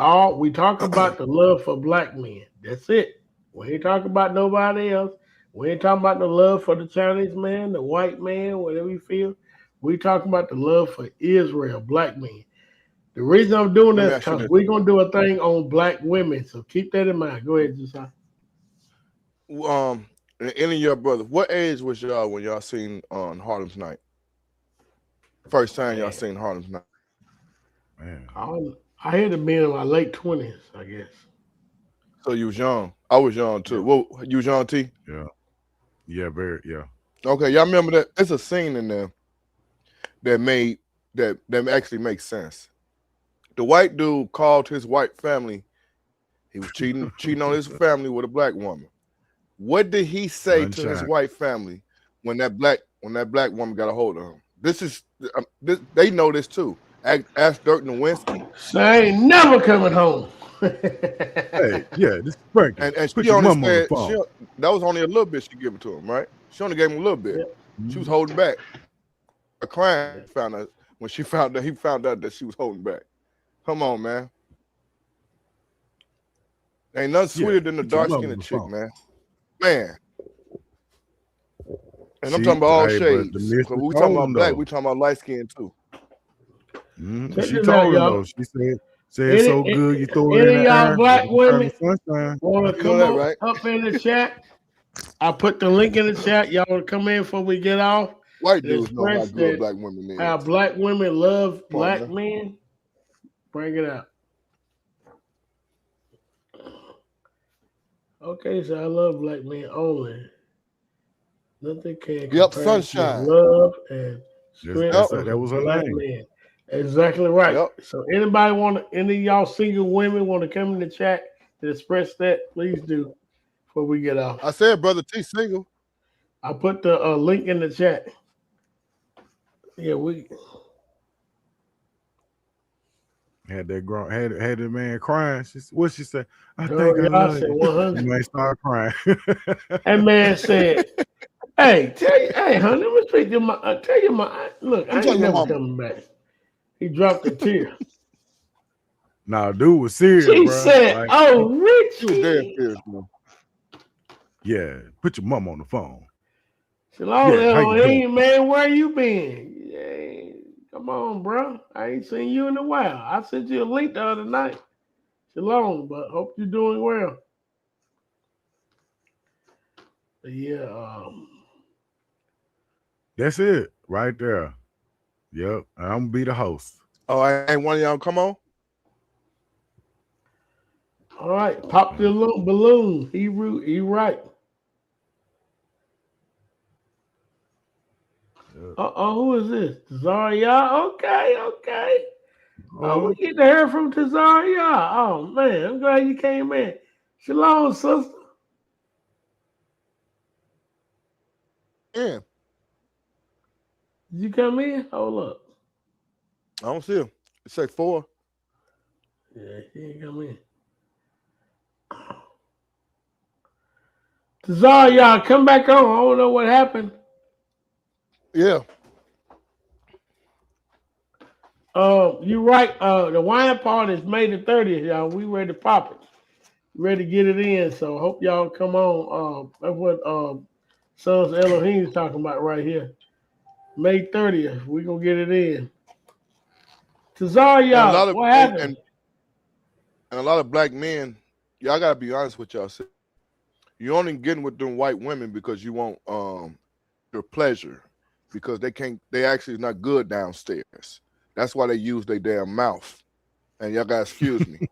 Speaker 1: talk about the love for black men. That's it. We ain't talking about nobody else. We ain't talking about the love for the Chinese man, the white man, whatever you feel. We talking about the love for Israel, black men. The reason I'm doing that is because we're gonna do a thing on black women. So keep that in mind. Go ahead, Josiah.
Speaker 3: Any of your brothers, what age was y'all when y'all seen on Harlem's Night? First time y'all seen Harlem's Night.
Speaker 2: Man.
Speaker 1: I had to be in my late 20s, I guess.
Speaker 3: So you was young. I was young too. Well, you was young, T?
Speaker 2: Yeah. Yeah, very, yeah.
Speaker 3: Okay, y'all remember that? There's a scene in there that actually makes sense. The white dude called his white family. He was cheating on his family with a black woman. What did he say to his white family when that black woman got a hold of him? They know this too. Ask Dirk Nowinski.
Speaker 1: So I ain't never coming home.
Speaker 2: Hey, yeah, this is Frankie.
Speaker 3: And she only said that was only a little bit she gave it to him, right? She only gave him a little bit. Yeah. She was holding back. A client found out when he found out that she was holding back. Come on, man. Ain't nothing sweeter than the dark-skinned chick, man. Man. And I'm talking about all shades. We talking about black, we talking about light skin too.
Speaker 2: She told him though. She said so good you throw it in the
Speaker 1: y'all
Speaker 2: air.
Speaker 1: Black women want to come up in the chat? I put the link in the chat. Y'all want to come in before we get off?
Speaker 3: White dudes know how good black women is.
Speaker 1: How black women love black men. Bring it out. Okay, so I love black men only. Nothing can compare
Speaker 3: sunshine.
Speaker 1: to love and strength
Speaker 2: that was her
Speaker 1: black
Speaker 2: name.
Speaker 1: men. Exactly right.
Speaker 3: Yep.
Speaker 1: So any of y'all single women want to come in the chat to express that, please do before we get off.
Speaker 3: I said, brother T single.
Speaker 1: I put the link in the chat. Yeah, we
Speaker 2: Had that grown had the man crying. What she said? I
Speaker 1: girl,
Speaker 2: think I
Speaker 1: y'all
Speaker 2: love
Speaker 1: said
Speaker 2: you.
Speaker 1: 100.
Speaker 2: You may start crying.
Speaker 1: That man said, "Hey, honey, let me speak to tell you look, I
Speaker 3: I'm telling
Speaker 1: ain't
Speaker 3: your
Speaker 1: never
Speaker 3: mama.
Speaker 1: coming back." He dropped a tear.
Speaker 2: Nah, dude was serious,
Speaker 1: She
Speaker 2: bro.
Speaker 1: said,
Speaker 2: Like,
Speaker 1: "Oh,
Speaker 3: She was dead
Speaker 1: Richie."
Speaker 3: serious, man.
Speaker 2: yeah, put your mom on the phone.
Speaker 1: Shalom,
Speaker 2: Yeah, how you doing?
Speaker 1: Elohim, man, where you been? Yeah, come on, bro. I ain't seen you in a while. I sent you a link the other night. Shalom, but hope you're doing well. But yeah,
Speaker 2: That's it, right there. Yep, I'm gonna be the host.
Speaker 3: Oh, I ain't one of y'all come on?
Speaker 1: all right. Pop the balloon. He right. Who is this? Tazaria? Okay. Oh, we get to hear from Tazaria. Oh man, I'm glad you came in. Shalom, sister.
Speaker 3: Yeah.
Speaker 1: Did you come in? Hold up.
Speaker 3: I don't see him. It say 4.
Speaker 1: Yeah, he ain't come in. Tazaria, come back on. I don't know what happened.
Speaker 3: Yeah.
Speaker 1: You're right. The wine party is May the 30th, y'all. We ready to pop it. Ready to get it in. So hope y'all come on. That's what Sons of Elohim is talking about right here. May 30th. We're gonna get it in. Tazaria, what happened?
Speaker 3: And a lot of black men, y'all gotta be honest with y'all. You only getting with them white women because you want your pleasure, because they actually not good downstairs. That's why they use their damn mouth. And y'all gotta excuse me.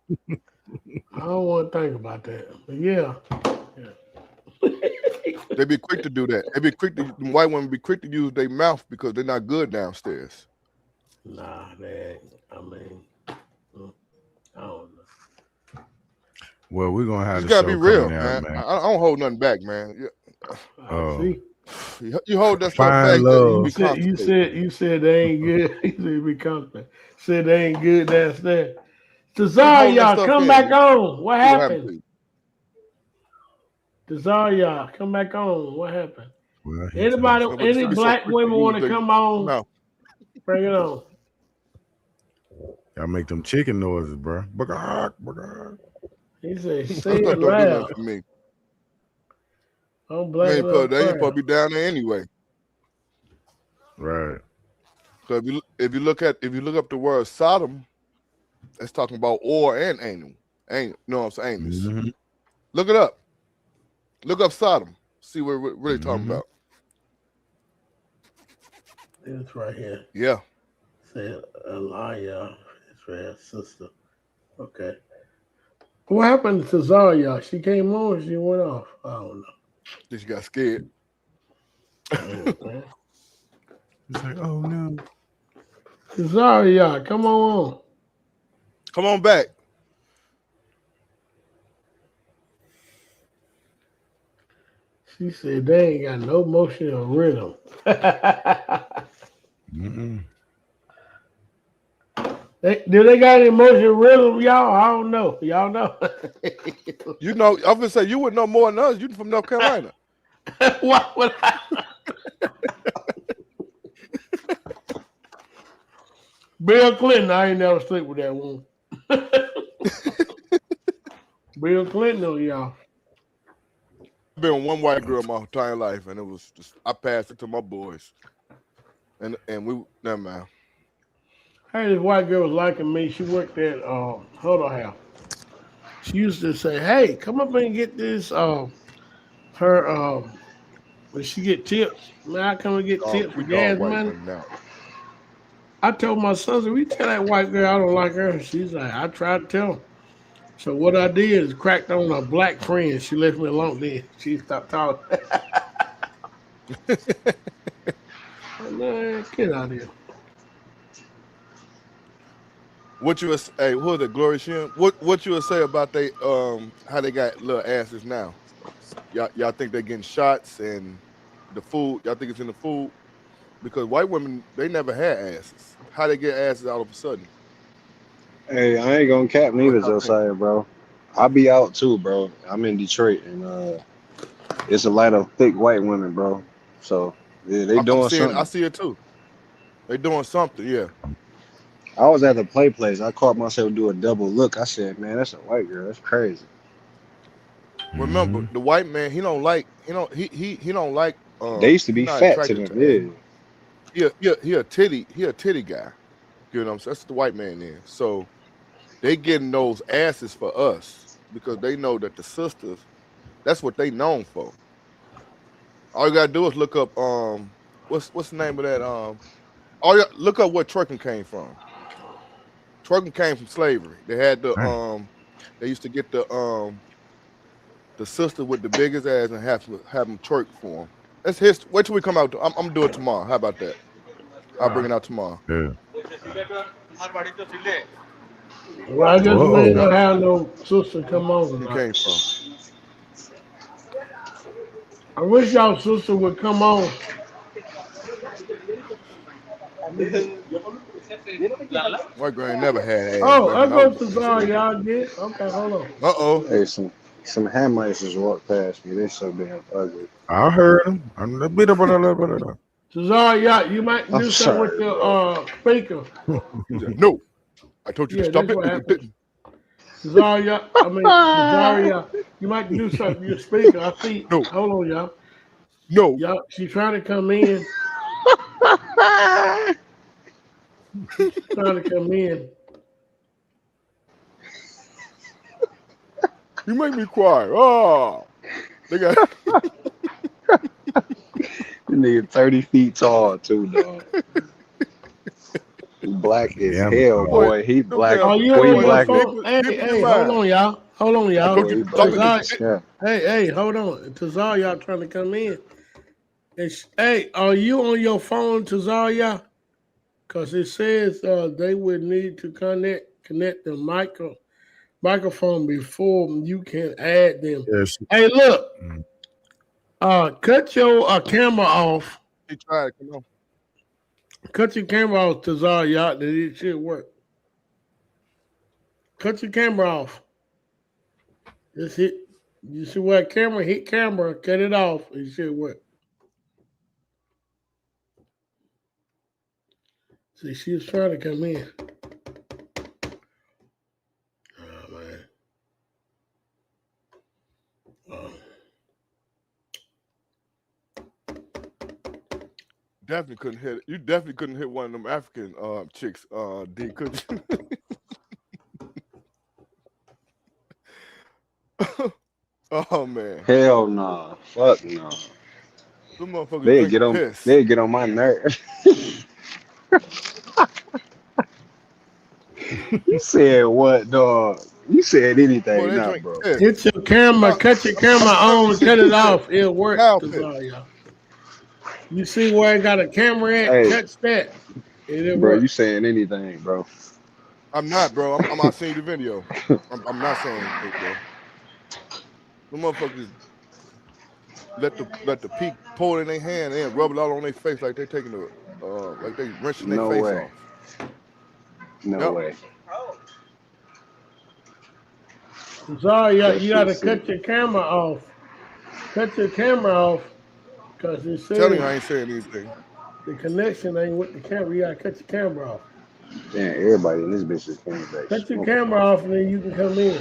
Speaker 1: I don't want to think about that. But yeah.
Speaker 3: They be quick to do that. The white women be quick to use their mouth because they're not good downstairs.
Speaker 1: Nah, I mean, I don't know.
Speaker 2: Well, we're gonna have
Speaker 3: You
Speaker 2: the
Speaker 3: gotta
Speaker 2: show
Speaker 3: be real,
Speaker 2: coming out, man.
Speaker 3: I don't hold nothing back, man.
Speaker 1: See?
Speaker 3: You hold that stuff
Speaker 2: Find
Speaker 3: back,
Speaker 2: love.
Speaker 1: You said they ain't good. You said be confident. Said they ain't good downstairs. Tazaria, come back on. What happened? Tazaria, come back on. What happened?
Speaker 2: Well,
Speaker 1: Any black women want to come on?
Speaker 3: No.
Speaker 1: Bring it on.
Speaker 2: Y'all make them chicken noises, bro.
Speaker 1: He said, say it loud.
Speaker 3: For me.
Speaker 1: I'm black.
Speaker 3: They ain't supposed to be down there anyway.
Speaker 2: Right.
Speaker 3: So if you look up the word Sodom, it's talking about or and anal. You know what I'm saying?
Speaker 2: Mm-hmm.
Speaker 3: Look it up. Look up Sodom. See what we're really talking about.
Speaker 1: It's right here.
Speaker 3: Yeah.
Speaker 1: Say Elia, Israel's sister. Okay. What happened to Zaria? She came on, she went off. I don't know.
Speaker 3: She got scared.
Speaker 2: It's like, oh no.
Speaker 1: Zaria, come on.
Speaker 3: Come on back.
Speaker 1: She said they ain't got no motion or rhythm. Do they got any motion or rhythm, y'all? I don't know. Y'all know.
Speaker 3: You know, I'm gonna say you would know more than us. You from North Carolina.
Speaker 1: What would I? Bill Clinton, I ain't never sleep with that woman. Bill Clinton on y'all.
Speaker 3: I've been with one white girl my entire life, and it was just I passed it to my boys. And we never mind.
Speaker 1: Hey, this white girl was liking me. She worked at Huddle House. She used to say, "Hey, come up and get this." When she get tips, man, I come and get tips for gas money. I told my son, "We tell that white girl I don't like her." She's like, "I tried to tell her." So what I did is cracked on a black friend. She left me alone. Then she stopped talking. Man, get out of here.
Speaker 3: What you hey, who was it, Gloria Shim? What you would say about they how they got little asses now? Y'all think they're getting shots and the food? Y'all think it's in the food? Because white women, they never had asses. How they get asses all of a sudden?
Speaker 6: Hey, I ain't gonna cap neither,
Speaker 3: What y'all think?
Speaker 6: Josiah, bro. I be out too, bro. I'm in Detroit, and it's a lot of thick white women, bro. So yeah, they
Speaker 3: I'm
Speaker 6: doing
Speaker 3: seeing, I
Speaker 6: something.
Speaker 3: see it too. They doing something, yeah.
Speaker 6: I was at the play place. I caught myself do a double look. I said, man, that's a white girl. That's crazy.
Speaker 3: Remember, the white man, he don't like
Speaker 6: They used to
Speaker 3: he
Speaker 6: be
Speaker 3: not
Speaker 6: fat to
Speaker 3: attracted
Speaker 6: them,
Speaker 3: to
Speaker 6: yeah.
Speaker 3: he a titty guy. You know what I'm saying? That's what the white man is. So they getting those asses for us because they know that the sisters, that's what they known for. All you gotta do is look up what's the name of that look up where twerking came from. Twerking came from slavery. They had they used to get the sister with the biggest ass and have them twerk for them. That's history. Wait till we come out. I'm gonna do it tomorrow. How about that? I'll bring it out tomorrow.
Speaker 2: Yeah.
Speaker 1: Well, I just ain't gonna have no sister come on.
Speaker 3: Where came from?
Speaker 1: I wish y'all sister would come on.
Speaker 3: My grand never had ass.
Speaker 1: Oh,
Speaker 3: baby,
Speaker 1: I
Speaker 3: and
Speaker 1: go
Speaker 3: was
Speaker 1: to
Speaker 3: a
Speaker 1: Zara,
Speaker 3: kid.
Speaker 1: y'all did? Okay, hold on.
Speaker 6: Hey, some Hamites just walked past me. They so damn ugly.
Speaker 2: I heard him.
Speaker 1: Tazar, you might
Speaker 6: I'm
Speaker 1: do something with
Speaker 6: sorry,
Speaker 1: the
Speaker 6: bro.
Speaker 1: speaker.
Speaker 3: He said, no. I told you to
Speaker 1: Yeah,
Speaker 3: stop
Speaker 1: that's
Speaker 3: it.
Speaker 1: what happened. Tazar, you might do something with your speaker. I see.
Speaker 3: No.
Speaker 1: Hold on, y'all.
Speaker 3: No.
Speaker 1: Y'all, she trying to come in. Trying to come in.
Speaker 3: You make me cry. Oh, they got
Speaker 6: You nigga 30 feet tall too, dog. He black as
Speaker 2: Yeah,
Speaker 6: hell,
Speaker 3: boy.
Speaker 6: boy. He black.
Speaker 1: Oh, you
Speaker 6: Boy, he
Speaker 1: on your
Speaker 6: black.
Speaker 1: phone? Hey, hold on, y'all. Hold on,
Speaker 3: I
Speaker 1: y'all.
Speaker 3: told
Speaker 6: Boy,
Speaker 3: you
Speaker 6: he
Speaker 3: to stop
Speaker 6: black.
Speaker 3: it.
Speaker 6: Yeah.
Speaker 1: Hey, hold on. Tazar, y'all trying to come in. Hey, are you on your phone, Tazar? Because it says they would need to connect the microphone before you can add them.
Speaker 2: Yes.
Speaker 1: Hey, look, cut your camera off.
Speaker 3: He tried. Come on.
Speaker 1: Cut your camera off, Tazar, y'all. That it should work. Cut your camera off. Just hit. You see where camera hit camera. Cut it off. It should work. See, she was trying to come in. Oh man.
Speaker 3: Definitely couldn't hit it. You definitely couldn't hit one of them African chicks, D, could you? Oh man.
Speaker 6: Hell nah. Fuck no.
Speaker 3: Them motherfuckers
Speaker 6: They
Speaker 3: drink piss.
Speaker 6: get on my nerves. You said what, dog? You said
Speaker 3: Boy,
Speaker 6: anything,
Speaker 3: they
Speaker 6: now,
Speaker 3: drink
Speaker 6: bro.
Speaker 3: piss.
Speaker 1: Hit your camera. Cut your camera on. Cut it off. It'll work.
Speaker 3: Cow piss.
Speaker 1: Tazar. You see where it got a camera at?
Speaker 6: Hey,
Speaker 1: Touch that. It'll
Speaker 6: bro,
Speaker 1: work.
Speaker 6: you saying anything, bro?
Speaker 3: I'm not, bro. I'm not seeing the video. I'm not saying anything, bro. The motherfuckers let the peak pull in their hand and rub it all on their face like they taking like they rinsing their
Speaker 6: No
Speaker 3: face
Speaker 6: way.
Speaker 3: off.
Speaker 6: No
Speaker 3: Yep.
Speaker 6: way.
Speaker 1: Sorry,
Speaker 6: That
Speaker 1: you
Speaker 6: shit
Speaker 1: gotta
Speaker 6: sick.
Speaker 1: cut your camera off. Cut your camera off. Cause it
Speaker 3: I'm telling you, I
Speaker 1: says
Speaker 3: ain't saying anything.
Speaker 1: the connection ain't with the camera. You gotta cut your camera off.
Speaker 6: Damn, everybody in this bitch is came back.
Speaker 1: Cut your
Speaker 6: smoking.
Speaker 1: camera off and then you can come in.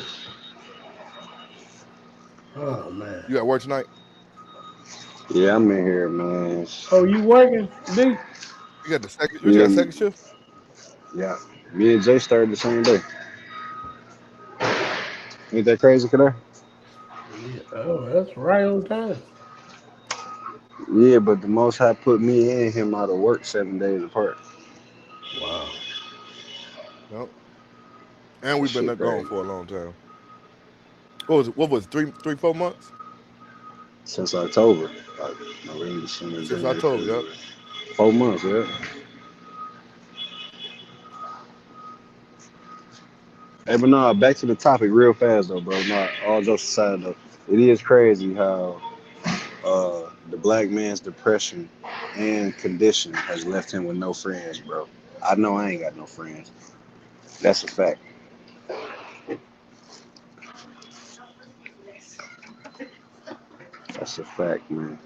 Speaker 1: Oh man.
Speaker 3: You at work tonight?
Speaker 6: Yeah, I'm in here, man.
Speaker 1: Oh, you working, D?
Speaker 3: You got the second. You got second shift?
Speaker 6: Yeah. Me and Jay started the same day. Ain't that crazy, Kadar?
Speaker 1: Yeah. Oh, that's right on time.
Speaker 6: Yeah, but the Most High put me and him out of work 7 days apart.
Speaker 1: Wow.
Speaker 3: Yep. And we've been
Speaker 6: Shit
Speaker 3: gone
Speaker 6: crazy.
Speaker 3: for a long time. What was it, 4 months?
Speaker 6: Since October. Like, November, December,
Speaker 3: Since
Speaker 6: January,
Speaker 3: October, yep.
Speaker 6: February. 4 months, yeah. Hey, but no, back to the topic real fast though, bro. Not all jokes aside though. It is crazy how the black man's depression and condition has left him with no friends, bro. I know I ain't got no friends. That's a fact. That's a fact, man.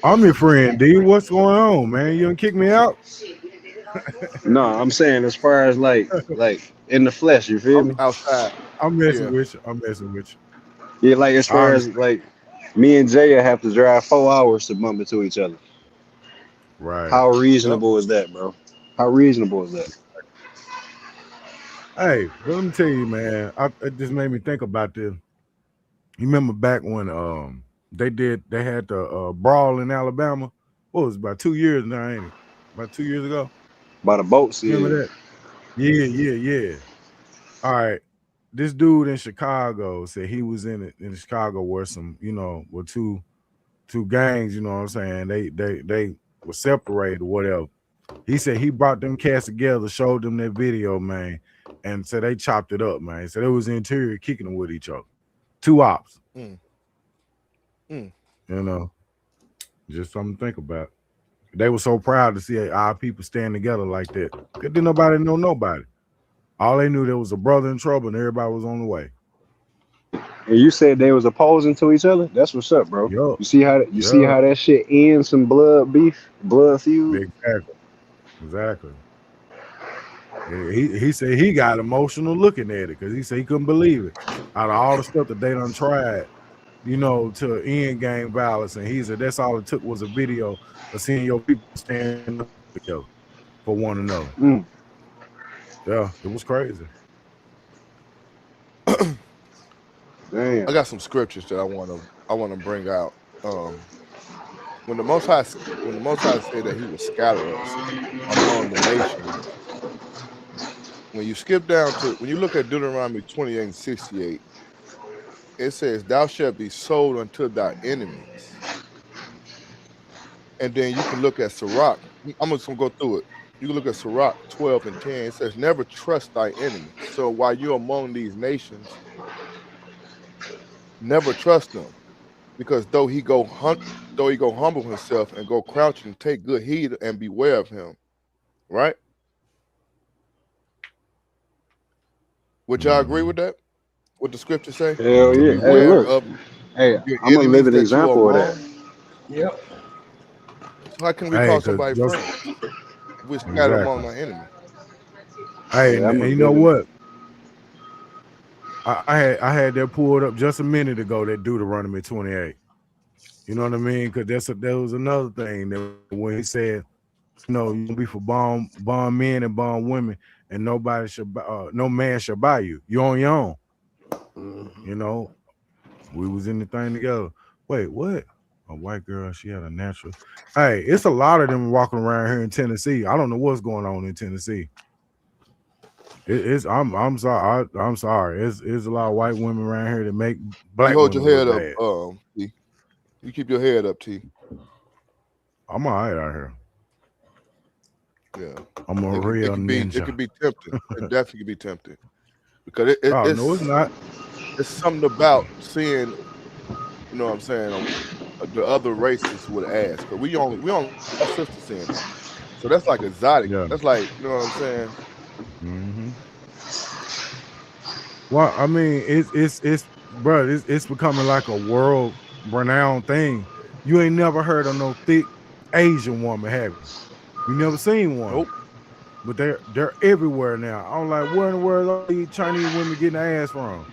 Speaker 2: I'm your friend, D. What's going on, man? You done kick me out?
Speaker 6: No, I'm saying as far as like in the flesh, you feel me?
Speaker 3: Outside.
Speaker 2: I'm messing
Speaker 3: Yeah.
Speaker 2: with you. I'm messing with you.
Speaker 6: Yeah, like as far as like me and Jaya have to drive 4 hours to bump into each other.
Speaker 2: Right.
Speaker 6: How reasonable is that, bro? How reasonable is that?
Speaker 2: Hey, but let me tell you, man. It just made me think about this. You remember back when they had the brawl in Alabama? What was it, about 2 years now, ain't it? About 2 years ago?
Speaker 6: By the boats, yeah.
Speaker 2: Remember that? Yeah. All right. This dude in Chicago said he was in Chicago where some, with two gangs, you know what I'm saying? They were separated or whatever. He said he brought them cats together, showed them that video, man, and said they chopped it up, man. So they was interior kicking them with each other. 2 ops. Just something to think about. They were so proud to see our people stand together like that. Because didn't nobody know nobody. All they knew there was a brother in trouble and everybody was on the way.
Speaker 6: And you said they was opposing to each other? That's what's up, bro.
Speaker 2: Yup.
Speaker 6: You see how that shit ends some blood beef, blood feud?
Speaker 2: Exactly. He said he got emotional looking at it because he said he couldn't believe it. Out of all the stuff that they done tried, to end gang violence, and he said that's all it took was a video of seeing your people stand up together for one another. Yeah, it was crazy.
Speaker 6: Damn.
Speaker 3: I got some scriptures that I want to bring out. When the Most High said that He would scatter us among the nations, when you look at Deuteronomy 28:68, it says, "Thou shalt be sold unto thy enemies." And then you can look at Sirach. I'm just gonna go through it. You can look at Sirach 12:10. It says, "Never trust thy enemy." So while you're among these nations, never trust them, because though he go humble himself and go crouching, take good heed and beware of him. Right? Would y'all agree with that? What the scripture say?
Speaker 6: Hell yeah. Hey,
Speaker 3: Beware
Speaker 6: look.
Speaker 3: of
Speaker 6: Hey,
Speaker 3: your
Speaker 6: I'm a
Speaker 3: enemies
Speaker 6: living
Speaker 3: that you
Speaker 6: example
Speaker 3: are
Speaker 6: of that.
Speaker 3: among. Yep. How can we call somebody friend if we're scattered among our enemy?
Speaker 2: Hey,
Speaker 6: Yeah,
Speaker 2: and you know what? I had that pulled up just a minute ago, that Deuteronomy 28. You know what I mean? Because there was another thing that when he said, you be for bond men and bond women, and no man shall buy you. You're on your own. We was in the thing together. Wait, what? A white girl, she had a natural. Hey, it's a lot of them walking around here in Tennessee. I don't know what's going on in Tennessee. I'm sorry. I'm sorry. It's a lot of white women around here that make black.
Speaker 3: You hold your head up,
Speaker 2: T.
Speaker 3: You keep your head up, T.
Speaker 2: I'm all right out here.
Speaker 3: Yeah,
Speaker 2: I'm a real ninja.
Speaker 3: It could be tempting. It definitely could be tempting because
Speaker 2: no, it's not.
Speaker 3: It's something about seeing, you know what I'm saying, the other races with ass. Because we only our sister seeing it. So that's like exotic. Yeah. That's like, you know what I'm saying.
Speaker 2: Mm-hmm. Well, I mean, it's becoming like a world renowned thing. You ain't never heard of no thick Asian woman, have you? You never seen one.
Speaker 3: Nope.
Speaker 2: But they're everywhere now. I'm like, where in the world are these Chinese women getting their ass from?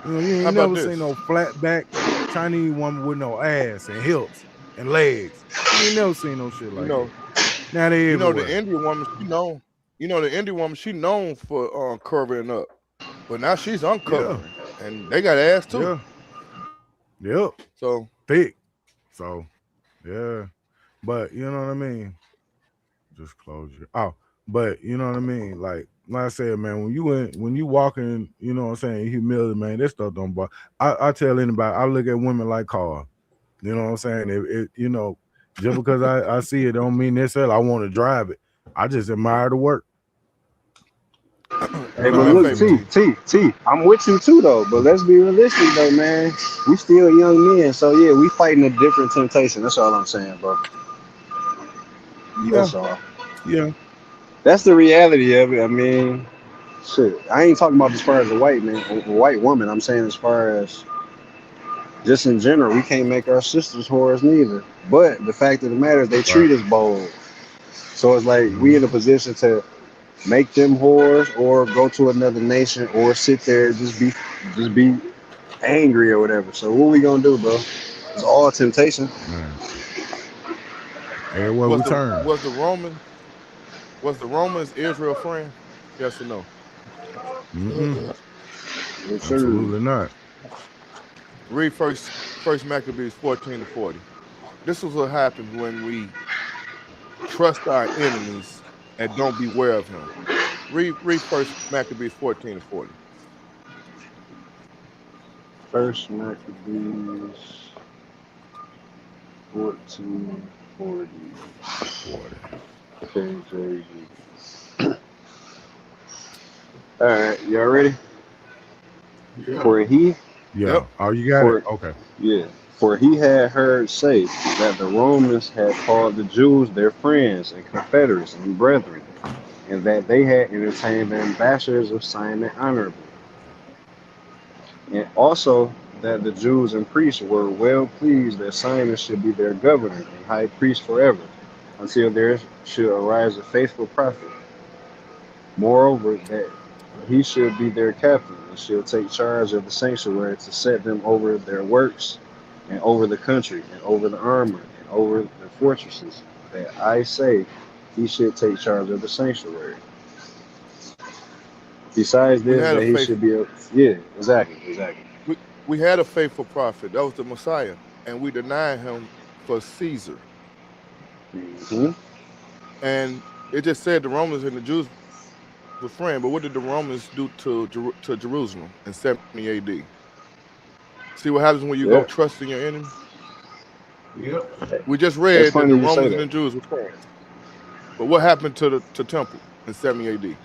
Speaker 2: You ain't never seen no flat back Chinese woman with no ass and hips and legs. You ain't never seen no shit like that. Now they everywhere.
Speaker 3: The Indian woman, she known for curving up. But now she's uncovering. Yeah. And they got ass too.
Speaker 2: Yeah. Yep.
Speaker 3: So
Speaker 2: thick. So yeah. But you know what I mean? Just close your but you know what I mean? Like I said, man, when you walking, you know what I'm saying, humility, man, that stuff don't bother. I tell anybody, I look at women like cars. You know what I'm saying? Just because I see it don't mean necessarily I want to drive it. I just admire the work.
Speaker 6: Hey,
Speaker 2: No,
Speaker 6: but
Speaker 2: have
Speaker 6: look,
Speaker 2: faith in
Speaker 6: T, I'm with you too though. But let's be realistic though, man. We still young men, so yeah, we fighting a different temptation. That's all I'm saying, bro.
Speaker 2: Yeah,
Speaker 6: That's all.
Speaker 2: yeah.
Speaker 6: That's the reality of it. I mean, shit. I ain't talking about as far as a white man, a white woman. I'm saying as far as just in general, we can't make our sisters whores neither. But the fact of the matter is, they
Speaker 2: Right.
Speaker 6: treat us bold. So it's like we in a
Speaker 2: Mhm.
Speaker 6: position to make them whores, or go to another nation, or sit there and just be angry or whatever. So what we gonna do, bro? It's all temptation.
Speaker 2: Man, everywhere we turn.
Speaker 10: Was the Romans Israel friend? Yes or no?
Speaker 2: Mm-mm.
Speaker 6: Yes, sir.
Speaker 2: Absolutely not.
Speaker 10: Read first Maccabees 14-40. This is what happens when we trust our enemies and don't beware of him. Read first Maccabees 14-40.
Speaker 6: First Maccabees 14:40.
Speaker 2: 40.
Speaker 6: KJV. All right, y'all ready?
Speaker 1: Yeah.
Speaker 6: For he,
Speaker 2: Yeah.
Speaker 10: Yep.
Speaker 2: Oh, you got
Speaker 6: for
Speaker 2: it? Okay.
Speaker 6: yeah, for he had heard say that the Romans had called the Jews their friends and confederates and brethren, and that they had entertained the ambassadors of Simon honorably, and also that the Jews and priests were well pleased that Simon should be their governor and high priest forever, until there should arise a faithful prophet. Moreover, that he should be their captain and should take charge of the sanctuary to set them over their works and over the country and over the armor and over the fortresses. That I say he should take charge of the sanctuary. Besides
Speaker 10: We
Speaker 6: this,
Speaker 10: had a
Speaker 6: that he should be a exactly.
Speaker 10: we had a faithful prophet. That was the Messiah, and we denied him for Caesar.
Speaker 6: Mm-hmm.
Speaker 10: And it just said the Romans and the Jews were friends. But what did the Romans do to Jerusalem in 70 AD? See what happens when you go
Speaker 6: Yeah,
Speaker 10: trusting your enemy?
Speaker 1: Yep.
Speaker 10: We just
Speaker 6: it's
Speaker 10: read that
Speaker 6: funny
Speaker 10: the
Speaker 6: you say
Speaker 10: Romans and
Speaker 6: that.
Speaker 10: the Jews were friends. But what happened to the temple in 70 AD?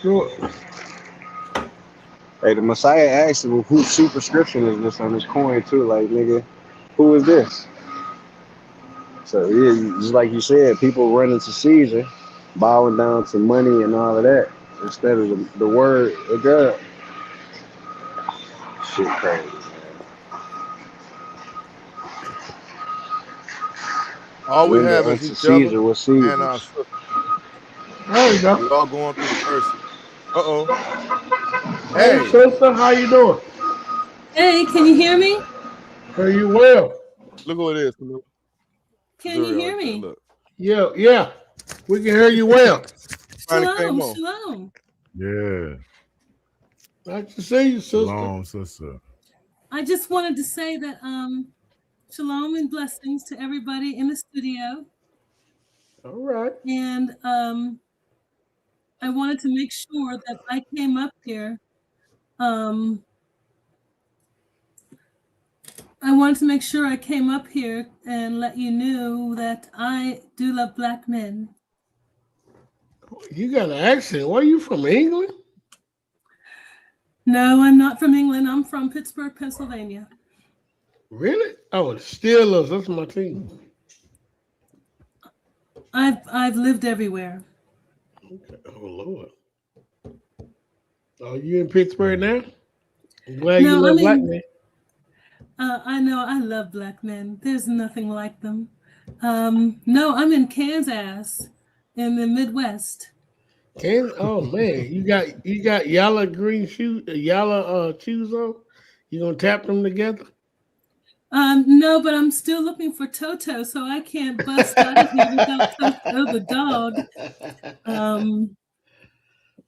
Speaker 1: Sure.
Speaker 6: Hey, the Messiah asked him, whose superscription is this on his coin too? Like, nigga, who is this? So yeah, just like you said, people running to Caesar, bowing down to money and all of that, instead of the word of God. Shit crazy, man.
Speaker 10: All we
Speaker 6: Render
Speaker 10: have is
Speaker 6: unto
Speaker 10: each other
Speaker 6: Caesar what
Speaker 10: and our
Speaker 6: Caesar's.
Speaker 10: sisters.
Speaker 1: There you
Speaker 10: We
Speaker 1: go.
Speaker 10: all going through the curses. Uh-oh.
Speaker 1: Hey,
Speaker 10: Hey,
Speaker 1: sister, how you doing?
Speaker 11: Hey, can you hear me?
Speaker 1: Are you well?
Speaker 10: look who it is. Camille.
Speaker 11: Can you
Speaker 10: Zuri
Speaker 11: hear
Speaker 10: right there.
Speaker 11: me?
Speaker 10: Look.
Speaker 1: Yeah. We can hear you well.
Speaker 10: Finally came
Speaker 11: Shalom,
Speaker 10: on.
Speaker 11: shalom.
Speaker 2: Yeah.
Speaker 1: Nice to see you, sister.
Speaker 2: Long sister.
Speaker 11: I just wanted to say that shalom and blessings to everybody in the studio.
Speaker 1: All right.
Speaker 11: And I wanted to make sure that I came up here. I wanted to make sure I came up here and let you know that I do love black men.
Speaker 1: You got an accent. Where are you from? England?
Speaker 11: No, I'm not from England. I'm from Pittsburgh, Pennsylvania.
Speaker 1: Really? Oh, the Steelers. That's my team.
Speaker 11: I've lived everywhere.
Speaker 1: Okay. Oh, Lord. Are you in Pittsburgh now? I'm glad you love black men.
Speaker 11: I know I love black men. There's nothing like them. No, I'm in Kansas, in the Midwest.
Speaker 1: Kansas? Oh man, you got yellow green shoes, yellow shoes on. You gonna tap them together?
Speaker 11: No, but I'm still looking for Toto, so I can't bust out of here without Toto the dog.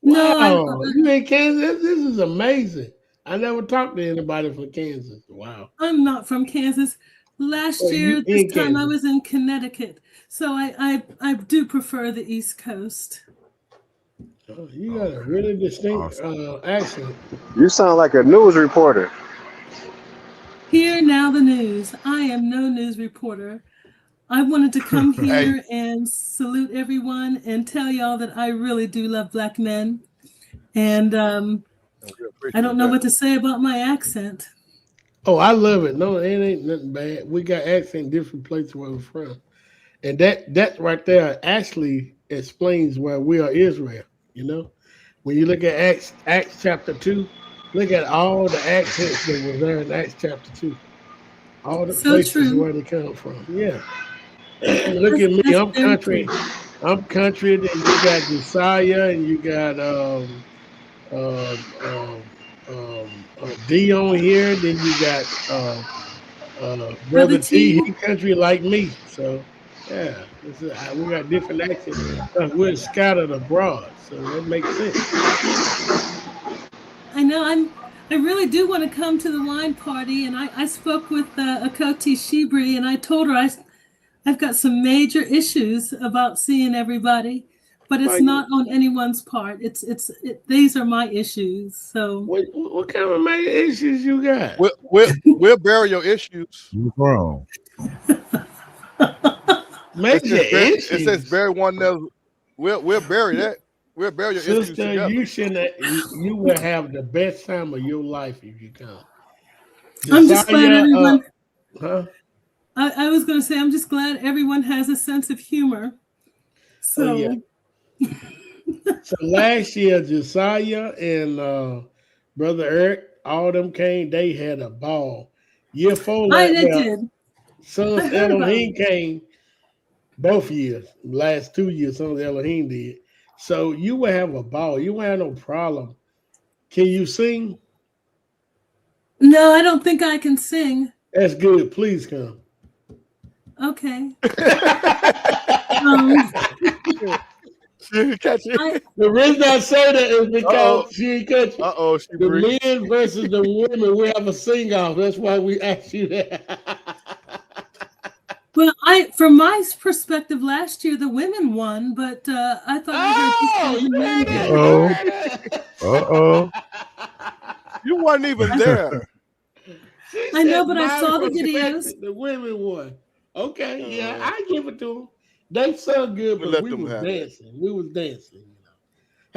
Speaker 1: Wow, you in Kansas? This is amazing. I never talked to anybody from Kansas. Wow.
Speaker 11: I'm not from Kansas. Last year, this time I was in Connecticut, so I do prefer the East Coast.
Speaker 1: Oh, you got a really distinct accent.
Speaker 6: You sound like a news reporter.
Speaker 11: Hear now the news. I am no news reporter. I wanted to come here and salute everyone and tell y'all that I really do love black men. And
Speaker 10: We
Speaker 11: I
Speaker 10: appreciate
Speaker 11: don't know
Speaker 10: that.
Speaker 11: what to say about my accent.
Speaker 1: Oh, I love it. No, it ain't nothing bad. We got accent different places where we're from. And that right there actually explains why we are Israel. You know, when you look at Acts chapter 2, look at all the accents that were there in Acts chapter 2. All the
Speaker 11: So
Speaker 1: places
Speaker 11: true.
Speaker 1: where they come from. Yeah. Look at me.
Speaker 11: That's
Speaker 1: I'm
Speaker 11: very
Speaker 1: country.
Speaker 11: true.
Speaker 1: I'm country. Then you got Josiah and you got D on here. Then you got
Speaker 11: Brother
Speaker 1: Brother T.
Speaker 11: T.
Speaker 1: He country like me. So yeah, we got different accents. We're scattered abroad, so that makes sense.
Speaker 11: I know I really do want to come to the wine party, and I spoke with Akoti Shibri, and I told her I've got some major issues about seeing everybody, but it's
Speaker 1: Like,
Speaker 11: not on anyone's part. These are my issues. So
Speaker 1: what kind of major issues you got?
Speaker 10: We'll bury your issues.
Speaker 2: What's wrong?
Speaker 1: Major
Speaker 10: It
Speaker 1: issues.
Speaker 10: says bury one another. We'll bury that. We'll bury your issues
Speaker 1: Sister,
Speaker 10: together.
Speaker 1: you shouldn't. You will have the best time of your life if you come.
Speaker 11: I'm just glad
Speaker 1: Josiah,
Speaker 11: everyone.
Speaker 1: huh?
Speaker 11: I was going to say I'm just glad everyone has a sense of humor. So.
Speaker 1: Oh, yeah. So last year, Josiah and Brother Eric, all them came. They had a ball. Year 4,
Speaker 11: They
Speaker 1: well,
Speaker 11: did.
Speaker 1: Sons
Speaker 11: I heard about
Speaker 1: Elohim came both years. Last 2 years, Sons Elohim did. So you will have a ball. You won't have no problem. Can you sing?
Speaker 11: No, I don't think I can sing.
Speaker 1: That's good. Please come.
Speaker 11: Okay.
Speaker 10: She didn't catch it.
Speaker 1: The reason I say that is because she ain't catch it.
Speaker 10: She
Speaker 1: The
Speaker 10: breathed.
Speaker 1: men versus the women, we have a sing off. That's why we asked you that.
Speaker 11: Well, from my perspective, last year the women won, but I thought I heard
Speaker 1: you
Speaker 11: the men
Speaker 1: heard
Speaker 2: Uh-oh.
Speaker 10: You weren't even there.
Speaker 11: I know, but I saw the videos.
Speaker 1: The women won. Okay, yeah, I give it to them. They sung good, but we was dancing. We was dancing. You know.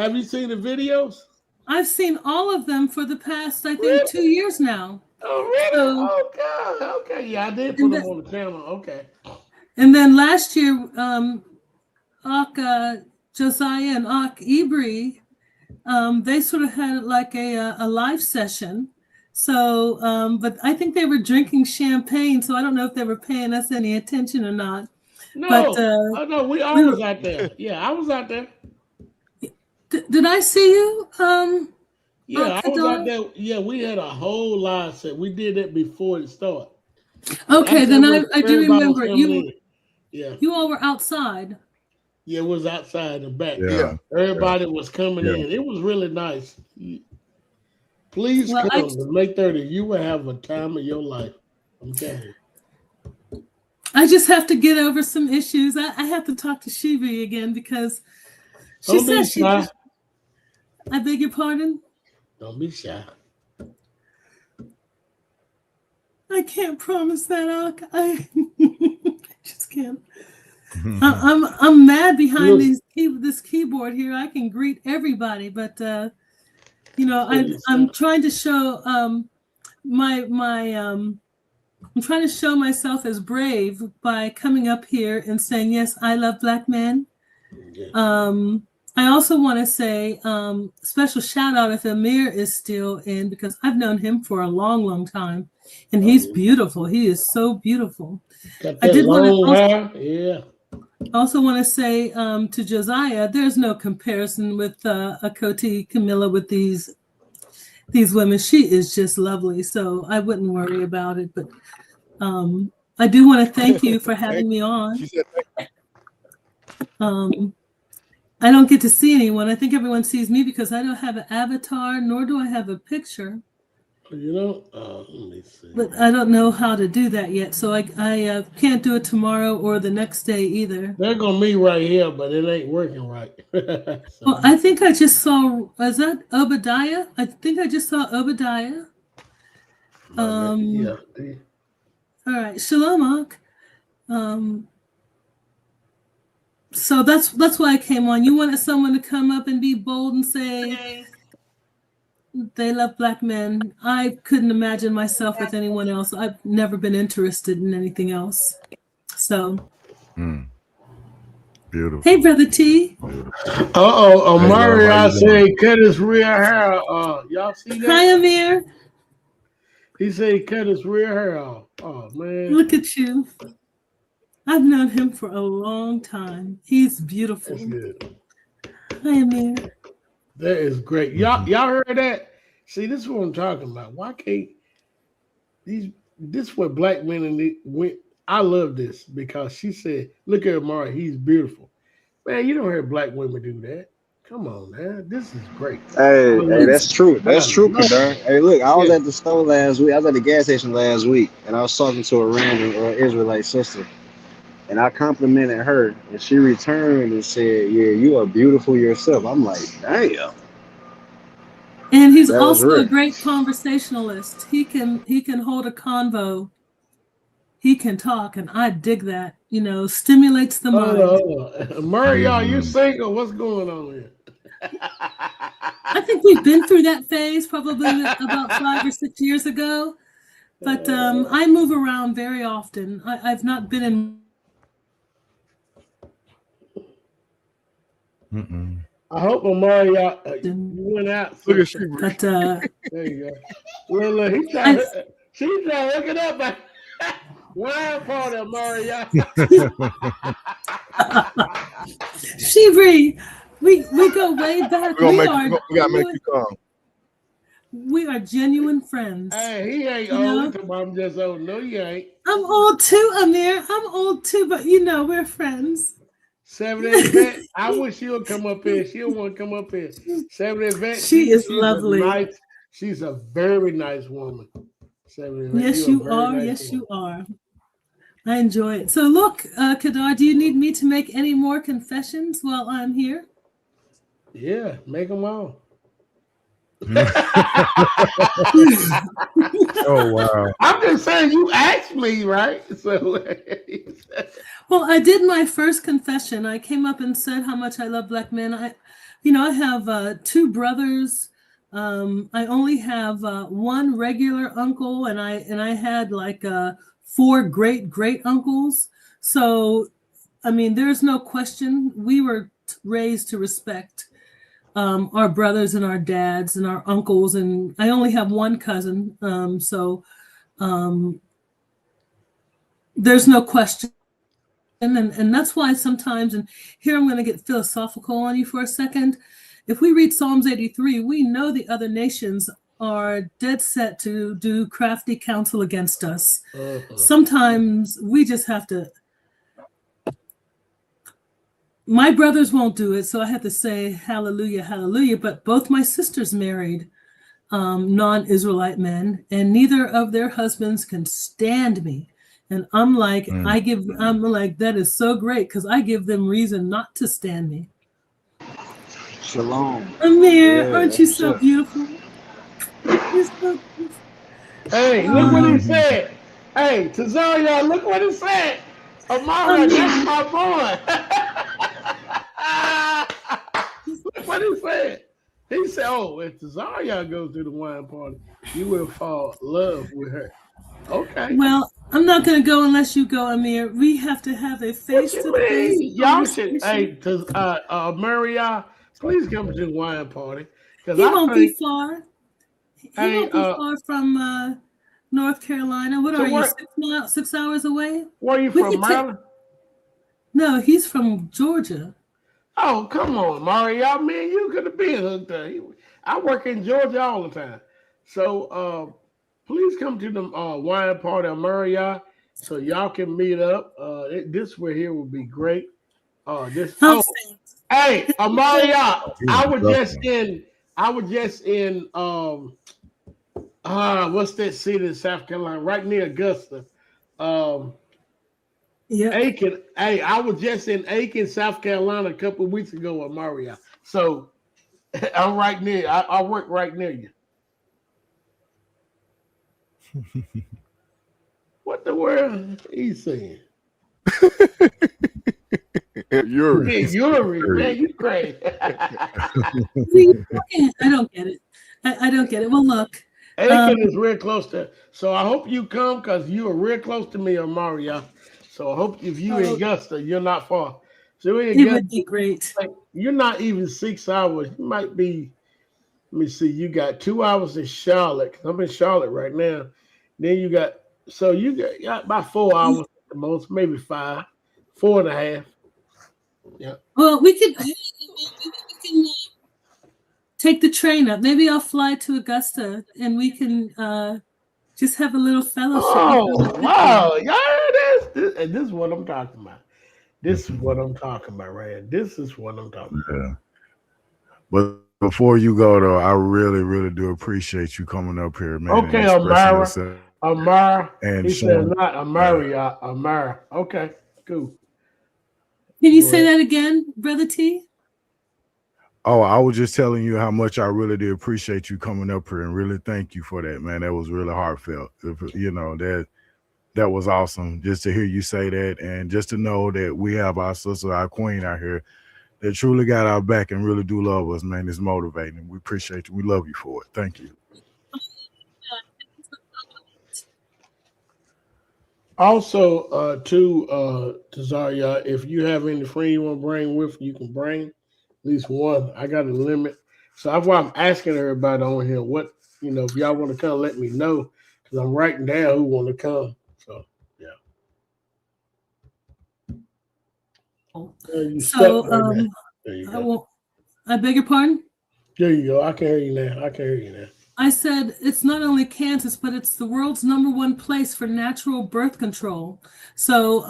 Speaker 1: Have you seen the videos?
Speaker 11: I've seen all of them for the past, I think, 2 years now.
Speaker 1: Oh, really?
Speaker 11: So,
Speaker 1: Okay. Yeah, I did put them on the channel. Okay.
Speaker 11: And then last year, Josiah and Ak Ibri, they sort of had like a live session. So, but I think they were drinking champagne, so I don't know if they were paying us any attention or not.
Speaker 1: No,
Speaker 11: but,
Speaker 1: no, we always out there. Yeah, I was out there.
Speaker 11: Did I see you?
Speaker 1: Yeah, I was out there. Yeah, we had a whole live set. We did it before it started.
Speaker 11: Okay, then I do remember you.
Speaker 1: Yeah,
Speaker 11: you all were outside.
Speaker 1: Yeah, it was outside the back.
Speaker 2: Yeah.
Speaker 1: Everybody was coming in. It was really nice. Please come to May 30th. You will have a time of your life. I'm telling you.
Speaker 11: I just have to get over some issues. I have to talk to Shivi again because she said she. I beg your pardon?
Speaker 1: Don't be shy.
Speaker 11: I can't promise that. I just can't. I'm mad behind this keyboard here. I can greet everybody, but you know, I'm trying to show I'm trying to show myself as brave by coming up here and saying, yes, I love Black men. I also want to say special shout out if Amir is still in, because I've known him for a long, long time. And he's beautiful. He is so beautiful. I did want to also want to say to Josiah, there's no comparison with Akoti Camilla with these women. She is just lovely. So I wouldn't worry about it. But I do want to thank you for having me on. I don't get to see anyone. I think everyone sees me because I don't have an avatar, nor do I have a picture.
Speaker 1: You know, let me see.
Speaker 11: But I don't know how to do that yet. So I can't do it tomorrow or the next day either.
Speaker 1: They're going to be right here, but it ain't working right.
Speaker 11: Well, I think I just saw, is that Obadiah? I think I just saw Obadiah.
Speaker 1: Yeah.
Speaker 11: All right, Shalom, Ak. So that's why I came on. You wanted someone to come up and be bold and say, They love black men. I couldn't imagine myself with anyone else. I've never been interested in anything else. So,
Speaker 2: Beautiful.
Speaker 11: hey, Brother T.
Speaker 1: Amari,
Speaker 2: how
Speaker 1: I
Speaker 2: you
Speaker 1: said he cut his real hair. Y'all see that?
Speaker 11: Hi, Amir.
Speaker 1: He said he cut his real hair off. Oh man,
Speaker 11: Look at you. I've known him for a long time. He's beautiful.
Speaker 1: that's good.
Speaker 11: Hi, Amir.
Speaker 1: That is great. Y'all heard that? See, this is what I'm talking about. Why can't these? This is what black women went. I love this because she said, "Look at Amari. He's beautiful." Man, you don't hear black women do that. Come on, man. This is great.
Speaker 6: Hey, that's true. That's true, Kadar. Hey, look, I was at the store last week. I was at the gas station last week, and I was talking to a random Israelite sister, and I complimented her, and she returned and said, "Yeah, you are beautiful yourself." I'm like, damn.
Speaker 11: And he's
Speaker 6: That was
Speaker 11: also a
Speaker 6: rich.
Speaker 11: great conversationalist. He can hold a convo. He can talk, and I dig that. You know, stimulates the mind.
Speaker 1: Amari, y'all, you single? What's going on here?
Speaker 11: I think we've been through that phase probably about 5 or 6 years ago. But I move around very often. I've not been in.
Speaker 1: I hope Amari, you went out.
Speaker 10: Look at you.
Speaker 11: But
Speaker 1: there you go. Look, she's trying to look it up. Wine party, Amari.
Speaker 11: Shibri, we go way back.
Speaker 10: We gotta make you come.
Speaker 11: We are genuine friends.
Speaker 1: Hey, he ain't
Speaker 11: You know?
Speaker 1: old. I'm just old. No, you ain't.
Speaker 11: I'm old too, Amir. I'm old too, but you know we're friends.
Speaker 1: 70 vet. I wish she would come up here. She'll want to come up here. 70 vet.
Speaker 11: She is
Speaker 1: she's
Speaker 11: lovely.
Speaker 1: She's a very nice woman. 70 vet.
Speaker 11: Yes,
Speaker 1: You're a
Speaker 11: you
Speaker 1: very
Speaker 11: are.
Speaker 1: nice
Speaker 11: Yes,
Speaker 1: woman.
Speaker 11: you are. I enjoy it. So look, Kadar, do you need me to make any more confessions while I'm here?
Speaker 1: Yeah, make them all.
Speaker 2: Oh wow!
Speaker 1: I'm just saying, you asked me, right? So,
Speaker 11: well, I did my first confession. I came up and said how much I love black men. I have 2 brothers. I only have one regular uncle, and I had like 4 great uncles. So, I mean, there's no question. We were raised to respect our brothers and our dads and our uncles, and I only have one cousin. So there's no question. And that's why sometimes, and here I'm going to get philosophical on you for a second. If we read Psalms 83, we know the other nations are dead set to do crafty counsel against us. Sometimes we just have to. My brothers won't do it, so I have to say hallelujah, hallelujah. But both my sisters married non-Israelite men, and neither of their husbands can stand me. And I'm like, I'm like, that is so great because I give them reason not to stand me.
Speaker 6: Shalom.
Speaker 11: Amir, aren't you so beautiful? You're so beautiful.
Speaker 1: Hey, look what he said. Hey, Tazaria, look what he said. Amara, that's my boy. Look what he said. He said, "Oh, if Tazaria goes to the wine party, you will fall in love with her." Okay.
Speaker 11: Well, I'm not going to go unless you go, Amir. We have to have a face-to-face.
Speaker 1: Y'all should. Hey, Maria, please come to the wine party.
Speaker 11: He won't be far. He won't be far from North Carolina. What are you, 6 hours away?
Speaker 1: Where are you from, Maryland?
Speaker 11: No, he's from Georgia.
Speaker 1: Oh, come on, Mario. Man, you could have been hooked up. I work in Georgia all the time. So please come to the wine party of Mario so y'all can meet up. This right here would be great. Hey, Mario, I was just in what's that city in South Carolina, right near Augusta. Aiken. Hey, I was just in Aiken, South Carolina a couple of weeks ago with Mario. So I'm right near. I work right near you. What the world he's saying?
Speaker 10: Yuri.
Speaker 1: Yuri, man, you crazy.
Speaker 11: I don't get it. I don't get it. Well, look.
Speaker 1: Aiken is real close to. So I hope you come because you are real close to me, Amaria. So I hope if you in Augusta, you're not far. So in
Speaker 11: It would be great.
Speaker 1: like, you're not even 6 hours. You might be. Let me see. You got 2 hours in Charlotte. 'Cause I'm in Charlotte right now. Then you got about 4 hours at the most, maybe 5, 4.5. Yeah.
Speaker 11: Well, we can take the train up. Maybe I'll fly to Augusta and we can just have a little fellowship.
Speaker 1: Oh, wow. Yeah, this is what I'm talking about. This is what I'm talking about, Rand. This is what I'm talking about.
Speaker 2: Yeah. But before you go, though, I really, really do appreciate you coming up here, man.
Speaker 1: Okay,
Speaker 2: and expressing
Speaker 1: Amara.
Speaker 2: yourself
Speaker 1: Amara.
Speaker 2: and
Speaker 1: He said
Speaker 2: showing.
Speaker 1: not Amaria. Amara. Okay, cool.
Speaker 11: Can you say that again, Brother T?
Speaker 2: Oh, I was just telling you how much I really do appreciate you coming up here and really thank you for that, man. That was really heartfelt. You know, that was awesome just to hear you say that and just to know that we have our sister, our queen out here that truly got our back and really do love us, man. It's motivating. We appreciate you. We love you for it. Thank you.
Speaker 1: Also, to Zaria, if you have any friend you want to bring with you, can bring at least one. I got a limit. So that's why I'm asking everybody on here what, if y'all want to come, let me know. Because I'm writing down who want to come. So, yeah. You
Speaker 11: So,
Speaker 1: stuck right now. There you go.
Speaker 11: I beg your pardon?
Speaker 1: There you go. I can hear you now.
Speaker 11: I said it's not only Kansas, but it's the world's #1 place for natural birth control. So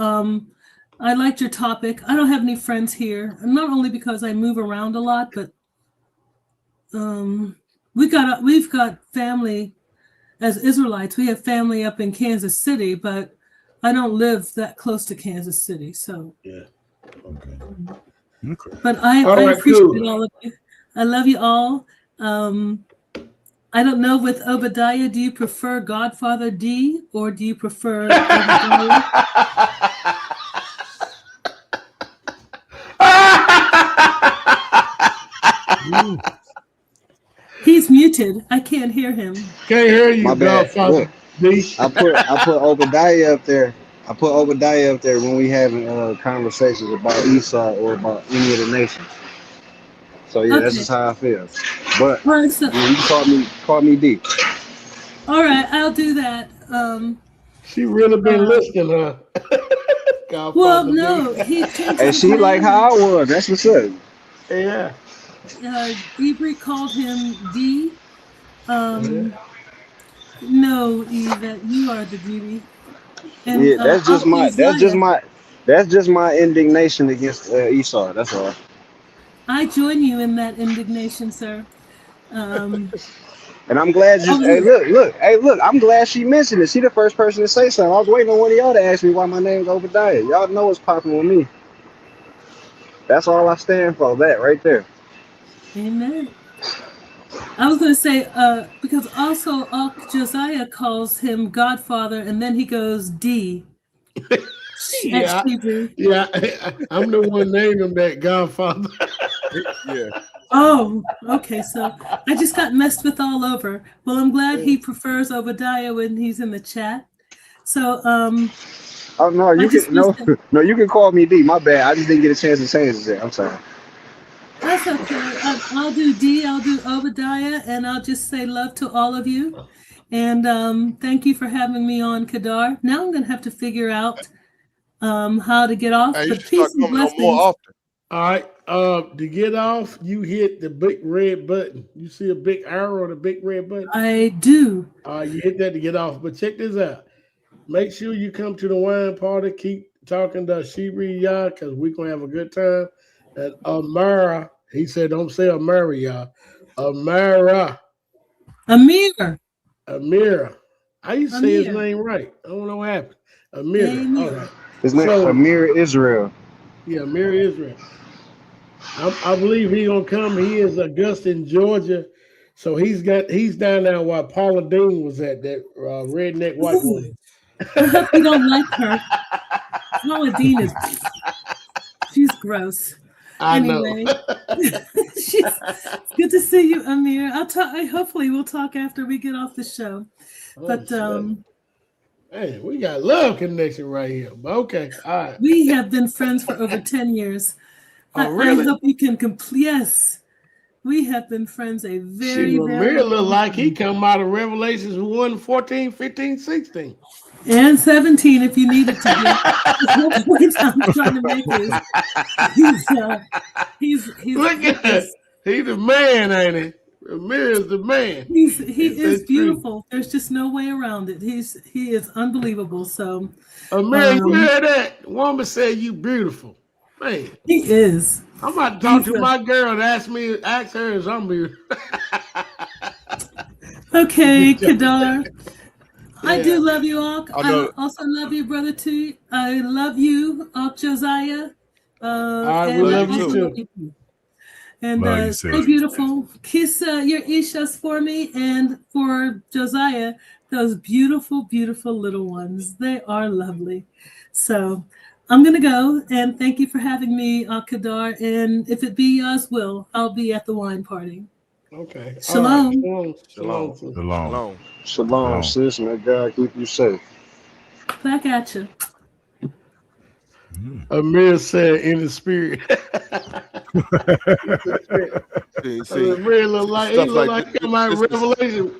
Speaker 11: I liked your topic. I don't have any friends here, and not only because I move around a lot, but we've got family as Israelites. We have family up in Kansas City, but I don't live that close to Kansas City. So
Speaker 1: yeah,
Speaker 2: okay.
Speaker 11: But I appreciate all of you. I love you all. I don't know with Obadiah, do you prefer Godfather D or do you prefer Obadiah? He's muted. I can't hear him.
Speaker 1: Can't hear you,
Speaker 6: My bad.
Speaker 1: Godfather D.
Speaker 6: I put Obadiah up there. I put Obadiah up there when we having conversations about Esau or about any of the nations. So yeah, that's just how I feel. But
Speaker 11: All right, so,
Speaker 6: you can call me D.
Speaker 11: all right, I'll do that.
Speaker 1: She really been listening, huh?
Speaker 11: Well, no, he changed
Speaker 6: And
Speaker 11: his
Speaker 6: she like
Speaker 11: name.
Speaker 6: how I was. That's what's up.
Speaker 1: Yeah.
Speaker 11: Ibri called him D. No, Yvette, you are the beauty. And,
Speaker 6: Yeah, that's just my indignation against Esau. That's all.
Speaker 11: I join you in that indignation, sir.
Speaker 6: And I'm glad you. Hey, look. I'm glad she mentioned it. She the first person to say something. I was waiting on one of y'all to ask me why my name's Obadiah. Y'all know what's popping with me. That's all I stand for. That right there.
Speaker 11: Amen. I was going to say because also Josiah calls him Godfather, and then he goes D.
Speaker 1: Yeah, I'm the one named him that Godfather.
Speaker 10: Yeah.
Speaker 11: Oh, okay. So I just got messed with all over. Well, I'm glad he prefers Obadiah when he's in the chat. So
Speaker 6: Oh no, you can call me D. My bad. I just didn't get a chance to change it. I'm sorry.
Speaker 11: That's okay. I'll do D. I'll do Obadiah, and I'll just say love to all of you. And thank you for having me on, Kadar. Now I'm going to have to figure out how to get off.
Speaker 10: Hey, you
Speaker 11: But
Speaker 10: should
Speaker 11: peace
Speaker 10: start
Speaker 11: and
Speaker 10: coming on
Speaker 11: blessings.
Speaker 10: more often.
Speaker 1: All right. To get off, you hit the big red button. You see a big arrow or the big red button?
Speaker 11: I do.
Speaker 1: You hit that to get off. But check this out. Make sure you come to the wine party. Keep talking to Shibri Yah because we're going to have a good time. And Amara, he said, don't say Amara, y'all. Amara.
Speaker 11: Amir.
Speaker 1: I used to say his name right. I don't know what happened. Amir. All right.
Speaker 6: His name Amir Israel.
Speaker 1: Yeah, Amir Israel. I believe he's gonna come. He is Augusta in Georgia, so he's down there where Paula Dean was at, that redneck white woman.
Speaker 11: I hope you don't like her. Paula Dean she's gross.
Speaker 1: I
Speaker 11: Anyway,
Speaker 1: know.
Speaker 11: It's good to see you, Amir. I'll talk. Hopefully, we'll talk after we get off the show. But
Speaker 1: hey, we got love connection right here. But okay, all right.
Speaker 11: we have been friends for over 10 years.
Speaker 1: Oh, really?
Speaker 11: I hope you can complete. Yes, we have been friends a very,
Speaker 1: Amir look like he come out of Revelations 1, 14, 15, 16.
Speaker 11: And 17 if you need it to be. The point I'm trying to make is he's
Speaker 1: Look at that. He's the man, ain't he? Amir is the man.
Speaker 11: He is beautiful. There's just no way around it. He is unbelievable. So
Speaker 1: Amir, you hear that? Woman said you beautiful. Man.
Speaker 11: He is.
Speaker 1: I'm about to talk to my girl and ask her if I'm beautiful.
Speaker 11: Okay, Kadar. I do love you, Ak. I also love you, brother T. I love you, Ak Josiah.
Speaker 1: I love you too.
Speaker 11: And stay beautiful. Kiss your Ishas for me and for Josiah, those beautiful, beautiful little ones. They are lovely. So I'm going to go and thank you for having me, Kadar. And if it be yours will, I'll be at the wine party.
Speaker 1: Okay.
Speaker 11: Shalom.
Speaker 1: Right.
Speaker 3: Shalom.
Speaker 2: Shalom.
Speaker 6: Shalom, sis. May God keep you safe.
Speaker 11: Back at you.
Speaker 1: Amir said in the spirit. Amir look like come out of Revelation.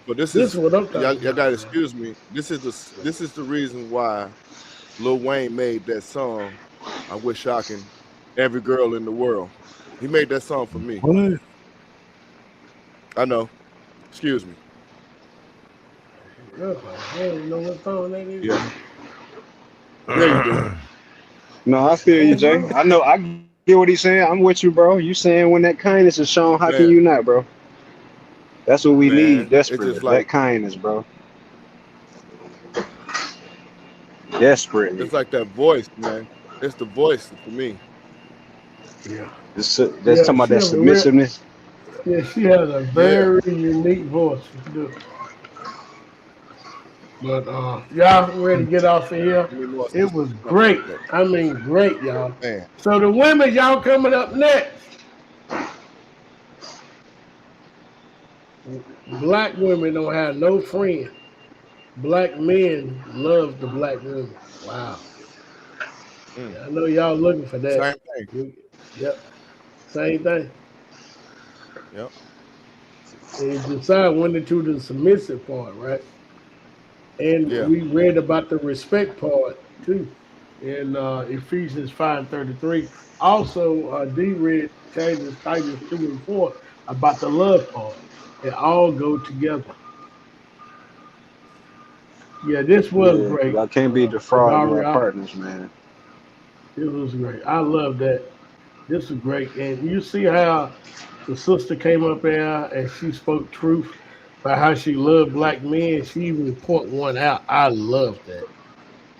Speaker 10: But this
Speaker 1: is what I'm talking
Speaker 10: y'all gotta excuse me. This is the reason why Lil Wayne made that song. I wish I can every girl in the world. He made that song for me.
Speaker 2: What?
Speaker 10: I know. Excuse me.
Speaker 1: I don't know what song that is.
Speaker 10: Yeah. Yeah, you do.
Speaker 6: No, I feel you, Jay. I know. I get what he's saying. I'm with you, bro. You saying when that kindness is shown, how can you not, bro? That's what we need desperately. That kindness, bro. Desperately.
Speaker 10: It's like that voice, man. It's the voice for me.
Speaker 1: Yeah.
Speaker 6: That's talking about that submissiveness.
Speaker 1: Yeah, she has a very unique voice. But y'all ready to get off of here? It was great. I mean, great, y'all.
Speaker 10: Man.
Speaker 1: So the women, y'all coming up next. Black women don't have no friend. Black men love the black women. Wow. I know y'all looking for that.
Speaker 10: Same thing.
Speaker 1: Yep. Same thing.
Speaker 10: Yep.
Speaker 1: And you decide when to do the submissive part, right? And we read about the respect part too in Ephesians 5:33. Also, D read Titus 2:4 about the love part. They all go together. Yeah, this was great.
Speaker 6: I can't be defrauding our partners, man.
Speaker 1: It was great. I love that. This was great. And you see how the sister came up there and she spoke truth about how she loved black men. She even point one out. I love that.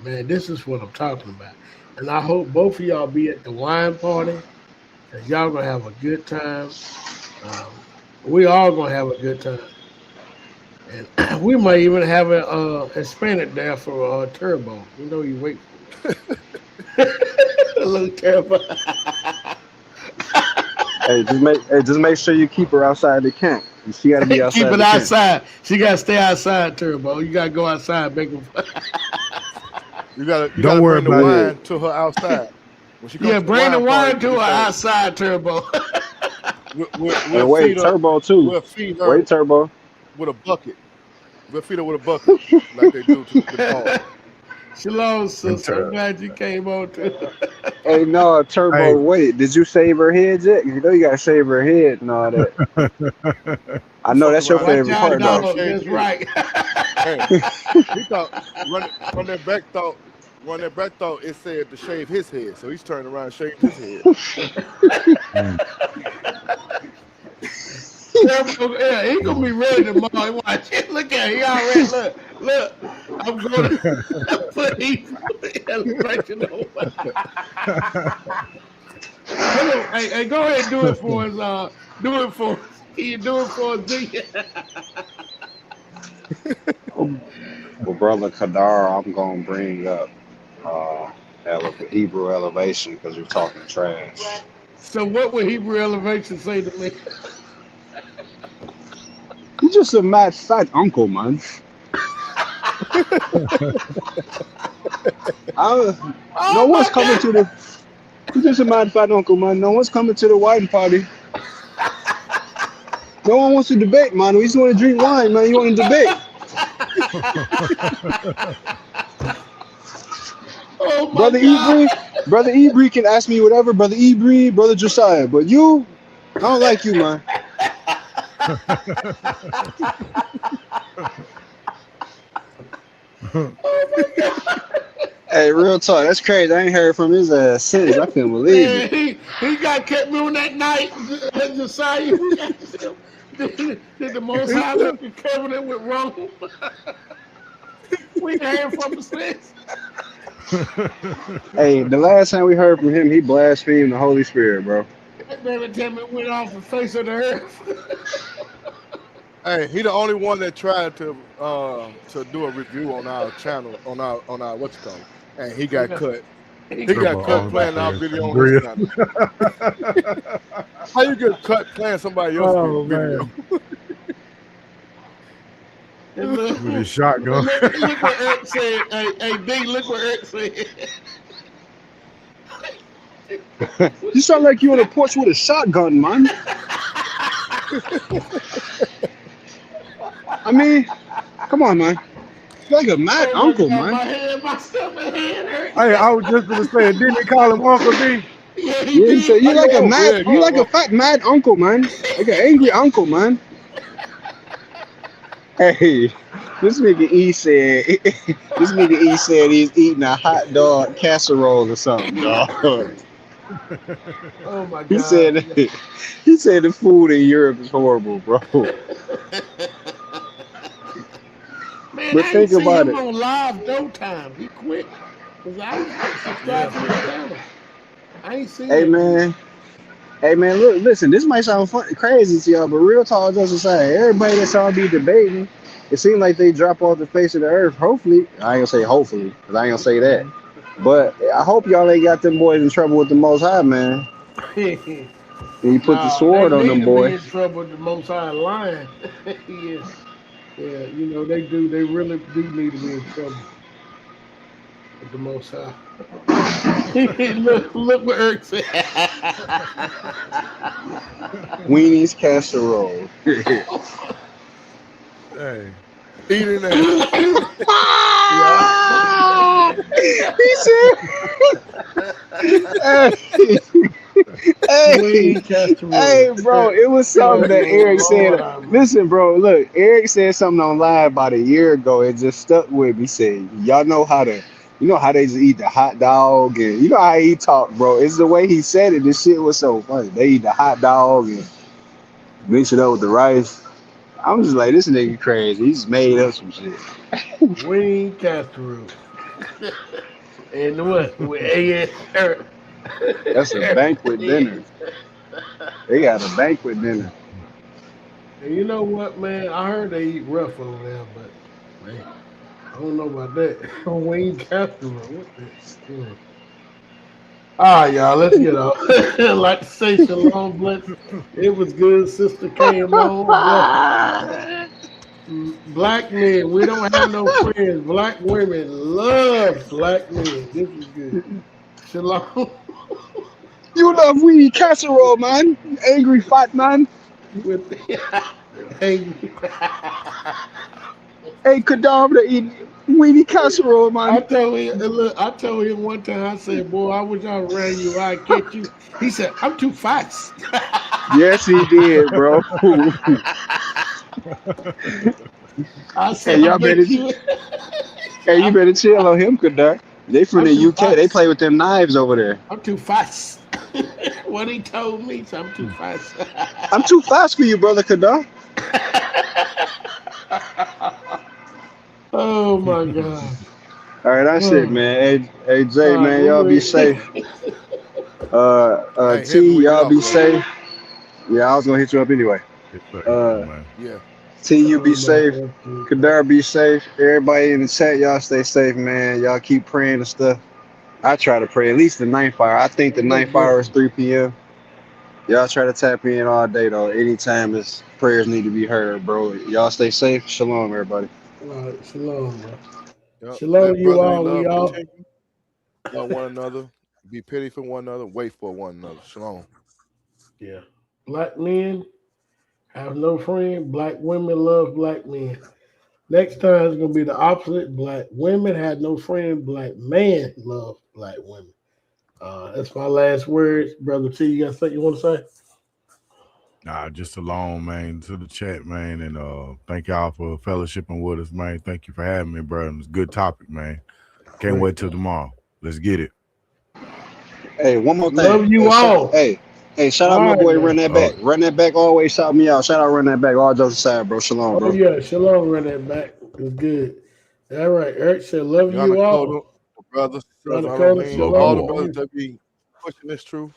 Speaker 1: Man, this is what I'm talking about. And I hope both of y'all be at the wine party because y'all going to have a good time. We all going to have a good time. And we might even have a Hispanic there for Turbo. You know, you wait for it. A little Turbo.
Speaker 6: Just make sure you keep her outside the camp. She got to be outside.
Speaker 1: Keep it outside. She got to stay outside, Turbo. You got to go outside, make them.
Speaker 10: You got to
Speaker 2: Don't worry
Speaker 10: bring the
Speaker 2: about
Speaker 10: wine to her outside. When she comes
Speaker 1: yeah, bring the wine to her outside, Turbo.
Speaker 10: We'll
Speaker 6: wait, Turbo too.
Speaker 10: We'll feed her.
Speaker 6: Wait, Turbo.
Speaker 10: With a bucket. We'll feed her with a bucket like they do to the dog.
Speaker 1: Shalom, sister. I'm glad you came on too.
Speaker 6: Hey, no, Turbo,
Speaker 2: Hey.
Speaker 6: wait. Did you shave her head yet? You know you got to shave her head and all that. I know that's your favorite part, though.
Speaker 1: That's right.
Speaker 10: Hey, he thought, run that back thought, it said to shave his head. So he's turning around and shaving his head.
Speaker 1: Yeah, he gonna be ready tomorrow. Watch it. Look at him. He already look. I'm gonna put celebration over. Hey, go ahead and do it for us. Do it for us. You do it for us, D.
Speaker 6: Well, Brother Kadar, I'm going to bring up Hebrew elevation because you're talking trash.
Speaker 1: So what would Hebrew Elevation say to me?
Speaker 12: You just a mad fat uncle, man. No one's coming to the. You just a mad fat uncle, man. No one's coming to the wine party. No one wants to debate, man. We just want to drink wine, man. You want to debate?
Speaker 1: Oh my
Speaker 12: Brother
Speaker 1: God.
Speaker 12: Brother Ebri can ask me whatever, Brother Ebri, Brother Josiah. But you, I don't like you, man. Hey, real talk. That's crazy. I ain't heard from his ass since. I couldn't believe it.
Speaker 1: Man, he got kept me on that night. Josiah, did the Most High make a covenant with Rome? We heard from him since.
Speaker 12: Hey, the last time we heard from him, he blasphemed the Holy Spirit, bro.
Speaker 1: That man tell me it went off the face of the earth.
Speaker 10: Hey, he the only one that tried to do a review on our channel, on our what you call it, and he got cut. He got cut playing our video on his channel. How you get cut playing somebody else's video?
Speaker 1: Look,
Speaker 2: With his shotgun.
Speaker 1: look what Eric said. Hey, D, look what Eric said.
Speaker 12: You sound like you on a porch with a shotgun, man. I mean, come on, man. You're like a mad uncle,
Speaker 1: my
Speaker 12: man.
Speaker 1: hand, my stomach, hand hurt.
Speaker 2: Hey, I was just gonna say, didn't he call him Uncle D?
Speaker 1: Yeah, he
Speaker 12: Yeah,
Speaker 1: did.
Speaker 12: so you're like a
Speaker 10: Oh,
Speaker 12: mad,
Speaker 10: yeah,
Speaker 12: you're like a fat mad uncle, man. Like an angry uncle, man. Hey, this nigga E said he's eating a hot dog casserole or something, dog.
Speaker 1: Oh my God.
Speaker 12: He said the food in Europe is horrible, bro.
Speaker 1: Man,
Speaker 12: But
Speaker 1: I
Speaker 12: think
Speaker 1: ain't seen
Speaker 12: about
Speaker 1: him
Speaker 12: it.
Speaker 1: on live no time. He quit. Cause I subscribed to his channel. I ain't seen
Speaker 12: Hey
Speaker 1: that.
Speaker 12: man, look, listen, this might sound crazy to y'all, but real talk doesn't say everybody that's all be debating, it seems like they drop off the face of the earth. Hopefully, I ain't gonna say hopefully, because I ain't gonna say that. But I hope y'all ain't got them boys in trouble with the Most High, man. And you put the sword
Speaker 1: they
Speaker 12: on them
Speaker 1: need to be in
Speaker 12: boys.
Speaker 1: trouble with the Most High lying. Yeah, you know they do. They really do need to be in trouble with the Most High. look what Eric said.
Speaker 12: Weenies casserole.
Speaker 2: Hey.
Speaker 10: Eating that.
Speaker 12: He said, hey, bro, it was something that Eric said. Listen, bro, look, Eric said something on live about a year ago. It just stuck with me. He said, y'all know how they just eat the hot dog, and you know how he talk, bro. It's the way he said it. This shit was so funny. They eat the hot dog and mix it up with the rice. I'm just like, this nigga crazy. He just made up some shit.
Speaker 1: Wing casserole. And what? Eric.
Speaker 12: That's a banquet dinner. They got a banquet dinner.
Speaker 1: And you know what, man? I heard they eat rough over there, but man, I don't know about that. Wing casserole. What the? All right, y'all, let's get off. Like to say shalom, bless. It was good. Sister came on. Black men, we don't have no friends. Black women love black men. This is good. Shalom.
Speaker 12: You love weenie casserole, man. You angry fat man.
Speaker 1: With the angry.
Speaker 12: Hey, Kadam to eat weenie casserole, man.
Speaker 1: I told him one time, I said, boy, I wish I ran you, I'd catch you. He said, I'm too fast.
Speaker 12: Yes, he did, bro.
Speaker 1: I said,
Speaker 12: Hey, y'all better,
Speaker 1: you
Speaker 12: better chill on him, Kadam. They from the UK. They play with them knives over there.
Speaker 1: I'm too fast. What he told me, so I'm too fast.
Speaker 12: I'm too fast for you, brother Kadam.
Speaker 1: Oh my God.
Speaker 12: All right, that's it, man. Hey, Jay, man, y'all be safe. T, y'all be safe. Yeah, I was gonna hit you up anyway.
Speaker 10: Yeah.
Speaker 12: T, you be safe. Kadar, be safe. Everybody in the chat, y'all stay safe, man. Y'all keep praying and stuff. I try to pray at least the ninth hour. I think the ninth hour is 3 p.m. Y'all try to tap in all day though. Anytime his prayers need to be heard, bro. Y'all stay safe. Shalom, everybody.
Speaker 1: All right, shalom, bro.
Speaker 10: Yep.
Speaker 1: Shalom,
Speaker 10: Let
Speaker 1: you
Speaker 10: brotherly
Speaker 1: all. We
Speaker 10: love
Speaker 1: all.
Speaker 10: continue. Love one another. Be pity for one another. Wait for one another. Shalom.
Speaker 1: Yeah. Black men have no friend. Black women love black men. Next time it's gonna be the opposite. Black women had no friend. Black men love black women. That's my last words, brother T. You got something you want to say?
Speaker 2: Nah, just alone, man, to the chat, man, and thank y'all for fellowshipping with us, man. Thank you for having me, bro. It's a good topic, man. Can't wait till tomorrow. Let's get it.
Speaker 12: Hey, one more thing.
Speaker 1: Love you all.
Speaker 12: Hey, shout out
Speaker 1: All
Speaker 12: my
Speaker 1: right,
Speaker 12: boy.
Speaker 1: man.
Speaker 12: Run that back. Run that back. Always shout me out. Shout out. Run that back. All jokes aside, bro. Shalom, bro.
Speaker 1: Oh yeah, shalom. Run that back. It's good. All right, Eric said, "Love
Speaker 10: Yana
Speaker 1: you all."
Speaker 10: Koda, brothers,
Speaker 1: Yana
Speaker 10: Brother
Speaker 1: Koda,
Speaker 10: Eileen,
Speaker 1: shalom.
Speaker 10: all the
Speaker 2: Love you
Speaker 10: brothers that be pushing this truth.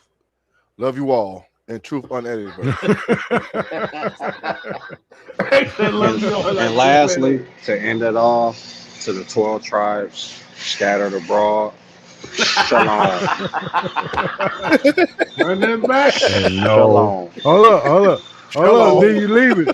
Speaker 10: Love you all. And truth unedited.
Speaker 12: And lastly, to end it off, to the 12 tribes scattered abroad. Shalom.
Speaker 1: Run that back.
Speaker 2: And no.
Speaker 12: Shalom.
Speaker 2: Hold up. Then you leave it.